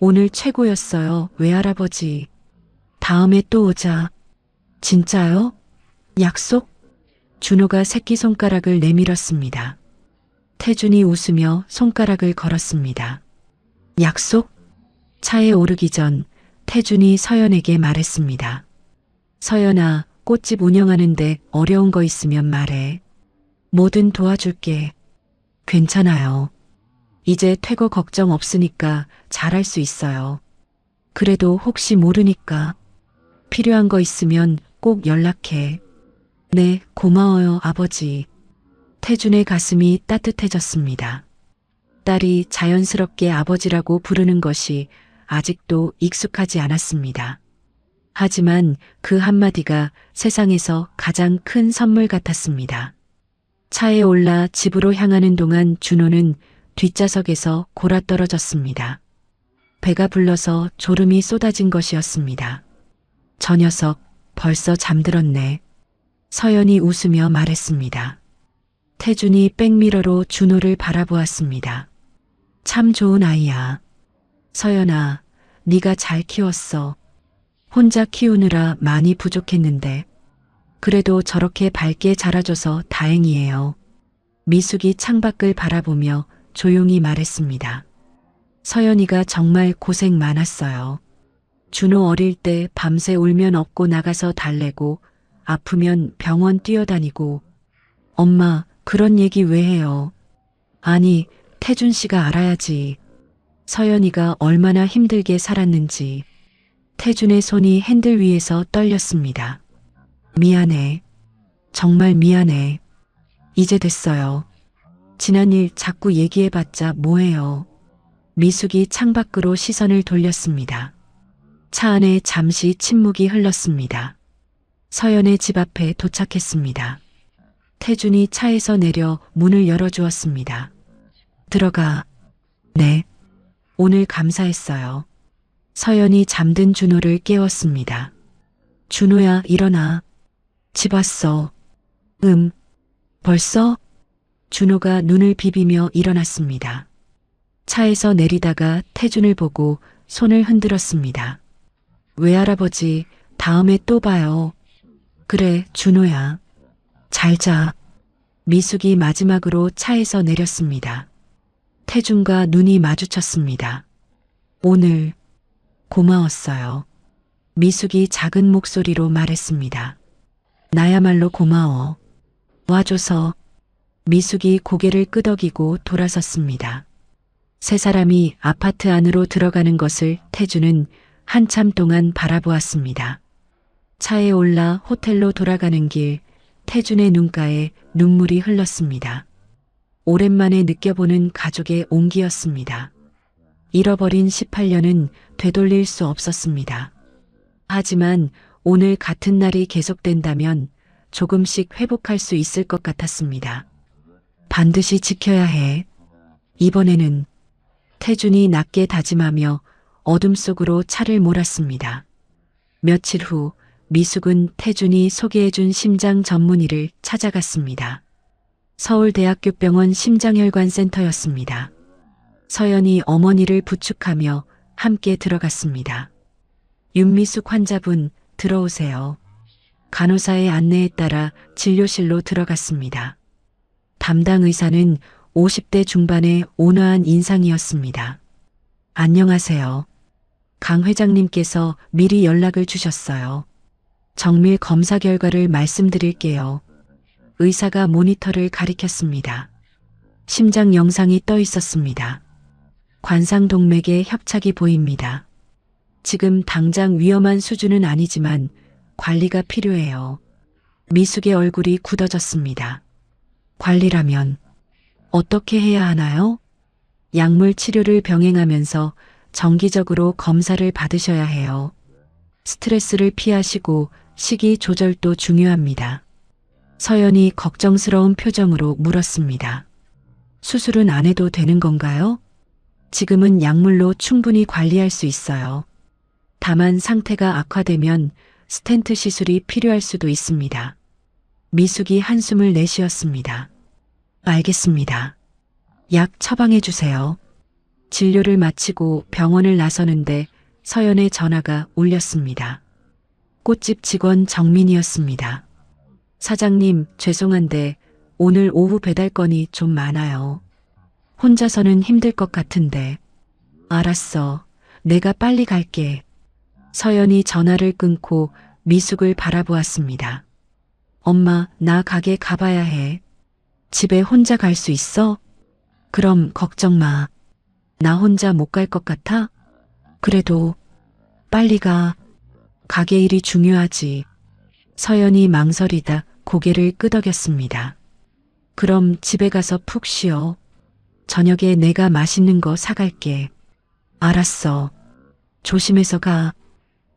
오늘 최고였어요, 외할아버지. 다음에 또 오자. 진짜요? 약속? 준호가 새끼손가락을 내밀었습니다. 태준이 웃으며 손가락을 걸었습니다. 약속? 차에 오르기 전 태준이 서연에게 말했습니다. 서연아, 꽃집 운영하는데 어려운 거 있으면 말해. 뭐든 도와줄게. 괜찮아요. 이제 퇴거 걱정 없으니까 잘할 수 있어요. 그래도 혹시 모르니까 필요한 거 있으면 꼭 연락해. 네, 고마워요, 아버지. 태준의 가슴이 따뜻해졌습니다. 딸이 자연스럽게 아버지라고 부르는 것이 아직도 익숙하지 않았습니다. 하지만 그 한마디가 세상에서 가장 큰 선물 같았습니다. 차에 올라 집으로 향하는 동안 준호는 뒷좌석에서 골아떨어졌습니다. 배가 불러서 졸음이 쏟아진 것이었습니다. 저 녀석 벌써 잠들었네. 서연이 웃으며 말했습니다. 태준이 백미러로 준호를 바라보았습니다. 참 좋은 아이야. 서연아, 네가 잘 키웠어. 혼자 키우느라 많이 부족했는데 그래도 저렇게 밝게 자라줘서 다행이에요. 미숙이 창밖을 바라보며 조용히 말했습니다. 서연이가 정말 고생 많았어요. 준호 어릴 때 밤새 울면 업고 나가서 달래고 아프면 병원 뛰어다니고. 엄마, 그런 얘기 왜 해요? 아니, 태준 씨가 알아야지. 서연이가 얼마나 힘들게 살았는지. 태준의 손이 핸들 위에서 떨렸습니다. 미안해. 정말 미안해. 이제 됐어요. 지난 일 자꾸 얘기해봤자 뭐해요. 미숙이 창밖으로 시선을 돌렸습니다. 차 안에 잠시 침묵이 흘렀습니다. 서연의 집 앞에 도착했습니다. 태준이 차에서 내려 문을 열어주었습니다. 들어가. 네. 오늘 감사했어요. 서연이 잠든 준호를 깨웠습니다. 준호야, 일어나. 집 왔어. 벌써? 준호가 눈을 비비며 일어났습니다. 차에서 내리다가 태준을 보고 손을 흔들었습니다. 외할아버지, 다음에 또 봐요. 그래, 준호야. 잘 자. 미숙이 마지막으로 차에서 내렸습니다. 태준과 눈이 마주쳤습니다. 오늘 고마웠어요. 미숙이 작은 목소리로 말했습니다. 나야말로 고마워. 와줘서. 미숙이 고개를 끄덕이고 돌아섰습니다. 세 사람이 아파트 안으로 들어가는 것을 태준은 한참 동안 바라보았습니다. 차에 올라 호텔로 돌아가는 길, 태준의 눈가에 눈물이 흘렀습니다. 오랜만에 느껴보는 가족의 온기였습니다. 잃어버린 18년은 되돌릴 수 없었습니다. 하지만 오늘 같은 날이 계속된다면 조금씩 회복할 수 있을 것 같았습니다. 반드시 지켜야 해. 이번에는. 태준이 낮게 다짐하며 어둠 속으로 차를 몰았습니다. 며칠 후 미숙은 태준이 소개해준 심장 전문의를 찾아갔습니다. 서울대학교 병원 심장혈관센터였습니다. 서연이 어머니를 부축하며 함께 들어갔습니다. 윤미숙 환자분, 들어오세요. 간호사의 안내에 따라 진료실로 들어갔습니다. 담당 의사는 50대 중반의 온화한 인상이었습니다. 안녕하세요. 강 회장님께서 미리 연락을 주셨어요. 정밀 검사 결과를 말씀드릴게요. 의사가 모니터를 가리켰습니다. 심장 영상이 떠 있었습니다. 관상동맥에 협착이 보입니다. 지금 당장 위험한 수준은 아니지만 관리가 필요해요. 미숙의 얼굴이 굳어졌습니다. 관리라면 어떻게 해야 하나요? 약물 치료를 병행하면서 정기적으로 검사를 받으셔야 해요. 스트레스를 피하시고 식이 조절도 중요합니다. 서연이 걱정스러운 표정으로 물었습니다. 수술은 안 해도 되는 건가요? 지금은 약물로 충분히 관리할 수 있어요. 다만 상태가 악화되면 스텐트 시술이 필요할 수도 있습니다. 미숙이 한숨을 내쉬었습니다. 알겠습니다. 약 처방해 주세요. 진료를 마치고 병원을 나서는데 서연의 전화가 울렸습니다. 꽃집 직원 정민이었습니다. 사장님, 죄송한데 오늘 오후 배달 건이 좀 많아요. 혼자서는 힘들 것 같은데. 알았어. 내가 빨리 갈게. 서연이 전화를 끊고 미숙을 바라보았습니다. 엄마, 나 가게 가봐야 해. 집에 혼자 갈 수 있어? 그럼 걱정 마. 나 혼자 못 갈 것 같아? 그래도 빨리 가. 가게 일이 중요하지. 서연이 망설이다 고개를 끄덕였습니다. 그럼 집에 가서 푹 쉬어. 저녁에 내가 맛있는 거 사갈게. 알았어. 조심해서 가.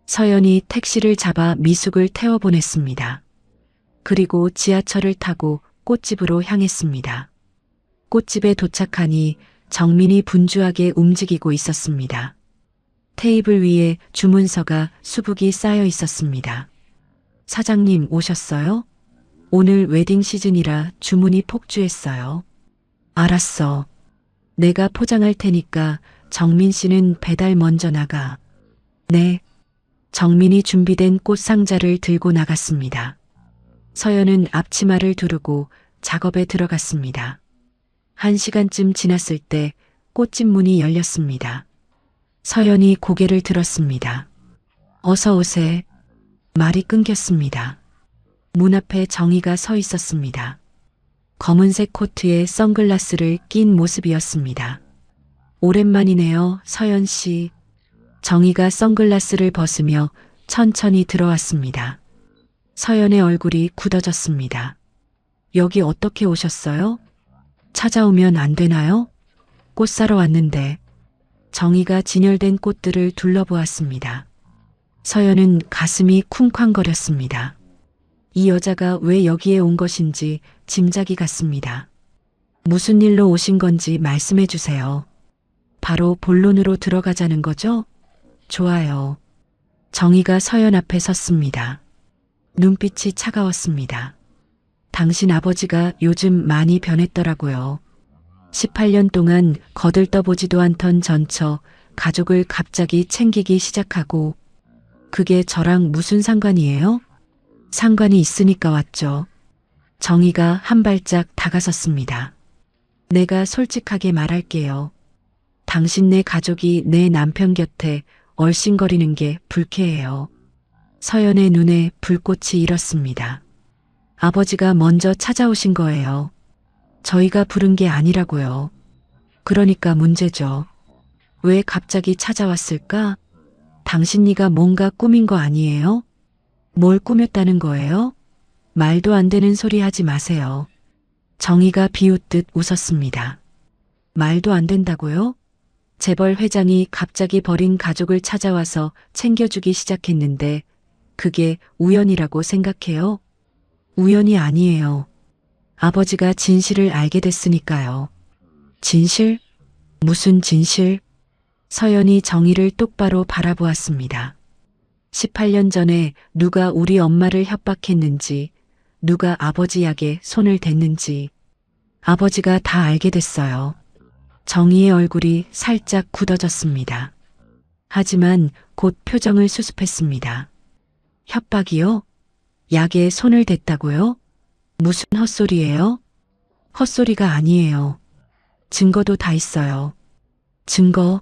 서연이 택시를 잡아 미숙을 태워보냈습니다. 그리고 지하철을 타고 꽃집으로 향했습니다. 꽃집에 도착하니 정민이 분주하게 움직이고 있었습니다. 테이블 위에 주문서가 수북이 쌓여 있었습니다. 사장님 오셨어요? 오늘 웨딩 시즌이라 주문이 폭주했어요. 알았어. 내가 포장할 테니까 정민 씨는 배달 먼저 나가. 네. 정민이 준비된 꽃 상자를 들고 나갔습니다. 서연은 앞치마를 두르고 작업에 들어갔습니다. 1시간쯤 지났을 때 꽃집 문이 열렸습니다. 서연이 고개를 들었습니다. 어서 오세. 말이 끊겼습니다. 문 앞에 정희가 서 있었습니다. 검은색 코트에 선글라스를 낀 모습이었습니다. 오랜만이네요, 서연 씨. 정희가 선글라스를 벗으며 천천히 들어왔습니다. 서연의 얼굴이 굳어졌습니다. 여기 어떻게 오셨어요? 찾아오면 안 되나요? 꽃 사러 왔는데. 정희가 진열된 꽃들을 둘러보았습니다. 서연은 가슴이 쿵쾅거렸습니다. 이 여자가 왜 여기에 온 것인지 짐작이 갔습니다. 무슨 일로 오신 건지 말씀해 주세요. 바로 본론으로 들어가자는 거죠? 좋아요. 정희가 서연 앞에 섰습니다. 눈빛이 차가웠습니다. 당신 아버지가 요즘 많이 변했더라고요. 18년 동안 거들떠보지도 않던 전처 가족을 갑자기 챙기기 시작하고, 그게 저랑 무슨 상관이에요? 상관이 있으니까 왔죠. 정희가 한 발짝 다가섰습니다. 내가 솔직하게 말할게요. 당신네 가족이 내 남편 곁에 얼씬거리는 게 불쾌해요. 서연의 눈에 불꽃이 일었습니다. 아버지가 먼저 찾아오신 거예요. 저희가 부른 게 아니라고요. 그러니까 문제죠. 왜 갑자기 찾아왔을까? 당신 네가 뭔가 꾸민 거 아니에요? 뭘 꾸몄다는 거예요? 말도 안 되는 소리 하지 마세요. 정희가 비웃듯 웃었습니다. 말도 안 된다고요? 재벌 회장이 갑자기 버린 가족을 찾아와서 챙겨주기 시작했는데 그게 우연이라고 생각해요? 우연이 아니에요. 아버지가 진실을 알게 됐으니까요. 진실? 무슨 진실? 서연이 정희를 똑바로 바라보았습니다. 18년 전에 누가 우리 엄마를 협박했는지, 누가 아버지 약에 손을 댔는지 아버지가 다 알게 됐어요. 정희의 얼굴이 살짝 굳어졌습니다. 하지만 곧 표정을 수습했습니다. 협박이요? 약에 손을 댔다고요? 무슨 헛소리예요? 헛소리가 아니에요. 증거도 다 있어요. 증거?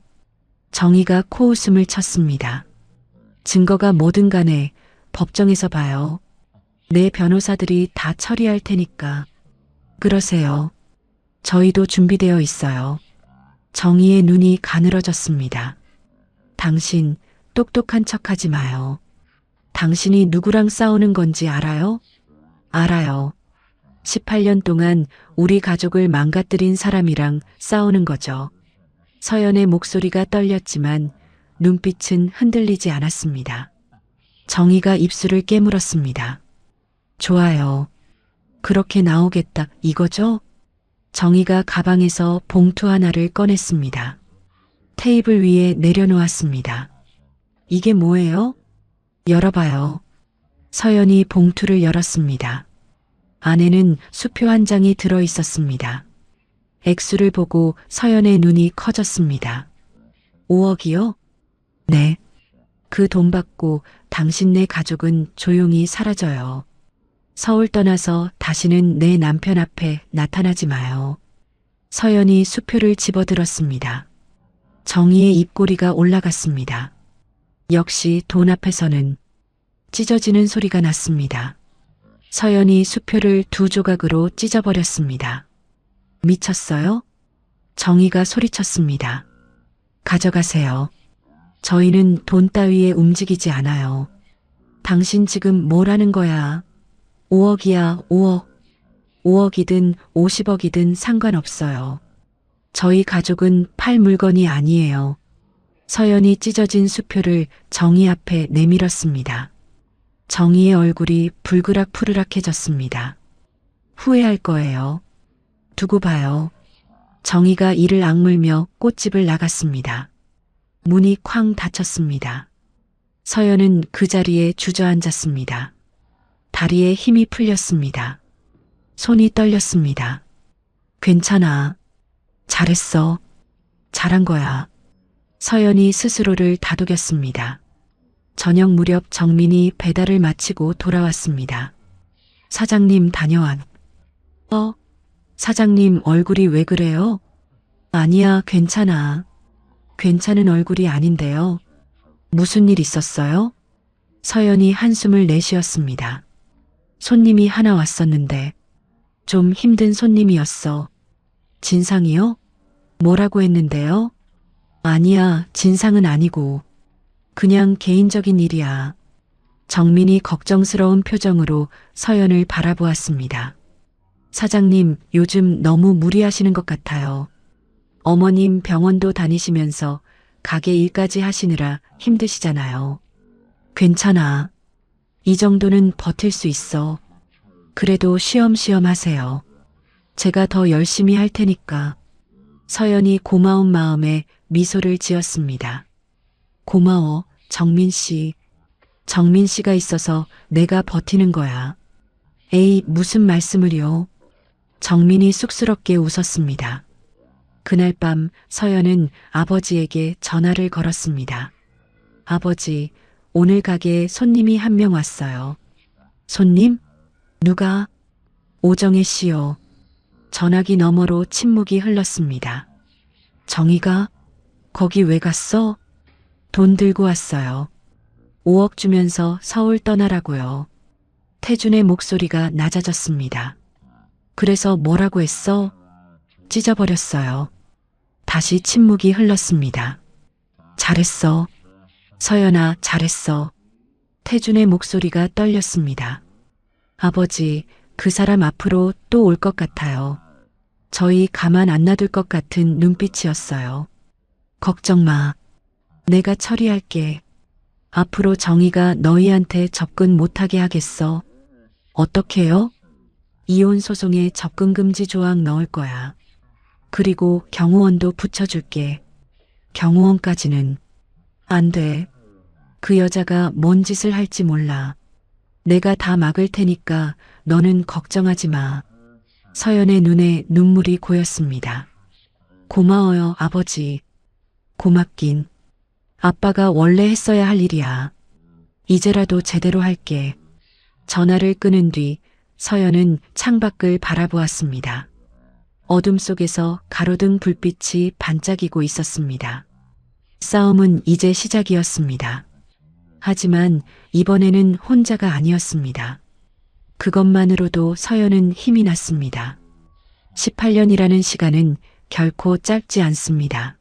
정희가 코웃음을 쳤습니다. 증거가 뭐든 간에 법정에서 봐요. 내 변호사들이 다 처리할 테니까. 그러세요. 저희도 준비되어 있어요. 정희의 눈이 가늘어졌습니다. 당신 똑똑한 척하지 마요. 당신이 누구랑 싸우는 건지 알아요? 알아요. 18년 동안 우리 가족을 망가뜨린 사람이랑 싸우는 거죠. 서연의 목소리가 떨렸지만 눈빛은 흔들리지 않았습니다. 정희가 입술을 깨물었습니다. 좋아요. 그렇게 나오겠다 이거죠? 정희가 가방에서 봉투 하나를 꺼냈습니다. 테이블 위에 내려놓았습니다. 이게 뭐예요? 열어봐요. 서연이 봉투를 열었습니다. 안에는 수표 한 장이 들어 있었습니다. 액수를 보고 서연의 눈이 커졌습니다. 5억이요? 네. 그 돈 받고 당신네 가족은 조용히 사라져요. 서울 떠나서 다시는 내 남편 앞에 나타나지 마요. 서연이 수표를 집어들었습니다. 정희의 입꼬리가 올라갔습니다. 역시 돈 앞에서는 찢어지는 소리가 났습니다. 서연이 수표를 두 조각으로 찢어버렸습니다. 미쳤어요? 정희가 소리쳤습니다. 가져가세요. 저희는 돈 따위에 움직이지 않아요. 당신 지금 뭘 하는 거야? 5억이야, 5억. 5억이든 50억이든 상관없어요. 저희 가족은 팔 물건이 아니에요. 서연이 찢어진 수표를 정희 앞에 내밀었습니다. 정희의 얼굴이 불그락푸르락해졌습니다. 후회할 거예요. 두고 봐요. 정희가 이를 악물며 꽃집을 나갔습니다. 문이 쾅 닫혔습니다. 서연은 그 자리에 주저앉았습니다. 다리에 힘이 풀렸습니다. 손이 떨렸습니다. 괜찮아. 잘했어. 잘한 거야. 서연이 스스로를 다독였습니다. 저녁 무렵 정민이 배달을 마치고 돌아왔습니다. 사장님 다녀왔. 사장님 얼굴이 왜 그래요? 아니야, 괜찮아. 괜찮은 얼굴이 아닌데요. 무슨 일 있었어요? 서연이 한숨을 내쉬었습니다. 손님이 하나 왔었는데 좀 힘든 손님이었어. 진상이요? 뭐라고 했는데요? 아니야, 진상은 아니고 그냥 개인적인 일이야. 정민이 걱정스러운 표정으로 서연을 바라보았습니다. 사장님, 요즘 너무 무리하시는 것 같아요. 어머님 병원도 다니시면서 가게 일까지 하시느라 힘드시잖아요. 괜찮아. 이 정도는 버틸 수 있어. 그래도 쉬엄쉬엄 하세요. 제가 더 열심히 할 테니까. 서연이 고마운 마음에 미소를 지었습니다. 고마워, 정민 씨. 정민 씨가 있어서 내가 버티는 거야. 에이, 무슨 말씀을요. 정민이 쑥스럽게 웃었습니다. 그날 밤 서연은 아버지에게 전화를 걸었습니다. 아버지, 오늘 가게에 손님이 한 명 왔어요. 손님? 누가? 오정혜 씨요. 전화기 너머로 침묵이 흘렀습니다. 정희가? 거기 왜 갔어? 돈 들고 왔어요. 5억 주면서 서울 떠나라고요. 태준의 목소리가 낮아졌습니다. 그래서 뭐라고 했어? 찢어버렸어요. 다시 침묵이 흘렀습니다. 잘했어. 서연아, 잘했어. 태준의 목소리가 떨렸습니다. 아버지, 그 사람 앞으로 또 올 것 같아요. 저희 가만 안 놔둘 것 같은 눈빛이었어요. 걱정 마. 내가 처리할게. 앞으로 정희가 너희한테 접근 못하게 하겠어. 어떻게요? 이혼 소송에 접근 금지 조항 넣을 거야. 그리고 경호원도 붙여줄게. 경호원까지는 안 돼. 그 여자가 뭔 짓을 할지 몰라. 내가 다 막을 테니까 너는 걱정하지 마. 서연의 눈에 눈물이 고였습니다. 고마워요, 아버지. 고맙긴. 아빠가 원래 했어야 할 일이야. 이제라도 제대로 할게. 전화를 끊은 뒤 서연은 창밖을 바라보았습니다. 어둠 속에서 가로등 불빛이 반짝이고 있었습니다. 싸움은 이제 시작이었습니다. 하지만 이번에는 혼자가 아니었습니다. 그것만으로도 서연은 힘이 났습니다. 18년이라는 시간은 결코 짧지 않습니다.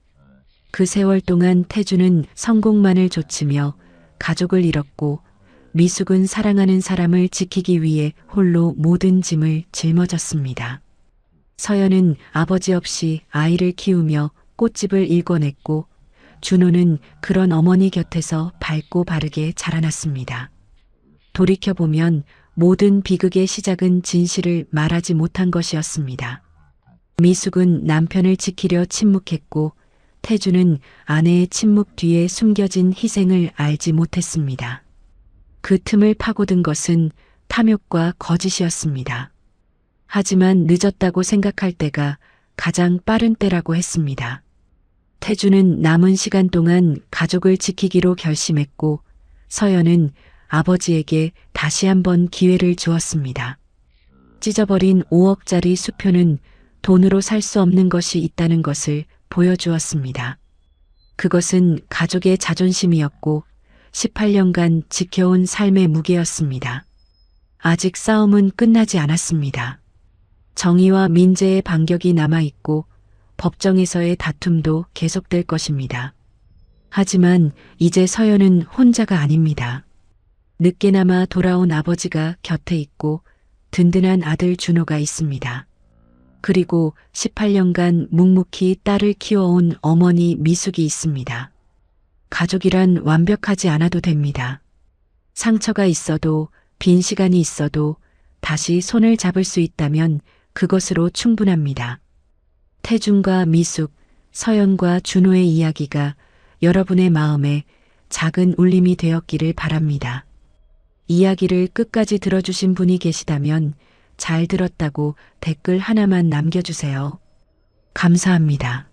그 세월 동안 태주는 성공만을 좇으며 가족을 잃었고 미숙은 사랑하는 사람을 지키기 위해 홀로 모든 짐을 짊어졌습니다. 서연은 아버지 없이 아이를 키우며 꽃집을 일궈냈고 준호는 그런 어머니 곁에서 밝고 바르게 자라났습니다. 돌이켜보면 모든 비극의 시작은 진실을 말하지 못한 것이었습니다. 미숙은 남편을 지키려 침묵했고 태주는 아내의 침묵 뒤에 숨겨진 희생을 알지 못했습니다. 그 틈을 파고든 것은 탐욕과 거짓이었습니다. 하지만 늦었다고 생각할 때가 가장 빠른 때라고 했습니다. 태주는 남은 시간 동안 가족을 지키기로 결심했고 서연은 아버지에게 다시 한번 기회를 주었습니다. 찢어버린 5억짜리 수표는 돈으로 살 수 없는 것이 있다는 것을 보여주었습니다. 그것은 가족의 자존심이었고 18년간 지켜온 삶의 무게였습니다. 아직 싸움은 끝나지 않았습니다. 정의와 민재의 반격이 남아있고 법정에서의 다툼도 계속될 것입니다. 하지만 이제 서연은 혼자가 아닙니다. 늦게나마 돌아온 아버지가 곁에 있고 든든한 아들 준호가 있습니다. 그리고 18년간 묵묵히 딸을 키워온 어머니 미숙이 있습니다. 가족이란 완벽하지 않아도 됩니다. 상처가 있어도 빈 시간이 있어도 다시 손을 잡을 수 있다면 그것으로 충분합니다. 태준과 미숙, 서연과 준호의 이야기가 여러분의 마음에 작은 울림이 되었기를 바랍니다. 이야기를 끝까지 들어주신 분이 계시다면 잘 들었다고 댓글 하나만 남겨주세요. 감사합니다.